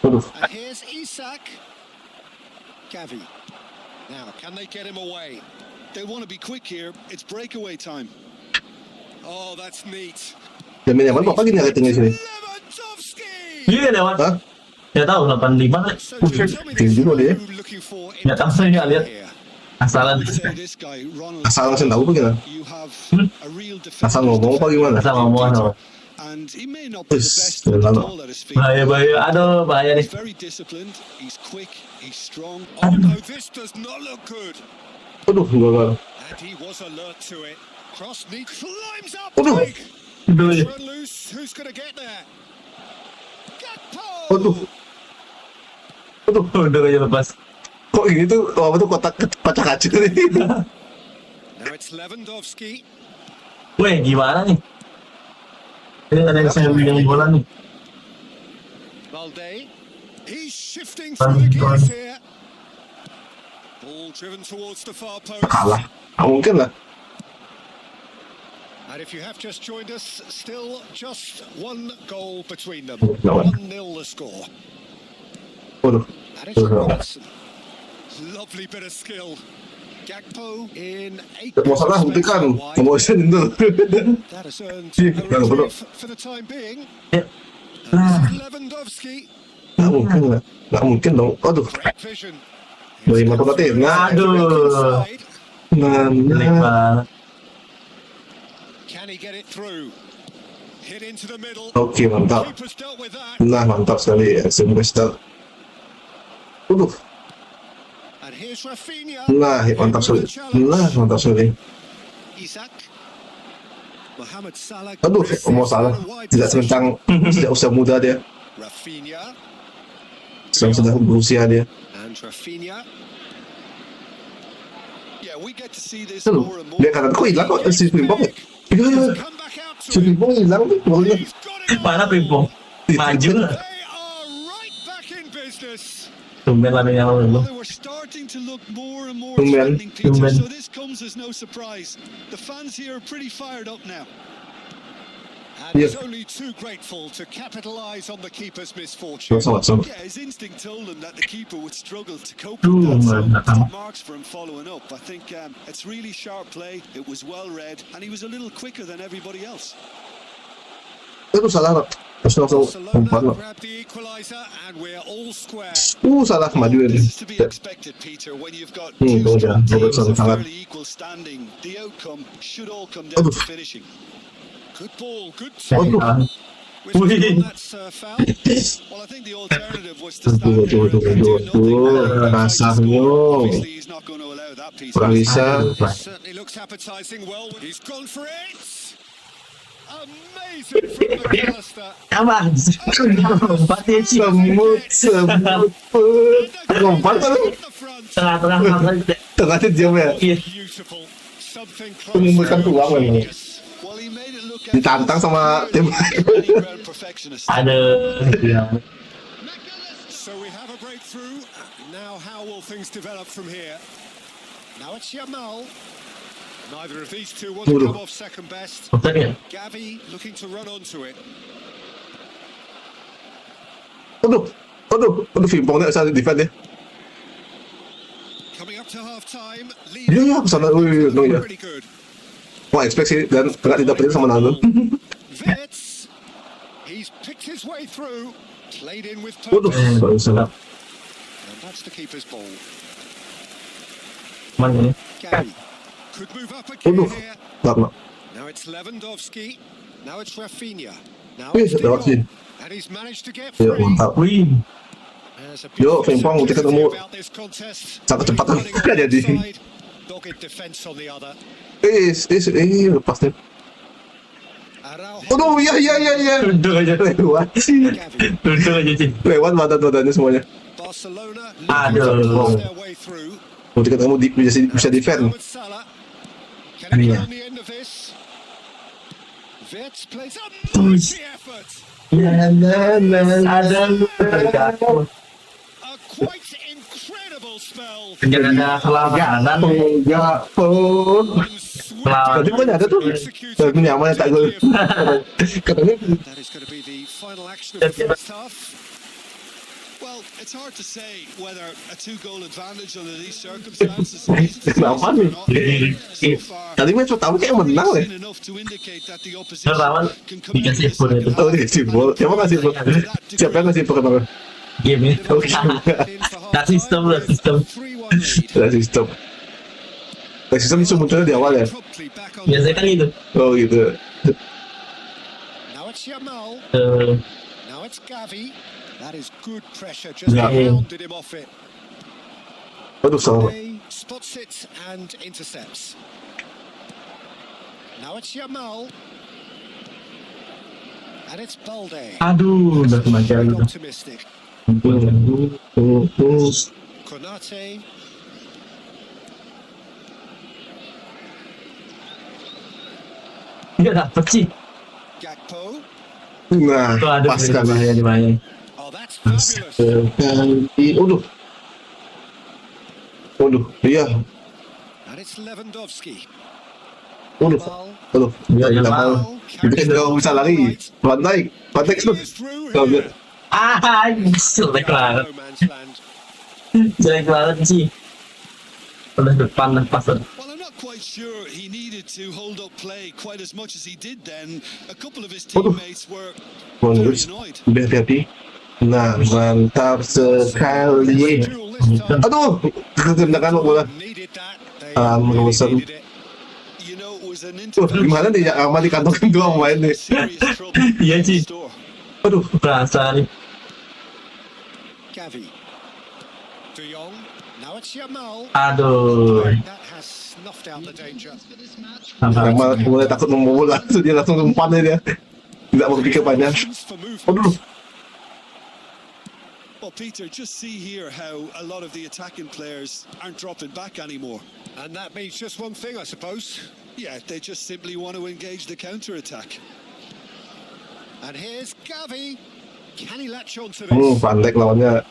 Waduh. And here's Isak. Gavi. Now, can they get him away? They want to be quick here. It's breakaway time. Oh, that's neat. Jamin yang mana Bapak gini ratingnya sini? Lewandowski! Iya lewat. Hah? Nggak tahu 85 kan. So, Buset, tell me tinggi this, juga what dia. are you looking for in Nggak tahu, saya nggak lihat. here? Asalan. Say this guy, Ronald, Asal langsung tahu bagaimana? you have a real Asal defender's ngomong apa gimana? Asal ngomongan apa? and he may not be the Wis, best with the lalu. ball at his feet. Bahaya. Aduh, bahaya nih. He's very disciplined, he's quick, he's strong. Oh no, this does not look good. Waduh, enggak. And he was alert to it. Cross neat, climbs up Waduh. big. Aduh, ya. Run loose, who's going to get there? Gakpo! Waduh. Udah aja lepas. Kok ini tuh, apa tuh kotak kaca kaca nih? Now it's Lewandowski. Weh, gimana nih? Ini ada yang saya bilang bola nih. Valde. He's shifting through the gears here. Ball driven towards the far post. Kalah. Nggak mungkin lah. And if you have just joined us, still just one goal between them. Lawan. 1-0 the score. Waduh. And it's Robertson. Lovely bit of skill. Gakpo in a Mau salah, buktikan. wide. Mau isen itu. That has earned Iya, a jangan bodoh. reprieve for the time being. Ya. And this is Lewandowski. Nggak mungkin lah. Nggak mungkin dong. Aduh. Great vision. Dari matematik. Nah, Aduh. Jelek nah. banget. Can he get it through? Hit into the middle. Oke, mantap. Keeper's dealt with that. Nah, mantap sekali. Semester. Waduh. And here's Rafinha. Nah, mantap sekali. Nah, mantap sekali. Isak. Mohamed Salah. Aduh, mau salah. Tidak sekencang sejak usia muda dia. Rafinha. Sedang sudah berusia dia. And Rafinha. Yeah, we get to see this Tuh, more and more. dia kanan kok hilang kok si Pimpong ya? Iya, Come back out si to him. Pimpong hilang tuh. Boleh. He's got it. Mana Pimpong? Maju lah. They are right back in business. Tumben lah yang lalu. Well, they were starting to look more and more Tumben, threatening, Peter, tumben. so this comes as no surprise. The fans here are pretty fired up now. And Yeah. he's only too grateful to capitalise on the keeper's misfortune. sama. Yeah, his instinct told him that the keeper would struggle to cope Ooh, with that, so man. top marks for him following up. I think it's really sharp play, it was well read, and he was a little quicker than everybody else. Aduh, salah. Terus langsung umpat Barcelona loh. grab the equaliser and we're all square. Salah maju ini. This is to be expected, Peter, when you've got Hmm, two strong udah, teams of sangat. fairly equal standing. The outcome should all come down to Aduh. finishing. Good ball, good Waduh. take. Which Wih. that's foul. Well, I think the alternative was to stand there and do nothing. Rasanya. Obviously, he's not going to allow that piece. Kurang bisa. Certainly looks appetizing. Well, he's gone for it. Amazing from McAllister. Aman. Empatnya sih. Semut. Lompat kan? The front. Tengah-tengah. Tengahnya diam ya. Iya. Beautiful. Something Memberikan close. peluang memang. Well, he made it look Ditantang sama tim. any ground perfectionist. Ada. Ya. So we have a breakthrough. Now how will things develop from here? Now it's Yamal. Neither of these two want to Waduh. come off second best. Maksudnya. Gavi looking to run onto it. Aduh, Fimpongnya bisa defend ya. Coming up to half time. Iya, kesana, no ya. Pretty good. Wah, expect sih dan nggak didapetin sama Nando. Vitz. He's picked his way through. Played in with Waduh, purpose. nggak bisa. And that's the keeper's ball. Mana ini? Gavi could move up again Waduh, here. nggak. Now it's Lewandowski. Now it's Rafinha. Now Wih, it's De lewat sih. Jong. And he's managed to get Ya, free. mantap. Wih. There's a Yo, beautiful Fimpong, kita simplicity ketemu about this contest. satu cepatan. Running on Nggak one jadi. side, dogged defense on the other. Lepas nih. Araujo. Aduh, iya. Duduk aja. Lewat. Gavi. Duduk aja sih. Lewat badan-badannya semuanya. Barcelona Aduh. looking to their way through. Mau kita ketemu bisa defend. Mohamed Salah. Can he Iya. get on the end of this? Vitz plays a mighty effort. Ada. A quite incredible spell. Jangan ada selangganan. Ya, oh. Tadi mana ada tuh? Tadi nyaman tak gol. Katanya That is going to be the final action of the first half. Well, it's hard to say whether a two-goal advantage under these circumstances kenapa nih? so far. Tadi main tahu kayak menang deh. Seen enough to indicate that the opposition Lawan can come into dikasih the gol itu. second Oh, half. dikasih gol. Siapa ngasih gol? Siapa yang ngasih gol kemarin? Game ini. Nah, sistem lah, sistem. 3-1 lead. Ada sistem. Ada sistem itu munculnya di awal ya. Promptly back on Biasanya kan gitu. Oh gitu. Now it's Yamal. Eh, Now it's Gavi. That is good pressure. Just Yeah. rounded him off it. Aduh, sama. He spots it and intercepts. Now it's Yamal. And it's Balde. Aduh, udah kemacam Very itu. optimistic. Konate. Nggak dapet sih. Gakpo. Nah, Tuh ada pas kan. bahaya di bahaya. Oh, that's fabulous. Waduh, iya. And it's Lewandowski. Waduh, Yamal. Iya, iya, nggak Mal. tahu. Itu kan nggak bisa lari. Van Dijk He tuh. is through Kalau here. dia- Ah, jelek banget. No man's land. Jelek banget sih. Udah depan dan pas. Well, I'm not quite sure he needed to hold up play quite as much as he did then. A couple of his Waduh. teammates were Bagus. very annoyed. Lebih hati-hati. Nah, mantap sekali. Duel this time. Aduh, kekendakan bola. Needed that. They Merusak. needed it. You know, it was an Gimana nih ya, aman dikantongin dua pemain nih. serious trouble Iya, in Ci. the store. Aduh, Perasaan. Gavi. De Jong. Now it's Yamal. Aduh. That has snuffed out the danger. Emang mulai takut membobol langsung dia langsung umpannya dia. Tidak mau pikir panjang. Options for movement. Aduh, Well, Peter, just see here how a lot of the attacking players aren't dropping back anymore. And that means just one thing, I suppose. Yeah, they just simply want to engage the counter-attack. And here's Gavi. Can he latch onto this? Van Dijk lawannya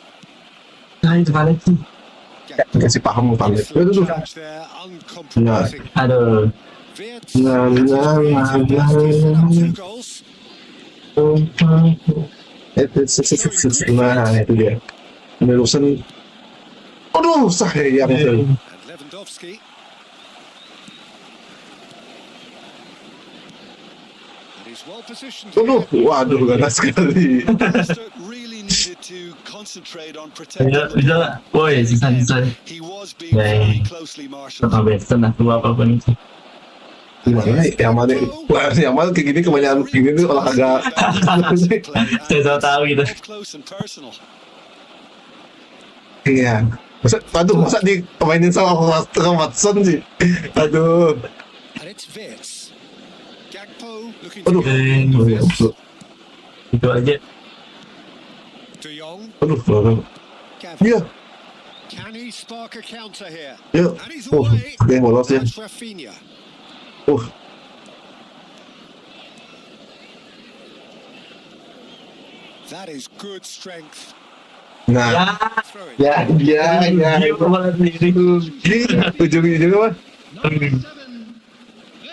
Nah, itu balik sih. dikasih paham Van Dijk. Aduh, Challenge there, uncompromising. Aduh. Vitz. Nah, nah, nah, nah, nah. 2 goals. Nah, itu dia. Melusen. Aduh, sayang. And Lewandowski. And he's well positioned Aduh, here. waduh, ganas sekali. Leicester really needed to concentrate on protecting the Bisa ball. lah. Woi, sisa-sisa. He was being very closely marshaled. Total Western lah, dua apapun itu. Gimana yang mana? Wah, yang mana kayak gini kebanyakan gini tuh olahraga. Saya tahu tahu gitu. Up close and personal. Iya. Masa dimainin sama Watson sih. Aduh. And it's Vitz. Gakpo looking Aduh. to go in the Vitz. Itu aja. De Jong. Aduh. Gavin. Iya. Can he spark a counter here? Iya. And he's Oh, away. dia bolos ya. That's Rafinha. That is good strength. Nah, Throw it. ya. Dia kemana sendiri? Ujung-ujungnya mah.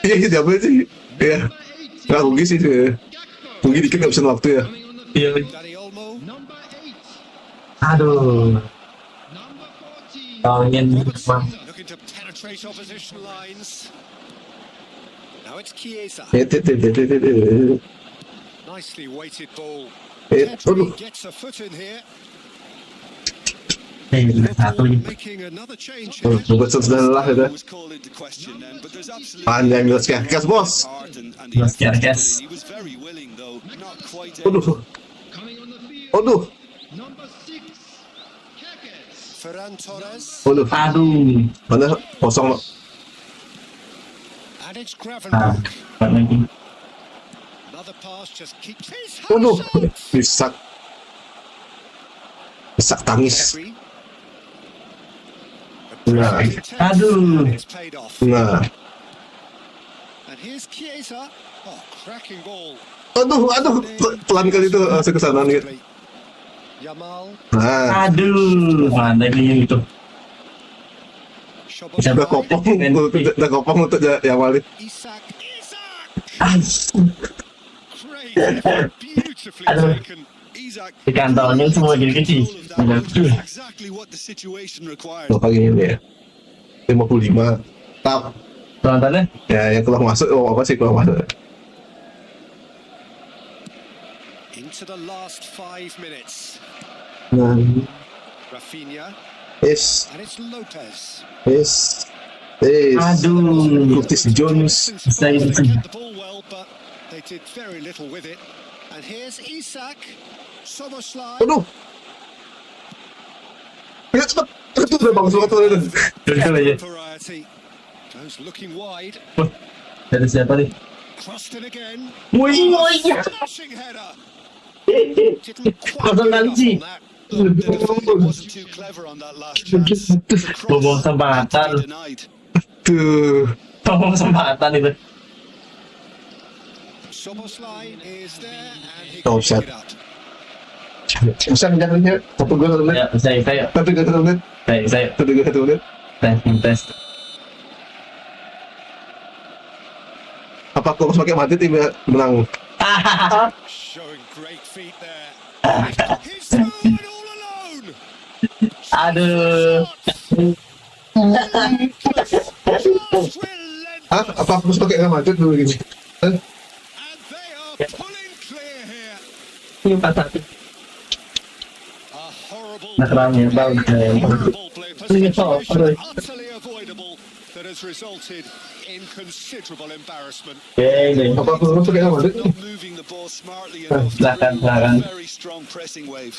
Iya, diambil sih. Iya. Nggak rugi sih. Rugi dikit ngabisin waktu ya. Iya. Danny Olmo. Aduh. Tolongin Robertson looking to penetrate opposition lines. Now it's Chiesa. Nicely weighted ball. Aduh. Pedri gets a foot in here. Satu Liverpool nih. making another change here. Robertson sudah lelah ya. Was called into question then, but there's absolutely Panjang Milos Kerkes, bos. heart and the Milos effort. Kerkes. He was very willing though, not quite Aduh. Aduh. Ferran Torres. Aduh. Aduh. Mana kosong. And it's Ah, Gravenberch. buat lagi. Another pass just keeps his Aduh. hands up. Bisa tangis. Pedri. Nah. Aduh. And it's paid off. Nah. And here's Chiesa. Oh, cracking ball. Aduh. Pelan kali itu langsung ke sana nih. Yamal. Nah. Aduh, mana ini itu? Udah kopong untuk yang wali. Isak. Aduh. Great. Beautifully Aduh. taken. Isak. Di kantornya semua gini kecil. Exactly what the situation required. Berapa gini ya? 55. Tap. Penontonnya? Ya, yang keluar masuk. Oh, apa sih keluar masuk? Into the last 5 minutes. Nah. Rafinha. Yes. And it's Lopez. Yes. Aduh. Curtis Jones. Bisa They itu. get the ball well, but they did very little with it. And here's Isak. Soboslai. Aduh. Ya cepet. Itu udah bagus banget tuh. Dulu aja. Variety. Goes looking wide. Dari siapa nih? Crossed in again. Wih, Smashing header. Didn't quite Pasang get enough nanti. on that. The defender wasn't too clever on that last chance. The cross Bobol had to kesempatan. be denied. Tuh. Bobol kesempatan itu. Soboslai is there and he Oh, can shit. pick it up. Bisa ngejarnya. Satu gol 1 menit. Ya, saya. Satu gol 1 menit. Saya. Satu gol 1 menit. Tes. Apa aku harus pakai Madrid tim menang? Showing great feet there. He's through and all alone. Aduh. Just relentless. Hah? Apa aku harus pakai Madrid dulu gini? And they are pulling clear here. Ini 4-1. A horrible Nakerangnya bang. horrible play Ini situation, aduh. utterly avoidable, that has resulted in considerable embarrassment. Oke. Apa aku harus pakai Madrid? Not moving the ball smartly enough. Silakan. Very strong pressing wave.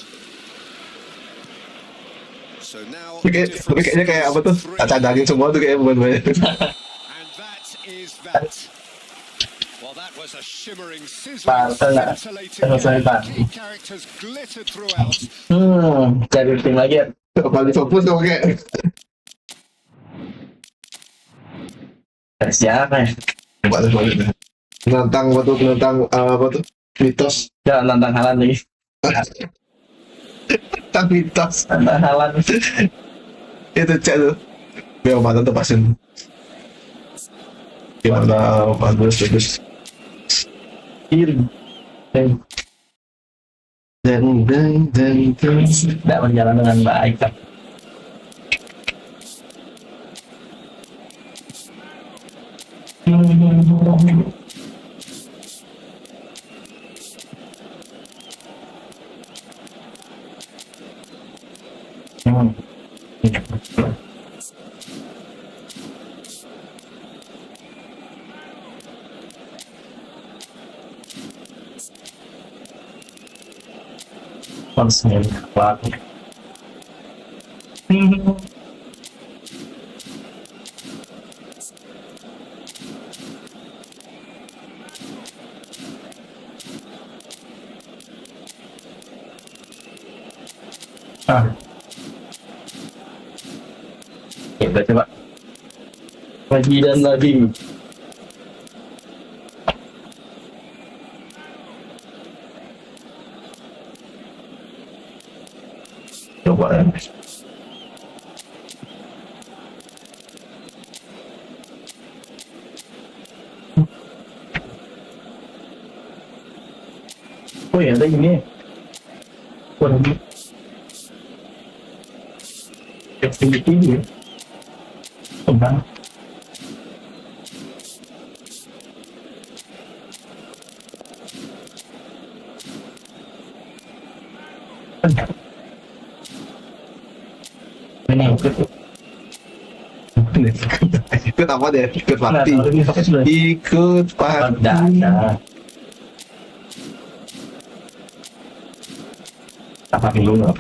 So now Tapi kayaknya kayak apa tuh? Kaca daging semua tuh kayak pemain-pemain. and that is that. Well, that was a shimmering, sizzling, Pak, scintillating Pak. key characters glittered throughout. Cari tim lagi ya. Paling fokus kok kayak. Siapa ya? Menantang apa tuh? Mitos. Jangan nantang Halan lagi. Tentang mitos. Nantang Halan. Itu cek tuh. Biar mantan tepasin. Gimana bagus. Kiri. Tidak berjalan dengan baik. Konsen kuat. Kita coba lagi dan lagi. Coba ya. Oh ya, ada ini. Waduh. Yang tinggi ya. Tembang. Ini Ikut apa deh? Ikut party. Ikut party. Ada. Apa dulu?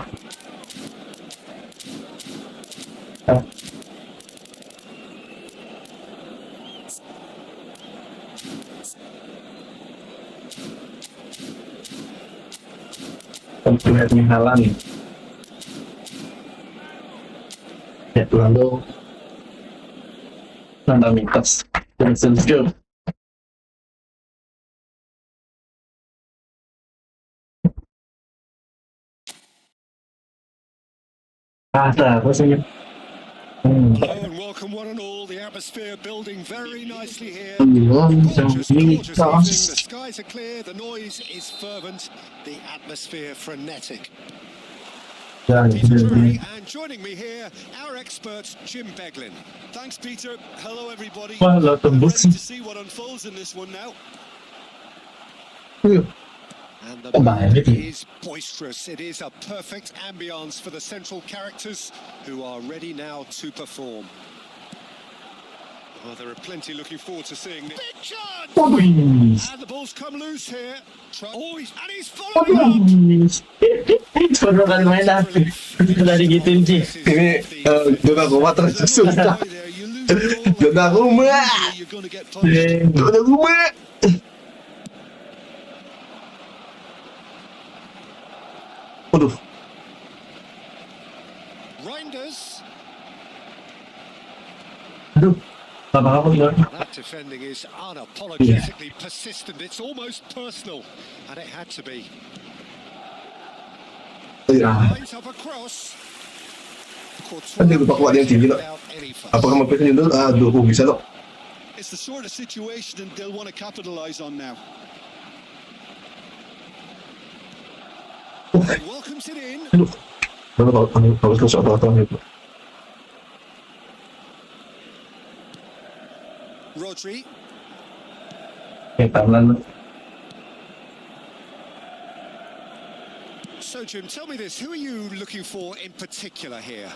Komputernya halang. Ya, lalu nanda mitos dan senjol. Ada apa sih? Hello and welcome one and all. The atmosphere building very nicely here. Gorgeous evening. The skies are clear, the noise is fervent, the atmosphere frenetic. Peter Drury, and joining me here, our expert Jim Beglin. Thanks, Peter. Hello, everybody. Wah, lo Ready tembus. to see what unfolds in this one now. And the Bahaya mood nih. is boisterous. It is a perfect ambience for the central characters who are ready now to perform. Well, there are plenty looking forward to seeing it. Big chance! And the ball's come loose here. Oh, and he's following up. Sudah kan main dah. Sudah digituin sih. Ini zona rumah tersusah. Zona rumah. Zona rumah. Waduh. Reinders. Aduh. Bapak kamu gimana? That defending is unapologetically persistent. It's almost personal, and it had to be. Lines up across. Kan dia lupa kuat yang tinggi loh. Apakah mampirnya itu? Aduh, bisa loh. It's the sort of situation they'll want to capitalize on now. He welcomes it in. Aduh. Kalau terus apa-apa itu. Rodri. Tangan. So, Jim, tell me this. Who are you looking for in particular here?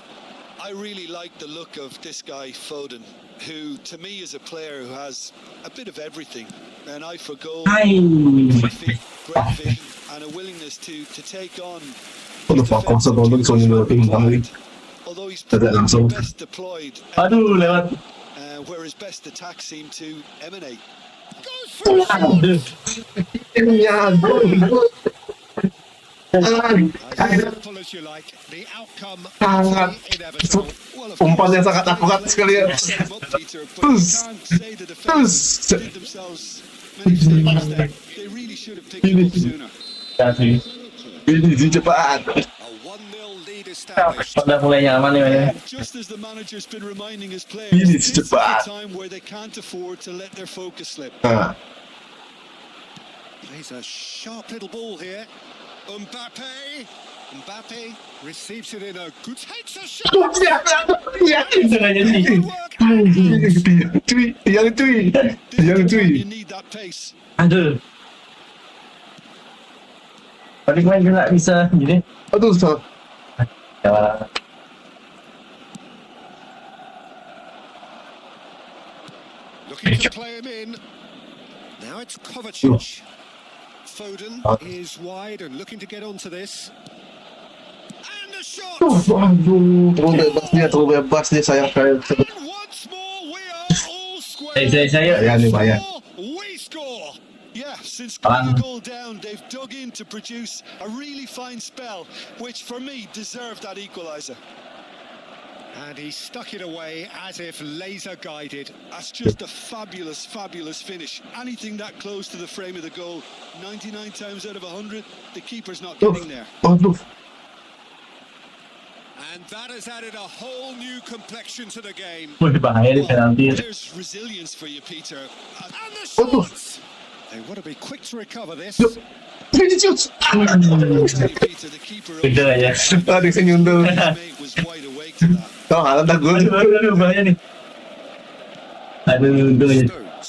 I really like the look of this guy, Foden, who to me is a player who has a bit of everything. An eye for goal, Hai. great vision, and a willingness to take on. Waduh, Pak, masa tonton soalnya pinggang lagi. Although he's Tidak langsung. best deployed, Aduh, lewat. where his best attacks seem to emanate. Goes for a shot. Aduh. Iya, As simple as you like, the outcome sangat inevitable. Well, of umpan yang sangat akurat sekali ya. Peter, but you can't say the defenders did themselves many mistakes there. They really should have picked it up sooner. Kasih. Ini cepat. A 1-0 lead established. Udah mulai nyaman nih mainnya. Just as the manager's been reminding his players, Ini this is the cepat. time where they can't afford to let their focus slip. Nah, Plays a sharp little ball here. Mbappe receives it in a good... Takes a shot! Sengaja sih. Good work. Yang cuy. You need that pace. Aduh. Balik main juga bisa gini. Aduh, salah. Ya. Looking to play him in. Now it's Kovacic. Foden is wide and looking to get onto this. And the shot! Aduh, terlalu bebas dia sayang sekali. And once more we are all square. Saya. Ya nih, Pak, ya. We score. Yeah, since Lapangan. going a goal down, they've dug in to produce a really fine spell, which for me deserved that equaliser. And he stuck it away as if laser guided. That's just a fabulous, fabulous finish. Anything that close to the frame of the goal, 99 times out of 100, the keeper's not getting there. Aduh. And that has added a whole new complexion to the game. Wih, bahaya nih penalti. There's resilience for you, Peter. And the shots! They want to be quick to recover this. Vinicius. Peter, the keeper Bener aja. Aduh, saya nyundul. his mate was wide awake to that. Tahu Haaland dah gol. Aduh, bahaya nih. Aduh, aja. Stones.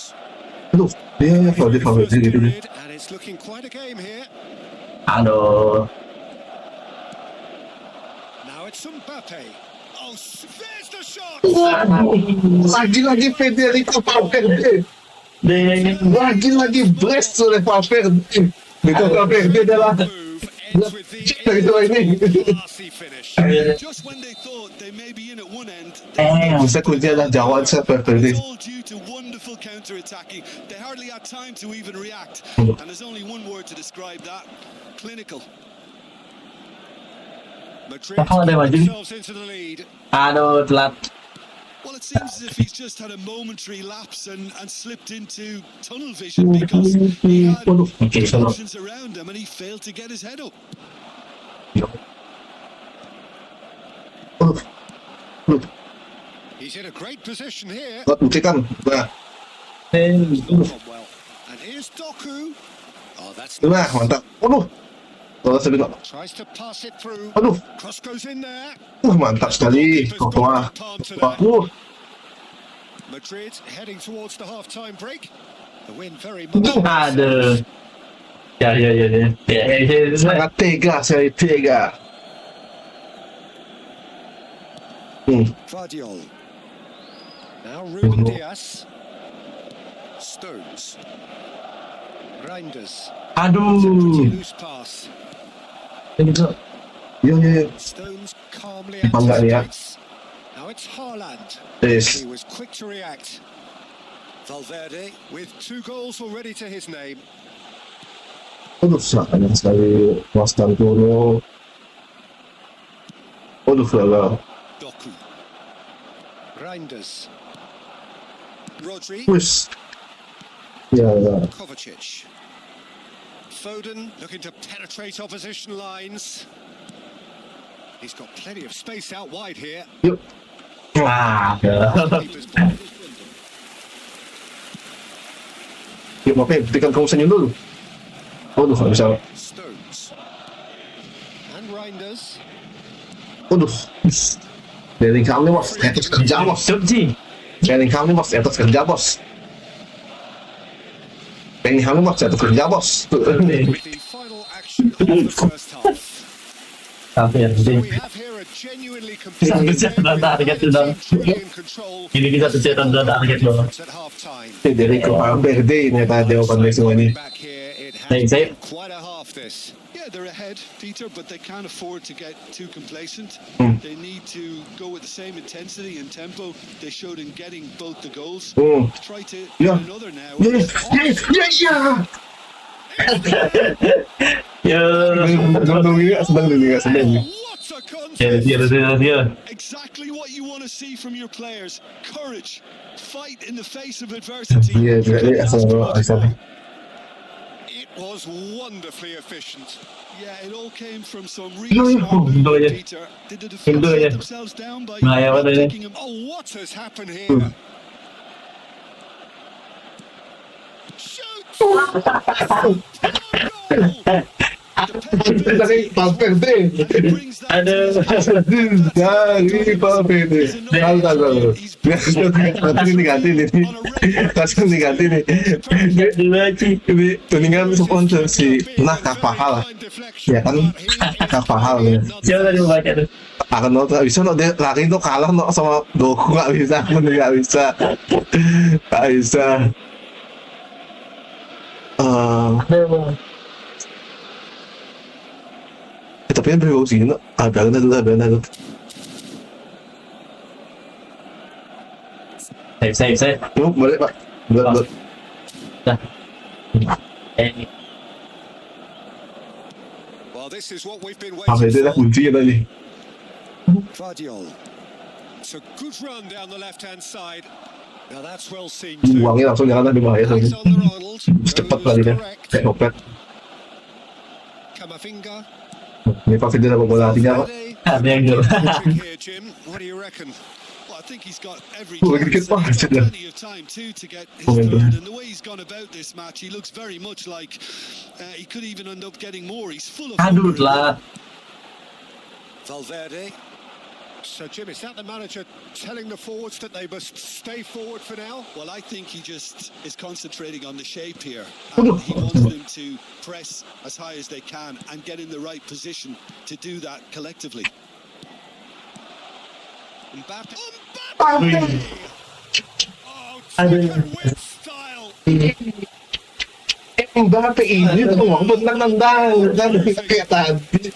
Aduh, dia kalau di First gitu nih. period, and it's looking quite a game here. Aduh. Now it's Mbappe. Oh, there's the shot! Lagi Federico Valverde. Lagi blessed oleh Valverde. Itu Valverde adalah Move ends with the Itu ini. classy finish. Just when they thought they may be in at one end, Bisa kunci adalah jawaban saya Valverde. it's all due to wonderful counter-attacking. They hardly had time to even react. And there's only one word to describe that: clinical. Madrid Apa ada get maju? themselves into the lead. Aduh, telat. Well, it seems as if he's just had a momentary lapse and slipped into tunnel vision because he had Oke, salah. options around him and he failed to get his head up. He's in a great position here. Buktikan. Nah, Cromwell. And here's Doku. Oh, that's nah, nice. mantap. Aduh. Kalau saya bilang, Tries to pass it through. aduh, Cross goes in there. mantap sekali. Keeper's got Wah, the palm to that. Madrid heading towards the half-time break. The win very much. Aduh. Ya. sangat tega, saya tega. Vardiol. Now Ruben Diaz. Stones. Reinders. Aduh. Pretty loose pass. Iya. Stones calmly Bangga nih ya. anticipates. Now it's Haaland. Yes. He was quick to react. Valverde with 2 goals already to his name. Aduh, sayang sekali. Wastan Toro. Aduh, gagal. Doku. Reinders. Rodri. Wis. Ya. Kovacic. Foden looking to penetrate opposition lines. He's got plenty of space out wide here. Yuk. Wah. Keeper's ball. Yuk, maafin. Berikan kamu senyum dulu. Aduh, nggak bisa. Stones. And Reinders. Aduh. Bellingham nih, bos. Etos kerja, bos. Subji. Bellingham nih, bos. Etos kerja, bos. Bellingham nih, bos. Etos kerja, bos. With the final action of the first half. Tapi yang So penting. we have here a genuinely Bisa competitive dan target sudah. in control. Ini bisa tercetak dan target loh. At half-time. Federico Valverde ini tadi jawaban dari semua ini. Back here, it Hey, has say- been quite a half this. Yeah, they're ahead, Peter, but they can't afford to get too complacent. They need to go with the same intensity and tempo they showed in getting both the goals. Try to Yeah. get another now. Ya. Ya. Senang dulu. What a contest! Ya. Exactly what you want to see from your players. Courage, fight in the face of adversity. Iya, juga asal. It was wonderfully efficient. Yeah, it all came from some really smart movement, Peter. Did the defense let themselves down by Nah, ya, not betul, ya. taking him? Oh, what has happened here? Shoot! Dari Valverde. Aduh. Dari Valverde. Tahu. Langsung diganti nih. Langsung diganti nih. Dulu aja. Ini tuningan sponsor si Carvajal. Ya kan Carvajal ya. Siapa tadi membaca tuh? Akan nggak bisa dia lari tuh kalah sama Doku nggak bisa nggak bisa. Aduh. Tapi yang bagus sih, biarin aja. Save. Balik pak. Balik. Dah. Well, this is what we've been Apa itu waiting dah for. kunci ya tadi. Guardiola. It's a good run down the left-hand side. Now that's well seen Buangnya langsung jangan ada bahaya Eyes tadi. on the Ronald. Cepat lagi dia. Kayak dompet. Camavinga. Ini Pak Fidel dapat bola artinya pak. Ada yang dulu. Here, Jim. What do you reckon? Well, I think he's got every Lagi dikit chance. banget He's got dia. plenty of time too to get his Momentum. third, and the way he's gone about this match, he looks very much like he could even end up getting more. He's full of Aduh hunger. lah. Valverde. So, Jim, is that the manager telling the forwards that they must stay forward for now? Well, I think he just is concentrating on the shape here. And he wants them to press as high as they can and get in the right position to do that collectively. Mbappe. Aduh. Oh, Tiger with style. Mbappe ini tuh mau nendang kan kayak tadi.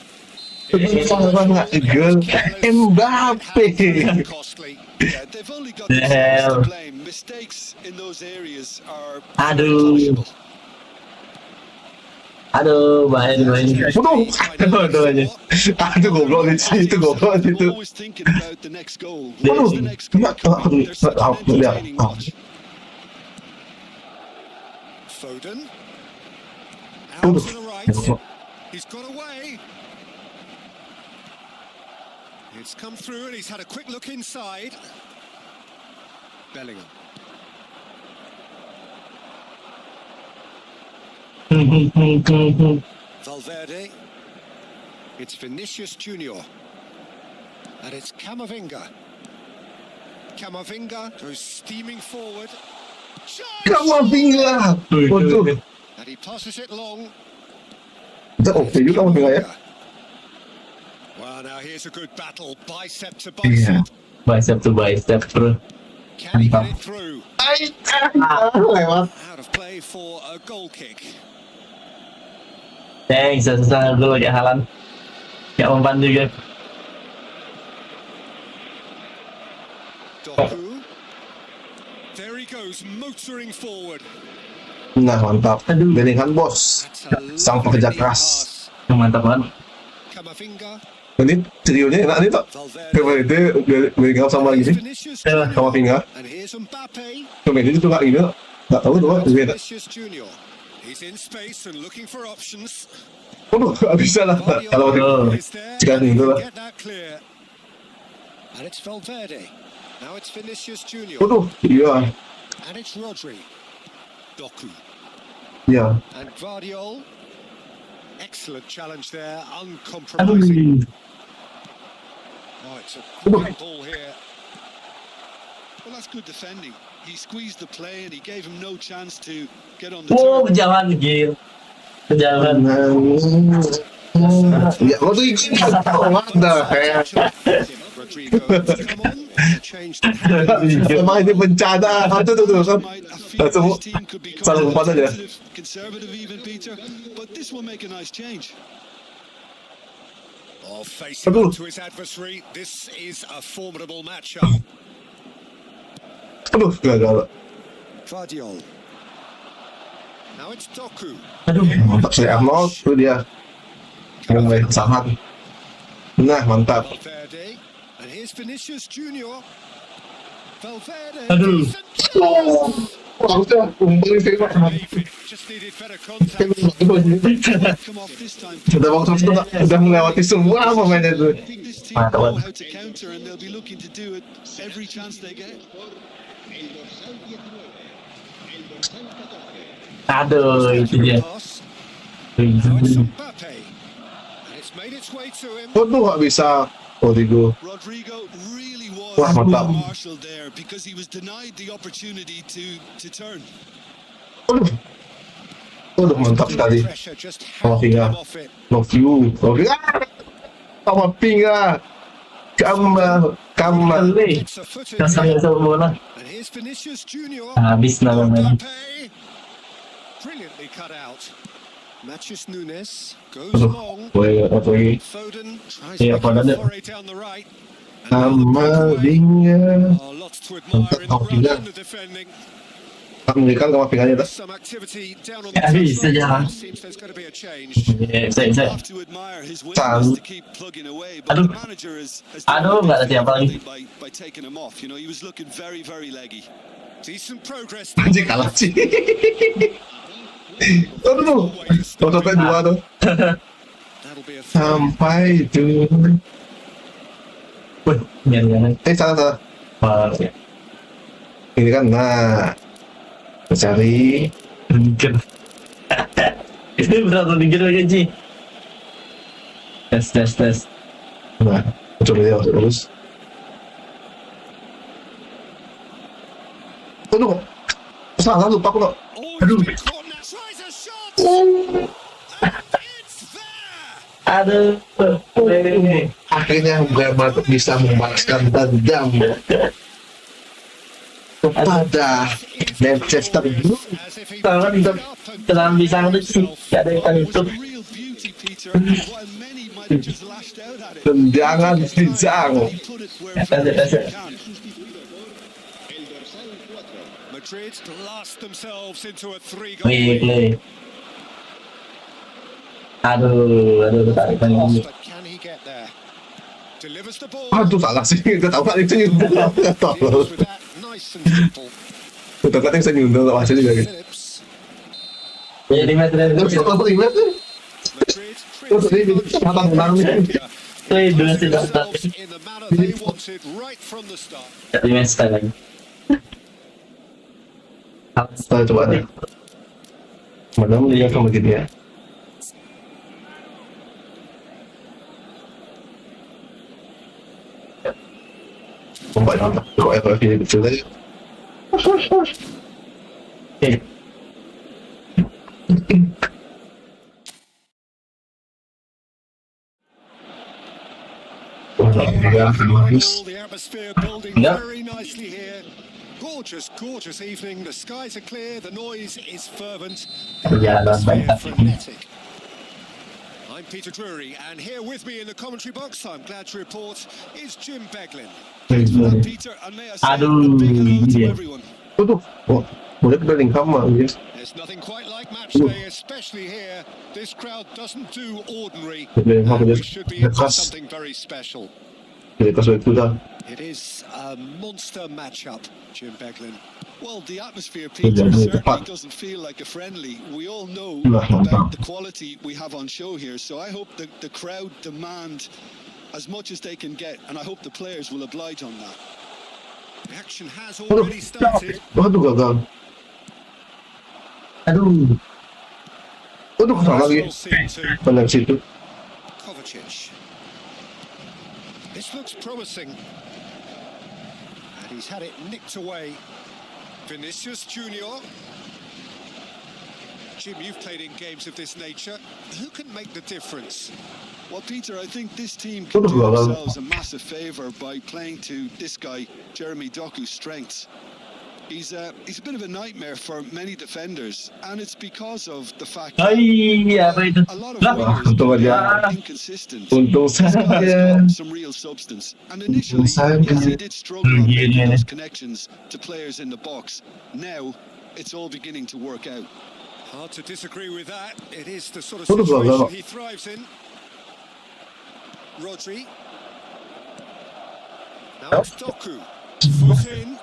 Sama gol Mbappe. Costly. Yeah, they've only got The themselves to hell. blame. Mistakes in those areas are Aduh. punishable. Aduh, bahaya dimainin. Aduh aja. Itu goblok nih, itu goblok itu. Always thinking about the next goal. Aduh, Where's the next goal coming? There's such an entertaining watch. Foden. Out to the right. He's got away. It's come through and he's had a quick look inside. Bellingham. Valverde. It's Vinicius Junior. And it's Camavinga. Camavinga goes steaming forward. Camavinga. Waduh. And he passes it long. Itu oke juga Camavinga ya. Well, now here's a good battle, bicep to Iya. bicep. Bicep to bicep, bro. Can he get it through? Lewat. Out of play for a goal kick. Thanks, susah dulu ya Halan. Ya umpan juga. Doku. There he goes, motoring forward. Nah mantap. Aduh. Bellingham bos. That's a Sang pekerja lovely keras. pass. Yang mantap banget. Camavinga. Ini trionya enak nih tak. Valverde. Itu Bellingham sama lagi sih. Vinicius Telah. Junior. Camavinga. And here's Mbappe. Cuma ini tuh nggak ini. Nggak tahu tuh Here's beda. Vinicius Junior. He's in space and looking for options. Waduh, nggak bisa lah. Kalau Oh. Is there, Sekarang and he itu can lah. get that clear. And it's Valverde. Now it's Vinicius Junior. Waduh, iya, And it's Rodri. Doku. iya. And Guardiola. Excellent challenge there, uncompromising. Aduh. Oh, it's a great ball here. Well, that's good defending. He squeezed the play and he gave him no chance to get on the Wow, turn. kejauhan gil. Kejauhan. Ya, Rodri. What the hell? Rodrigo, come on, change the Emang ini bencana. Tuh kan. Might- I feel Langsung this team could become salah umpan aja. conservative even, Peter, but this will make a nice change. Oh, facing Aduh. up to his adversary. This is a formidable matchup. Aduh, gagal. Guardiola. Now it's Doku. Aduh. Mantap saya Arnold, itu dia. Yang baik sangat. Nah, mantap. Valverde. And here's Vinicius Junior. Valverde. Aduh. Decent. Harusnya umpan sih Pak. Just needed better contact. Come off this time. Sudah waktu itu udah melewati semua pemainnya itu. I think this team Mantap, know Wan. how to counter and they'll be looking to do it every chance they get. Aduh, itu dia. Pass. Now it's Mbappe. And it's made its way to him. Waduh, nggak bisa. Rodrigo. Rodrigo really Wah, was mantap. marshal there because he was denied the opportunity to turn. Waduh. Waduh, mantap sekali. Pressure just Sama hounded Pinga. him off it. Love you. Sama Pinga. Kamu. Kali. Gets a foot in Kasih there. sama bola. And here's Vinicius Junior. Habis namanya. Mbappe. Brilliantly cut out. Matches Nunes goes Aduh, long. boleh. Foden tries Iya, to make Foden. a foray down the right. And now the Sama breakaway. Pinga. Oh, lots to admire in the run and the defending. Amerikan sama Pinganya There's tak? some activity down on Ya, the bisa jalan. Seems there's going to be a change. Saya. Have to admire his willingness to keep plugging away, but Aduh. the manager has Aduh, nggak ada siapa lagi. by taking him off. You know, he was looking very, very leggy. Decent progress. Anjing kalah sih. Aduh, mau sampai 2 tuh. That'll be a throw. Sampai tuh. Wih, jangan. Salah. Wah, ya. Ini kan, nah. Cari. Dingin. Ini berat dingin lagi, Ci. Tes. Nah, coba dia terus. Aduh, salah lupa aku kok. Oh, Aduh. he's been caught now. Tries a shot. And it's there. Aduh. Akhirnya Bremer bisa membalaskan dendam kepada Manchester United. As if he Tangan picked udah it up and terlalu bisa sih. Gak ada yang It was tutup. a real beauty, Peter. While many might have just lashed out at it, Tendangan pisang. he put it where very few can. Madrid blast themselves into a 3-goal Wih, lead. Aduh, tarik lagi. But can he get there? Delivers the ball. Aduh, salah sih. Gak tau kan itu nyundul. Gak tau. Deals with that nice and simple. Udah kan yang saya nyundul tak masih juga gitu. Phillips. Jadi match dari Terus apa ingat tuh? Madrid Terus ini matang menang nih. Wih, dua sih themselves in the manner they wanted right from the start. Jadi match sekali lagi. Kita coba deh. Mana melihat sama gini ya. Mbak nonton, kok FF ini kecil aja. Oke. Wah, dia bagus. The atmosphere building Yeah. very nicely here. Gorgeous evening. The skies are clear. The noise is fervent. Perjalanan Atmosphere banyak. frenetic. I'm Peter Drury, and here with me in the commentary box, I'm glad to report, is Jim Beglin. Thanks for that, Peter, and may I say Aduh, a big hello to iya. everyone. Tuh, oh, boleh keliling sama guys. There's nothing quite like match day, especially here. This crowd doesn't do ordinary, Beglin, and apa we dia? should be in for Lepas. something very special. Jadi pas itu dah. It is a monster matchup, Jim Beglin. Well, the atmosphere, Peter, certainly doesn't feel like a friendly. We all know about the quality we have on show here, so I hope the crowd demand as much as they can get, and I hope the players will oblige on that. The action has Aduh, already started. waduh gagal. Aduh. Waduh, salah lagi. We'll see to Benar situ. Kovacic. This looks promising. And he's had it nicked away. Vinicius Junior. Jim, you've played in games of this nature. Who can make the difference? Well, Peter, I think this team can do themselves a massive favour by playing to this guy, Jeremy Doku's strengths. He's a bit of a nightmare for many defenders, and it's because of the fact that Iya, apa itu? a lot of Lah. wingers Untung aja. are inconsistent. Untung This guy's saja. got some real substance. And initially, saja. yes, he did struggle on Yeah, making yeah. those connections to players in the box. Now, it's all beginning to work out. Hard to disagree with that. It is the sort of What about situation that? he thrives in. Rodri. Now it's Doku. Foot in.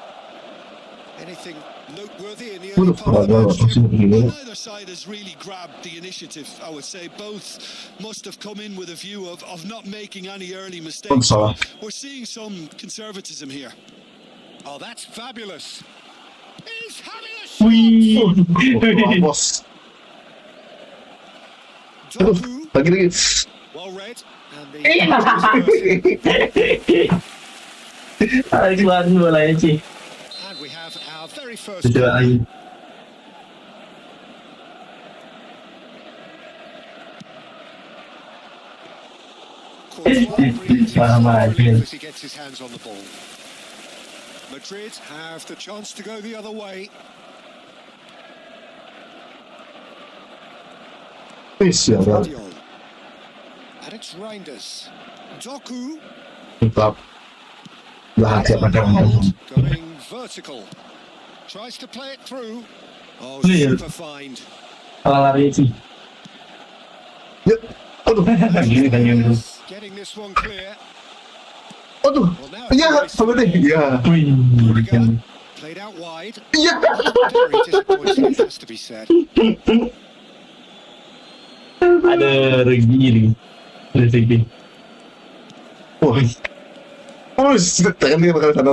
Anything noteworthy in the early part of the match, Jim? Well, neither side has really grabbed the initiative, I would say. Both must have come in with a view of not making any early mistakes. Salah. We're seeing some conservatism here. Oh, that's fabulous. He's having a Wih. Bos. Aduh, Doku, lagi. well read, and the Keluar bolanya sih. and we have our very first Coba goal. lagi. Courtois breathes Paham a aja. relief as he gets his hands on the ball. Madrid have the chance to go the other way. Wih, siapa? Duel. And it's Reinders. Doku Mantap. Lah, siapa hold, going vertical. Tries to play it through. Oh, Clear. super find. Kalah lari sih. Ya, aduh, Gini kan yang Getting this one clear. aduh, Well, now ya, sama deh, ya, Wih. Pergerakan, played out wide. ya. Very disappointing, it has to be said. Ada rezeki. Rezeki. Wah, oh, tangan dia bakal sana.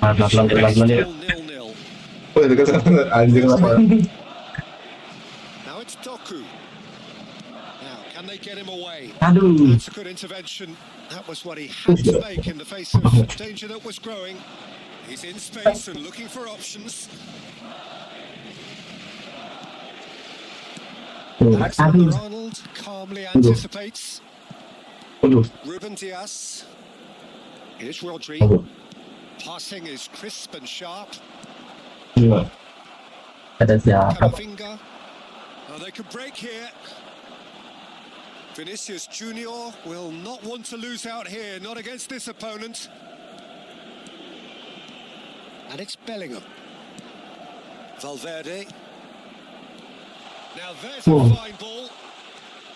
Mantap pelan-pelan ya. Still 0-0. Oh, dekat sana, anjing apa? Now it's Doku. Now, can they get him away? Aduh. That's a good intervention. That was what he had to make in the face of danger that was growing. He's in space and looking for options. Alexander-Arnold calmly anticipates. Aduh, Ruben Diaz. Here's Rodri. aduh. Passing is crisp and sharp. Gila. Ada siapa? Camavinga. Oh, they could break here. Vinicius Junior will not want to lose out here, not against this opponent. And it's Bellingham. Valverde. Now there's a Whoa. fine ball.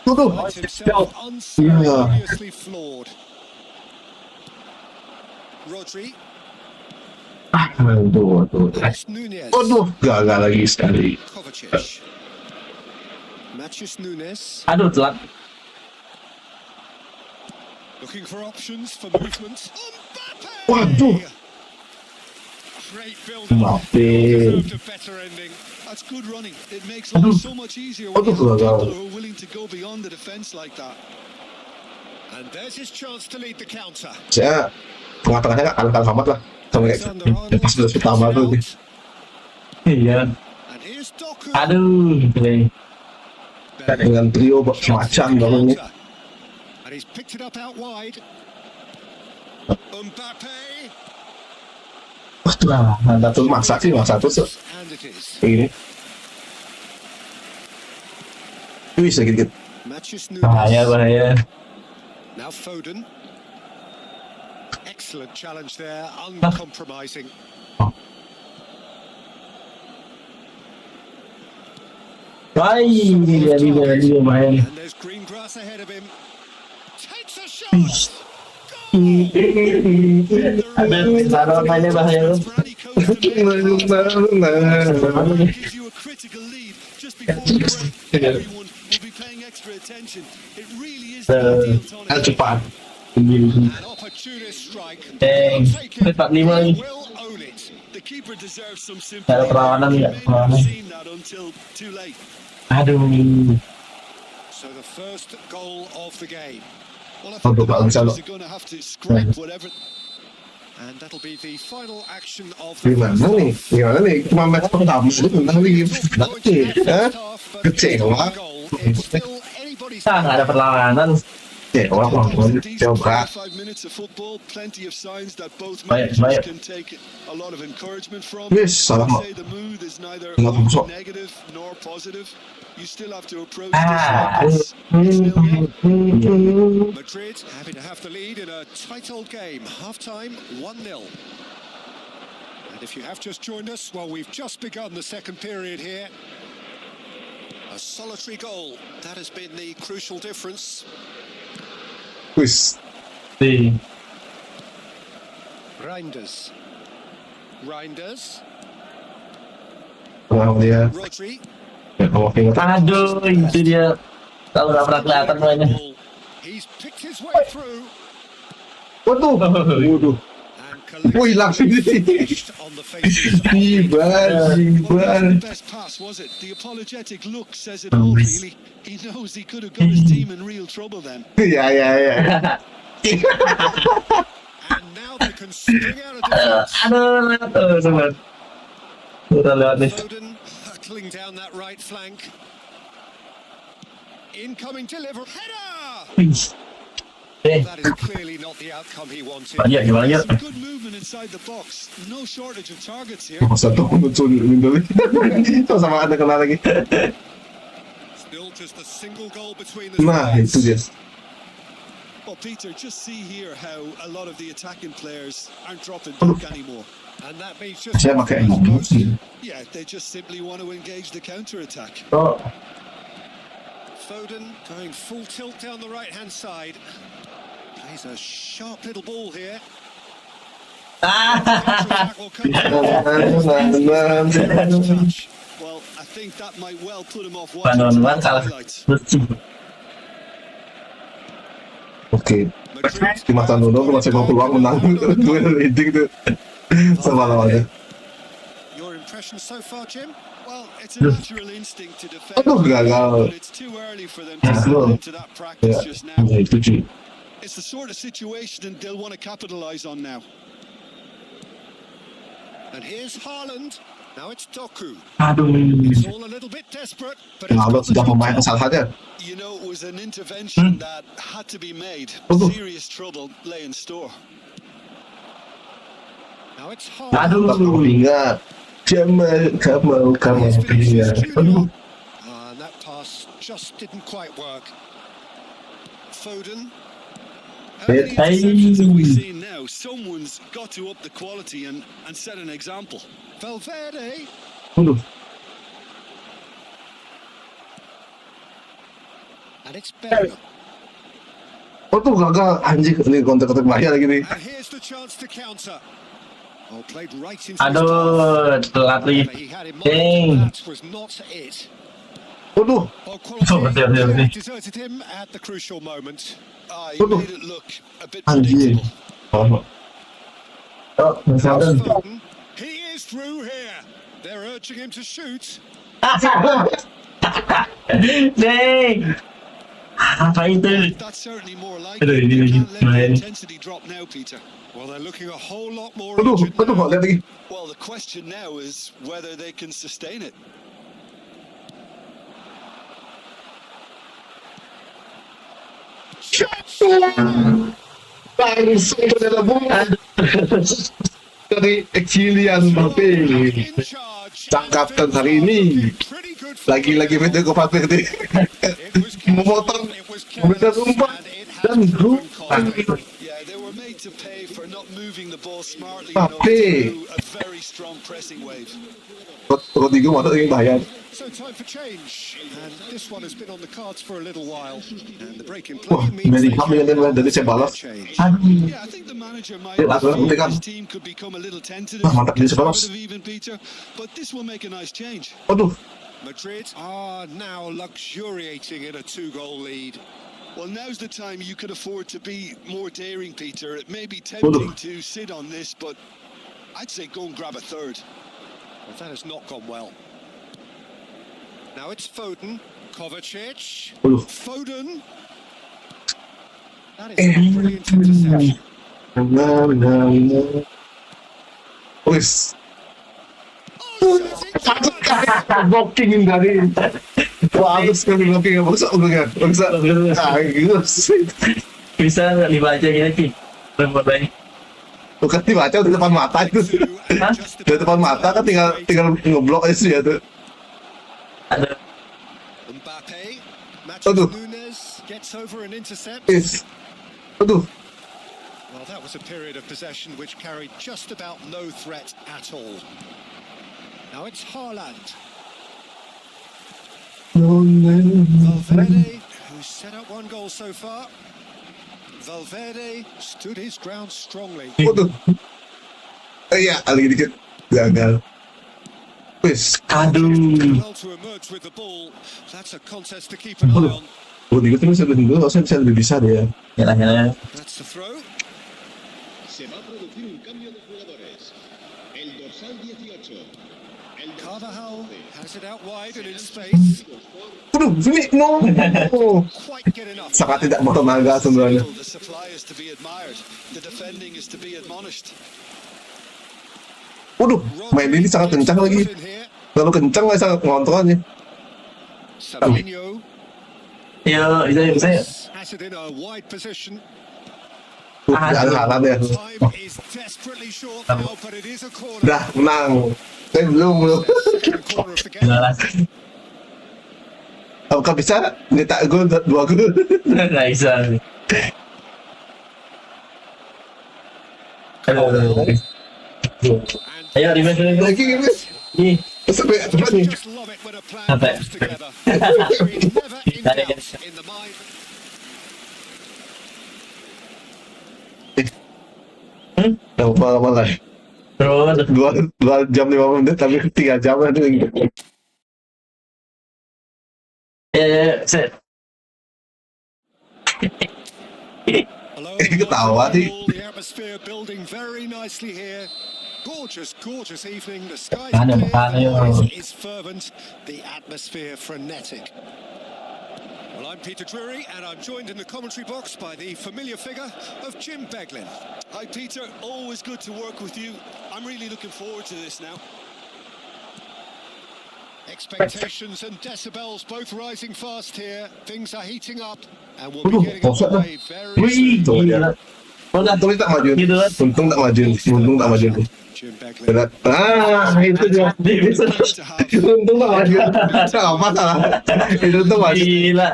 Tuh, Finds himself unceremoniously floored. Rodri. aduh, aduh. That's Nunez. Aduh, gagal lagi sekali. Kovacic. Matthews Nunes. Aduh telat. Looking for options for movement. Mbappe! Waduh. Great build-up. Mbappe. Deserved a better ending. That's good running. It makes life so much easier when you have people who are willing to go beyond the defence like that. And there's his chance to lead the counter. Saya tengah-tengahnya kalah amat lah. Sama kayak Alexander-Arnold pas udah pertama tuh. cuts it Iya. out. And here's Doku. Aduh. Ini. Dengan trio macam bangun nih. And he's picked it up out wide. Mbappe. Wah, mantap tuh maksa sih, maksa tuh And it is. kayak gini. Wih, sedikit. Matthews Bahaya, Nunes. bahaya. Now Foden. Excellent challenge there, uncompromising. Wih, dia main. And there's green grass ahead of him. Takes a shot. Ada sarannya bahaya. Gives you a critical lead just before the break. Everyone will be paying extra attention. It really is the ideal tonic. Cepat. An opportunist strike. Deng, They'll take it. 45 They nih. will own it. The keeper deserves some Ada sympathy. perlawanan He nggak? may not Perlawanan. have seen that until too late. Aduh. So the first goal of the game. Well, I think Untuk the Pak Gonzalo. managers are going to have to scrap whatever. And that'll be the final action of the Gimana first nih? half. Gimana nih? Cuma match pertama itu menang lagi. Points in the Hah? first half, but Kecewa. goal, it's still anybody's Ah, nggak ada perlawanan. Kecewa, That was a Bang. decent Coba. 45 minutes of football, plenty of signs that both Baik, managers baik. can take a lot of encouragement from. Wis, salah I'd mak. say the mood is neither Nggak masuk. negative nor positive. You still have to approach Ah. this like this. It's 0-0. Madrid happy to have the lead in a tight old game. Half-time, 1-0. And if you have just joined us, well, we've just begun the second period here. A solitary goal. That has been the crucial difference. Wis. Nih. Reinders. Reinders. Wow, dia. Rodri. Oh, ingat. Aduh, itu dia. Tahu nggak pernah kelihatan mainnya. He's picked his way through. Waduh. Waduh. And Wih, langsung on the faces. Jibar. The best pass, was it? The apologetic look says it all, really. He knows he could have got his team in real trouble then. Ya. And now they can string out a defense. Aduh, sobat. Udah lewat nih. Foden hurtling down that right flank. Incoming delivery. Header! That is clearly not the outcome he wanted. Gimana ya? Some good movement inside the box. No shortage of targets here. Masa tuh muncul dulu. Sama ada kena lagi. Still just a single goal between the Nah, itu dia. Well, Peter, just see here how a lot of the attacking players aren't dropping back anymore. And that means just Saya pakai emosi. Yeah, they just simply want to engage the counter-attack. Oh, Foden going full tilt down the right-hand side. Plays a sharp little ball here. Counter-attack will come. Touch. Well, I think that might well put him off Panon watching kalah highlights. bersih. Oke. Madrid. Di mata Nuno masih mau peluang menang duel leading tuh sama lawannya. Your impression so far, Jim? Well, it's a natural instinct to defend, Aduh, gagal. but it's too early for them to settle into that practice just now. Ya itu cuy. It's the sort of situation they'll want to capitalize on now. And here's Haaland. Now it's Doku. Aduh. It's all a little bit desperate, but it's Lalu got the sudah job memainkan done. kesalahannya. You know, it was an intervention that had to be made. Aduh. Serious trouble lay in store. Now it's Haaland. Aduh. Ingat. Kamu Here's Vinicius ingat. Junior. And that pass just didn't quite work. Foden. How many Hey. interceptions have we seen now? Someone's got to up the quality and set an example. Valverde. Aduh. And it's Bellingham. Oh tuh gagal anjing ini kontak-kontak bahaya lagi nih. And here's the chance to counter. Oh, played right into his path. Aduh, telat lagi. He had in Dang. mind that was not it. Waduh. Oh, quality Betul. deserted him at the crucial moment. He Aduh. made it look a bit Anjing. predictable. Oh, misalkan. Foden. He is through here. They're urging him to shoot. Deng. Apa itu? That's certainly more Aduh, likely. ini You lagi can't let the main. intensity drop now, Peter. Well, they're looking a whole lot more Aduh, urgent aduh, now. lihat lagi. Well, the question now is whether they can sustain it. Langsung ternyata bunga dari Kylian Mbappe. In charge. Sang kapten hari ini Pretty good for lagi video ke Valverde It was memotong it was memberikan careless, umpan and it has dan proven grup. costly. Yeah, they were made to pay for not moving the ball smartly Mbappe. enough to do a very strong pressing wave. Rodrigo masuk ingin bayar. So time for change, and this one has been on the cards for a little while. And the break in Wah, play means they Bellingham dengan dari saya balas. change. Aduh. Yeah, I think the manager might Yeah, that's what I'm feel thinking. his team could become a little tentative, Ah, mantap, get dia a sebalas. bit of even, Peter, but this will make a nice change. Waduh, Madrid are now luxuriating in a 2-goal lead. Well, now's the time you could afford to be more daring, Peter. It may be tempting to sit on this, but I'd say go and grab a third. Well, that has not gone well. Now it's Foden, Kovacic, waduh. Foden. That is a brilliant interception. Wis, Oh, blockingin dari. Bagus sekali blocking, bagus udah bagus. Bisa nggak dibaca gini sih? Remote-nya. Bukan dibaca di depan mata itu. Di depan mata kan tinggal ngeblok aja sih ya tuh. Aduh. Mbappe, Aduh. Matheus Nunes gets over an intercept. Wis, aduh. Well, that was a period of possession which carried just about no threat at all. Now it's Haaland. Valverde, who's set up 1 goal so far. Valverde stood his ground strongly. Waduh. Iya, lagi dikit gagal. Wis, Aduh. Well to emerge with the ball. That's a contest to keep an eye on. Rodrigo tuh bisa lebih dulu, harusnya bisa lebih bisa dia. Ya. That's the throw. Se va a producir un cambio de jugadores. El dorsal 18. El dorsal Carvajal 12. has it out wide and in space. Aduh, sini, no. Quite get enough. Sangat tidak bertenaga sebenarnya. The supply is to be admired. The defending is to be admonished. Waduh, main ini sangat kencang lagi. In here. Terlalu kencang lah sangat ngontrolnya. Savinho Yo, bisa. has it in a wide position. Tidak ada halan ya. Time is desperately short now, but it is a corner. Udah menang. Saya belum. Second corner of the game. Jelas. Apakah bisa nyetak gol 2 gol? Nggak bisa. Ayo, rematch lagi. Lagi ini. Nih, Sampai apa nih? Just love it when a plan Sampai. comes together. Chemistry never in doubt in the mind. Udah lama lah. terus 2 jam 5 menit tapi 3 jam lah itu. set. Hello, Ketawa nih. the atmosphere building very nicely here. Gorgeous evening. The sky's Ada clear, makan, the ayo. noise is fervent, the atmosphere frenetic. Well, I'm Peter Drury, and I'm joined in the commentary box by the familiar figure of Jim Beglin. Hi, Peter. Always good to work with you. I'm really looking forward to this now. Expectations and decibels both rising fast here. Things are heating up, and we'll Aduh, be getting offside dah. underway very Wih, soon. gila. Untung tak maju. Gitu kan. Untung tak maju. Jim Beglin. Berat. Itu dia. Untung tak maju. Apa salah? Itu tuh maju. Gila.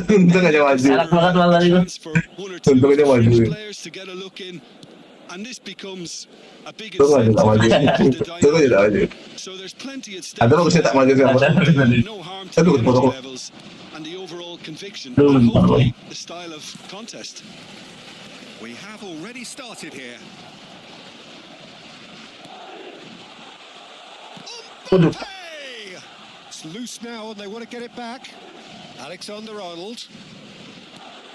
Untung aja maju. Enak banget malah itu. Chance for one or two Untung aja maju. French players to get a look in, and this becomes a big Untung aja tak maju. incentive. Untung aja tak maju. So there's plenty at stake. Ada bagusnya tak maju siapa? No harm to Aduh, the potong. energy levels and the overall conviction, Aduh, and potong. hopefully the style of contest. We have already started here. Waduh. Hey! It's loose now and they want to get it back. Alexander-Arnold.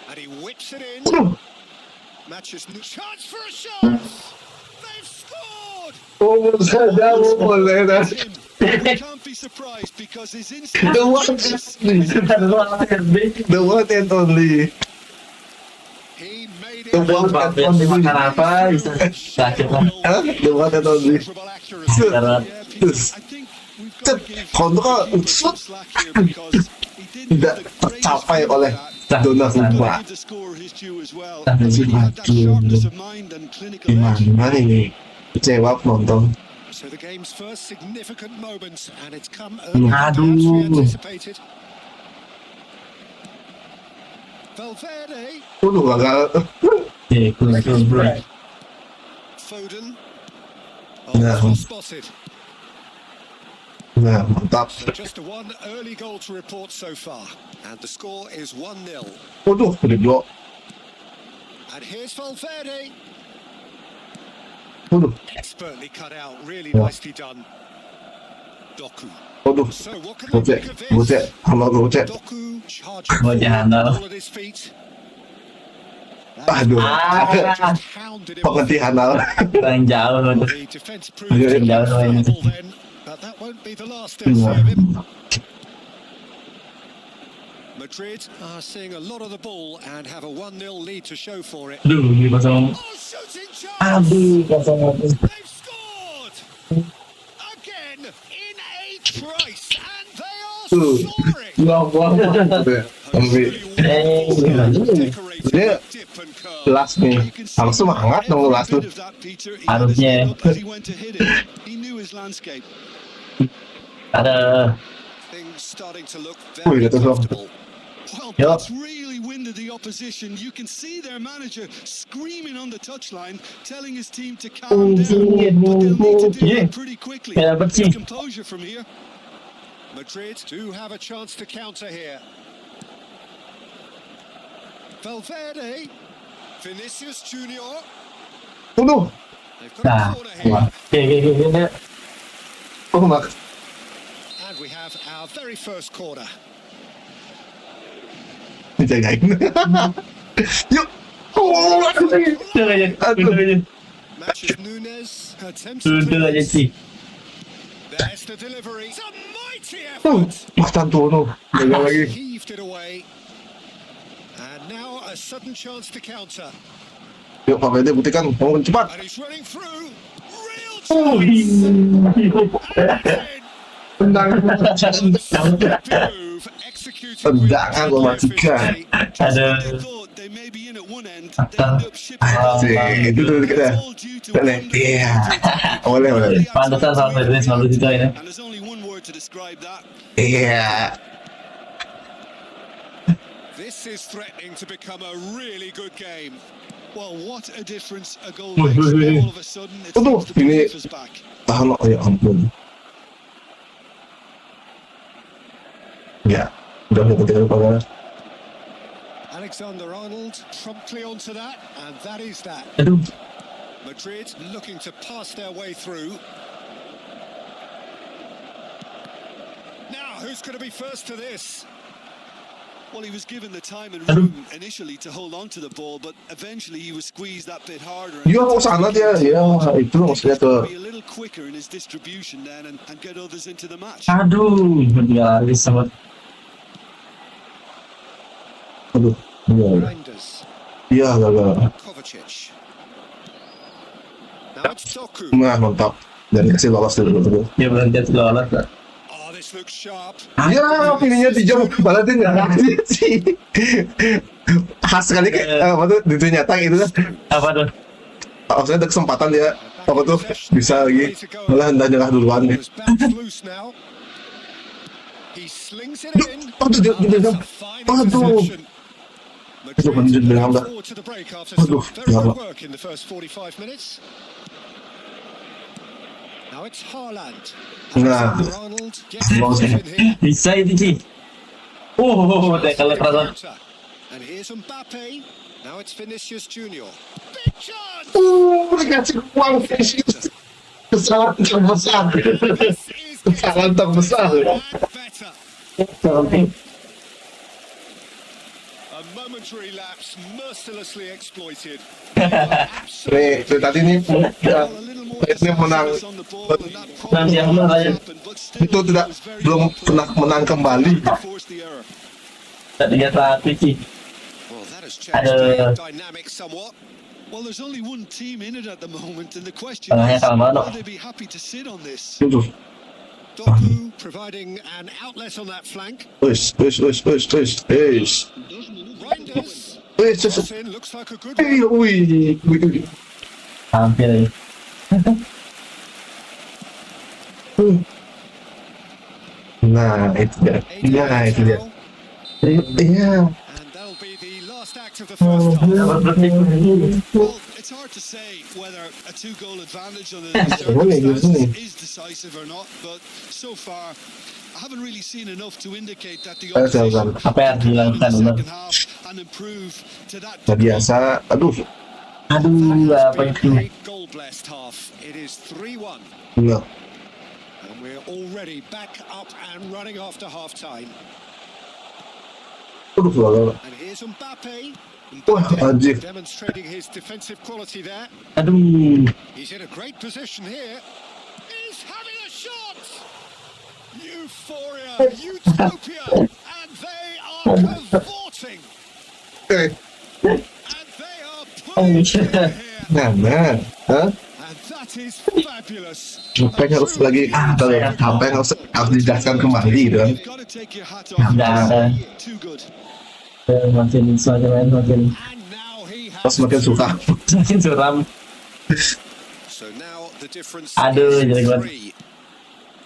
And he whips it in. Waduh. Matches no chance for a shot. They've scored. Oh, saja boleh dah. Tim, you can't be surprised because his instinct The one and only. He made it. The one and only. Makan apa bisa sakit lah. Hah? The one and only. Incredible accuracy. Karena Yeah, Peter, I think we've got to give Kontrol him some slack here because he didn't tidak have the greatest tercapai feel for oleh that. Dona Got to Humba. give the scorer his due as well. Tapi He had that maju. sharpness of mind and clinical edge. Gimana ini? Kecewa penonton. So the game's first significant moments, and it's come earlier Aduh. than perhaps we anticipated. Valverde, Waduh, gagal. Foden. No. Well spotted. Nah, mantap. Just a one early goal to report so far, and the score is 1-0. Waduh, udah blok. And here's Valverde, Waduh, expertly cut out, really Yeah. nicely done. Doku. waduh. So what can Gocek, they make of gocek. this? Halo, gocek. Doku charging Gocek forward, handal. ball at his feet. Aduh. Just hounded him off. Pengerti Hanal. Kurang jauh. The defence proved Yeah, to be yeah. infallible then, but that won't be the last they'll see of him. Madrid are seeing a lot of the ball and have a 1-0 lead to show for it. Aduh, ini kosong. Oh, shooting chance! Aduh, kosong. They've scored! Again, in a trice, and they are soaring! Buang-buang. Tapi, Dia Dip and curve. last nih. Harus semangat dong last tuh. Harusnya. He knew his landscape. Ada. Things starting to look Wih, very itu dong. comfortable. Well, Yeah. that's really winded the opposition. You can see their manager screaming on the touchline, telling his team to calm down. But they'll need to do Yeah. it pretty quickly. Yeah, but see. Keep composure from here. Madrid do have a chance to counter here. Valverde, Vinicius Junior. Waduh. They've got Nah, a corner here, wah. Oke. Oh, mak. and we have our very first corner. Dijagain. Yuk. Oh, aduh. Aduh. Matches Nunes. Attempts to Duduk aja clearance. sih. There's the delivery. It's a mighty effort. Makan tuh, gagal lagi. Heaved it away. And now a sudden chance to counter. Yuk, Pak Bede buktikan, mau cepat. And he's running through. Real Oh, chance. Tendang. Move executed with Tendangan mematikan. efficiency. Ada. They thought they may be in at one end. They end up shipping Asik, itu tuh kita. all due to Boleh, one iya. defeat. Boleh, boleh. Pantesan sama Ferdinand selalu gitu ini. And there's only one word to describe that. Iya. This is threatening to become a really good game. Well, what a difference a goal Wih, makes. wih, wih. All of a sudden, it Aduh, seems the ini- belief is back. Tahan, oh ya ampun. Ya, udah mau ketinggalan Pak. Alexander-Arnold promptly onto that, and that is that. Aduh. Madrid looking to pass their way through. Now, who's going to be first to this? Well, he was given the time and room initially to hold on to the ball, but eventually he was squeezed that bit harder. Dia mau sana dia, ya itu maksudnya tuh. Be a little quicker in his distribution then and get others into the match. Aduh, dia lari sama. Aduh, iya, Reinders, iya gagal. Kovacic. Now it's Doku. Nah, mantap. Dan kasih lolos dulu. Dia berhenti lolos. Oh, this looks sharp. Ya, pilihnya dijam, malah dia nggak ngasih sih. Khas sekali kayak apa tuh di dunia nyata gitu kan. Apa tuh? Maksudnya ada kesempatan dia apa tuh bisa lagi malah hendak nyerah duluan nih. It's bounced loose now. He slings it in. Aduh, dia That's bilang, a fine aduh. interception. Aduh, kan dia bilang dah. Forward to the break after Aduh, some very ya good Allah. work in the first 45 minutes. Now it's Haaland. Nah. Alexander-Arnold gets himself in here. Bisa itu sih. Udah kalau terasa. And here's Mbappe. Now it's Vinicius Junior. Big chance. Dikasih uang kesalahan terbesar. This is Kesalahan terbesar. and better. A momentary lapse mercilessly exploited. Nih, dari tadi nih ya, ini menang. Nanti yang mana ya? Itu belum pernah menang kembali. Tak lihat satu sih. Well, that has changed Ada. the dynamic somewhat. Well, there's only one team in it at the moment, and the question Tengahnya is, kalah mana? will they be happy to sit on this? Aduh, Doku providing an outlet on that flank. wis. Reinders. Wis. Looks like a good one. Wih. Hampir. Nah, itu dia. Nah, itu dia. Iya. And that'll be the last act of the first half. Well, it's hard to say whether a two-goal advantage under the circumstances is decisive or not, but so far I haven't really seen enough to indicate that the opposition Apa yang in the dilakukan benar? second half and improve to that Nggak biasa. Aduh. Aduh, That apa has itu? been a goal-blessed half. It is 3-1, Enggak. and we're already back up and running after half-time. Aduh, gagal. And here's Mbappe. Wah, anjir. Demonstrating his defensive quality there. Aduh. He's in a great position here. He's having a shot! Euphoria, utopia, and they are cavorting. Eh, And they are pulling together here. nah. Hah? And that is fabulous. Apa yang harus lagi apa yang harus dijelaskan kembali gitu kan? You've got to take your hat off. Nah, Too good. makin semakin And now he Pas has. makin suka. makin suram. So now the difference Aduh, is jelek banget. 3.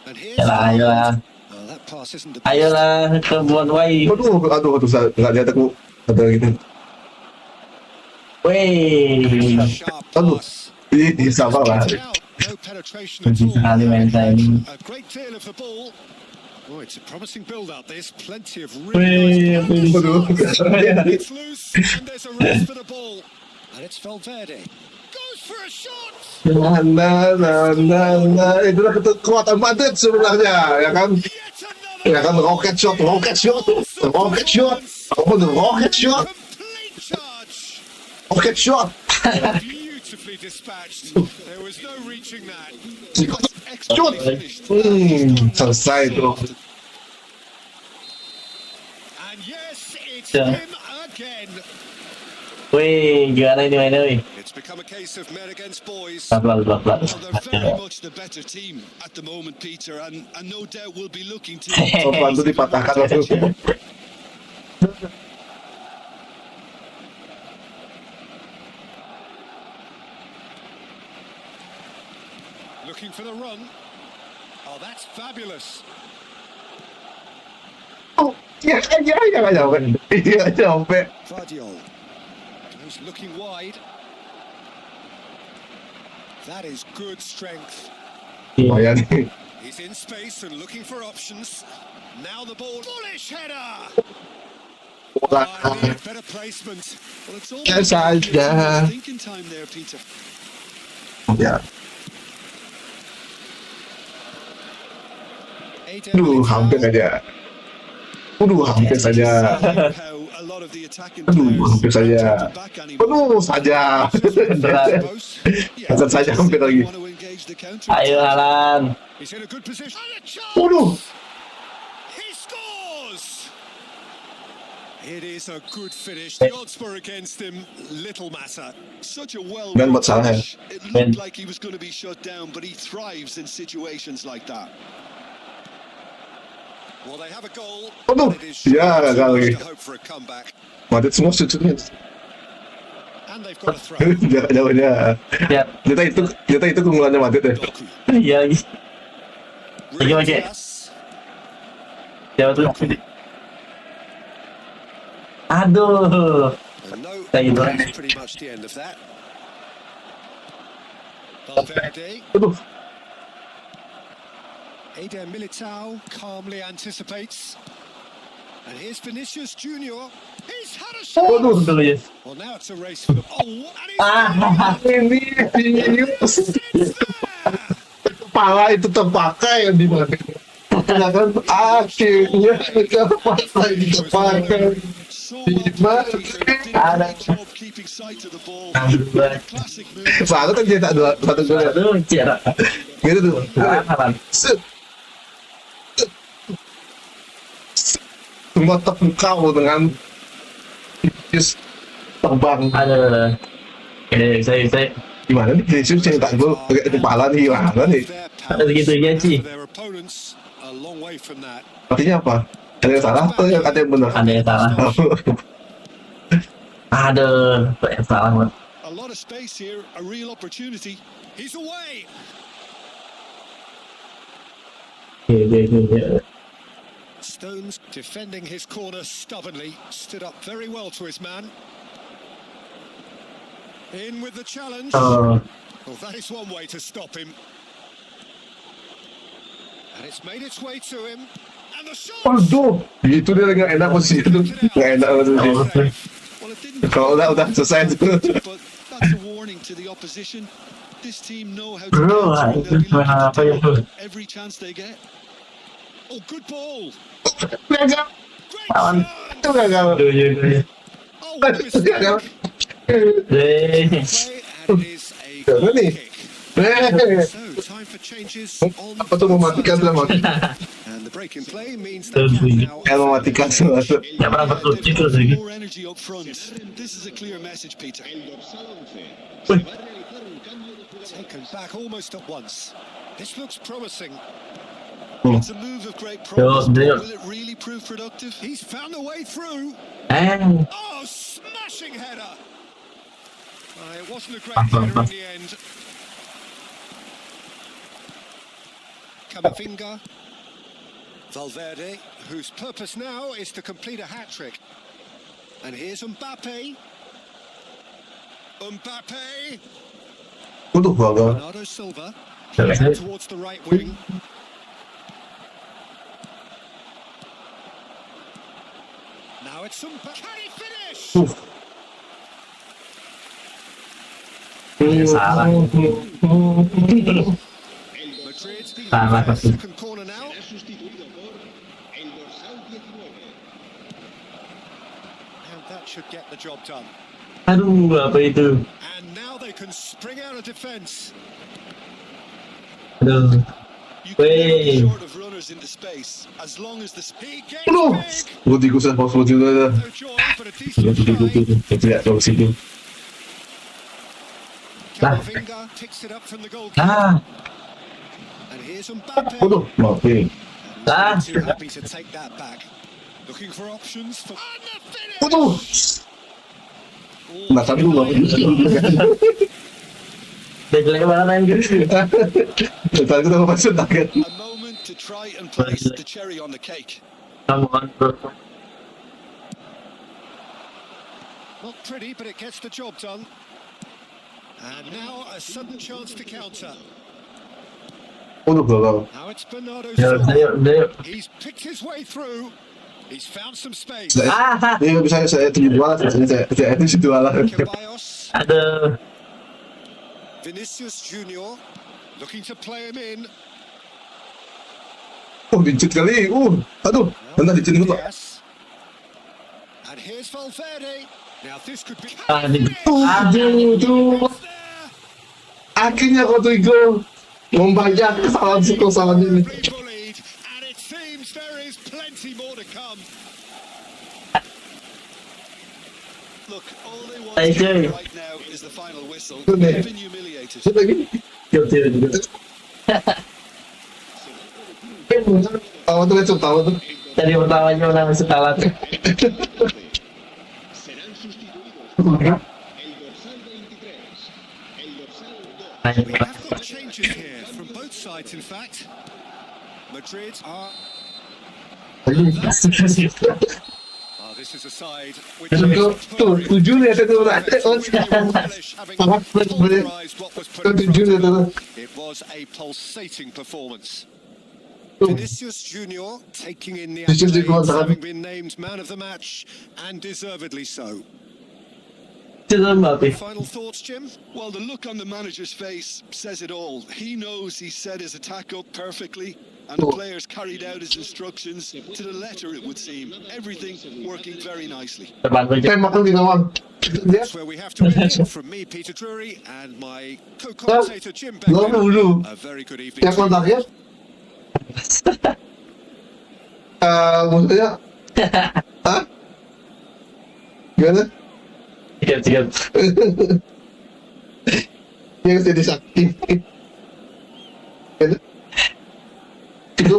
And here's Ayolah. Oh, that pass isn't the Ayolah, kebuan wai. Aduh, nggak lihat aku ada gitu. Wey. sharp Aduh, pass. ini sabar lah. No penetration at Kunci all. sekali main saya ini. A great deal of the ball. Oh, it's a promising build-up. There's plenty of Wih, really nice Aduh. It's loose, and there's a race for the ball. And it's Valverde. Goes for a shot! Nah, itulah kekuatan Madrid sebenarnya, ya kan? Yet another Ya kan, rocket shot, apapun complete charge. rocket shot. Beautifully Beautifully dispatched. There was no reaching that. Shoot! Selesai tuh. And yes, it's Yeah. him again. Wih, gimana ini mainnya, wih? It's become a case of men against boys. Pelan-pelan, pelan-pelan. Well, they're very much the better team at the moment, Peter, and no doubt will be looking to. Sopan tuh dipatahkan langsung. Looking for the run. Oh, that's fabulous. Ya nggak nyampe. Iya nyampe. Vardiol. He's looking wide. That is good strength. Lumayan nih. He's in space and looking for options. Now the ball. Bullish header. Bola. Better placement. Well, it's all Ya saja. thinking time there, Peter. Ya. Hampir aja. Hampir saja. Hampir saja. Saja. Hampir saja hampir lagi. Ayo, Alan. He's in a good position. And a chance. He scores. It is a good finish. The odds were against him. Little matter. Such a Dan buat salah ya. It looked like he was going to be shut down, but he thrives in situations like that. Well, they have a goal. It is Ya gagal lagi. to hope for a comeback. Madrid semua shootnya. And they've got a throw. Jarak jauhnya. Ya, Ternyata itu keunggulannya Madrid ya. Doku. iya lagi. Oke. Ruiz. Siapa tuh? Aduh. And no, Thank you, bro. that's pretty much the end of that. Valverde. Eder Militao calmly anticipates. And here's Vinicius Junior. He's had a shot. Dulu ya. Well, now it's a race for the. Oh, and he's Ini it's there. kepala itu terpakai di mana? Kan akhirnya terpakai dipakai. So Di well mana? played, Peter. Did a great job keeping sight of the ball. Alhamdulillah. Classic move. Satu kan cetak satu gol ya. Aduh, cara. Gitu tuh. Alan. Set. Semua terpukau dengan just terbang. Aduh. Saya. Gimana nih Vinicius cetak gol pakai kepala nih gimana nih? Ada segitunya sih. Their opponents a long way from that. Artinya apa? Ada yang salah atau ada yang benar? Ada yang salah. Aduh, kok yang salah banget. A lot of space here, a real opportunity. He's away. Oke. Stones defending his corner stubbornly, stood up very well to his man. In with the challenge. Oh, Well, that is one way to stop him. And it's made its way to him. And the shot. Aduh, itu dia nggak enak posisi itu, nggak enak posisi. Well, it didn't Kalau udah selesai itu. but that's a warning to the opposition. This team know how to bro, counter and itu they'll be looking apa to ya tuh? take every chance they get. Oh, good ball. Gagal, Great Lawan. turn. itu gagal. Aduh, iya. Oh, what a Itu gagal. mistake. Deh. Play, and it is a Gimana goal nih? kick. So, time for changes on Apa tuh mematikan tuh emang? and the break in play means they can now Yang mematikan sesuatu. Ya pernah betul They've terus got lagi. more energy up front. This is a clear message, Peter. El dorsal 11 se va a realizar un cambio de jugadores. Taken back almost at once. This looks promising. Hmm. It's a move of great promise. Dingin. Will it really prove productive? He's found a way through. Oh, smashing header. It wasn't a great header in the end. Camavinga. Valverde, whose purpose now is to complete a hat-trick. And here's Mbappe. Waduh, gagal. Bernardo Silva. He's out towards the right wing. Now it's Mbappe. Can he finish? Salah. Madrid. Salah pasti. Second corner now. Será sustituido por el dorsal 19. And that should get the job done. Aduh, apa itu? And now they can spring out of defence. Aduh. You can never be Wey. short of runners into space as long as the speed gets Aduh, big. gue tikus lah, pas juga dah. No joy, but a decent try. Tidak tahu situ. Camavinga picks it up from the goalkeeper. Ah, And here's Mbappe. Aduh, maaf nih. ah. Too happy to take that back. Looking for options for. And the finish! Aduh, nah tapi gue gak Udah jelek banget main gitu. Tadi kita mau masuk target. A moment to try and place the cherry on the cake. Kamu kan bro. Not pretty, but it gets the job done. And now a sudden chance to counter. Aduh, gagal. Now it's Bernardo's Ya udah yuk, udah yuk. He's picked his way through. He's found some space. Ah, Ini bisa saya tunjuk dua lah, saya itu situ lah. Ceballos, aduh. Vinicius Junior, looking to play him in. Oh, dicit kali. Aduh, mana dicit dulu kok. Yes. And here's Valverde. Now this could be. Ah, di- Aduh. Akhirnya kau tuh gol. Membaca kesalahan ini. Bullied, and it seems there is plenty more to come. Look, all they want Thank you. right now is the final whistle. Good man. They've been humiliated. Siapa lagi? Yuk, yuk, yuk. Tahu tuh, Lecuk, tahu tuh. Tadi pertamanya menang sekalat. Serán sustituidos por el dorsal 23, el dorsal 2. We have got changes here from both sides, in fact. Madrid are. Oh, this is a side which is Tuh, tujuh nih ada tuh. relish having pulverized what was put in Tujuh nih front of them. tuh. It was a pulsating performance. Tuh. Vinicius Junior taking in the Vinicius Junior, accolades, sabi. having been named man of the match, and deservedly so. Cuma Mbappe. Final thoughts, Jim? Well, the look on the manager's face says it all. He knows he set his attack up perfectly, and the players carried out his instructions to the letter, it would seem. Everything working very nicely. Depan gue Tembak lu di gawang. Dia That's where we have to end it. From me, Peter Drury, and my co-commentator, Jim gol Beckett. dulu. A very good evening. Siap to you. kontaknya. Maksudnya, hah? Gimana? siap, siap. Yang jadi sakti. Gimana? Itu.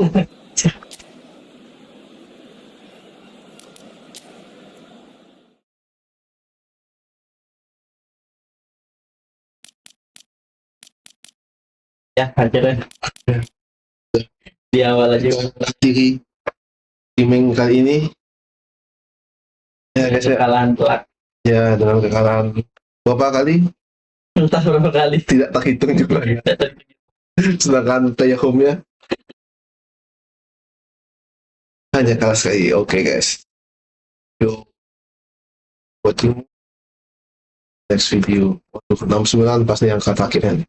Ya, akhirnya. Di awal aja. Diri timing kali ini ya guys ya, Kekalahan telak. ya dengan kekalahan berapa kali Entah berapa kali. tidak terhitung juga ya. Sedangkan player home-nya hanya kalah sekali. Oke guys, yuk watching next video untuk 69 pasti yang terakhirnya nih.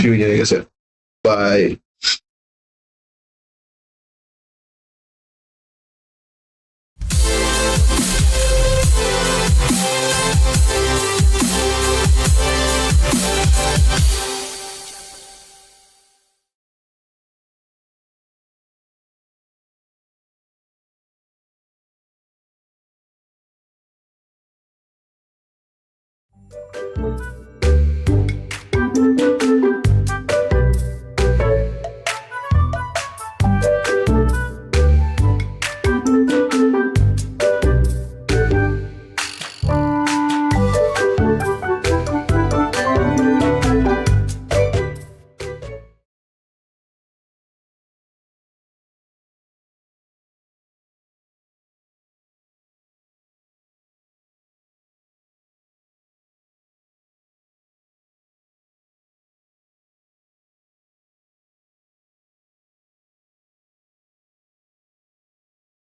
View-nya ya guys ya. Bye.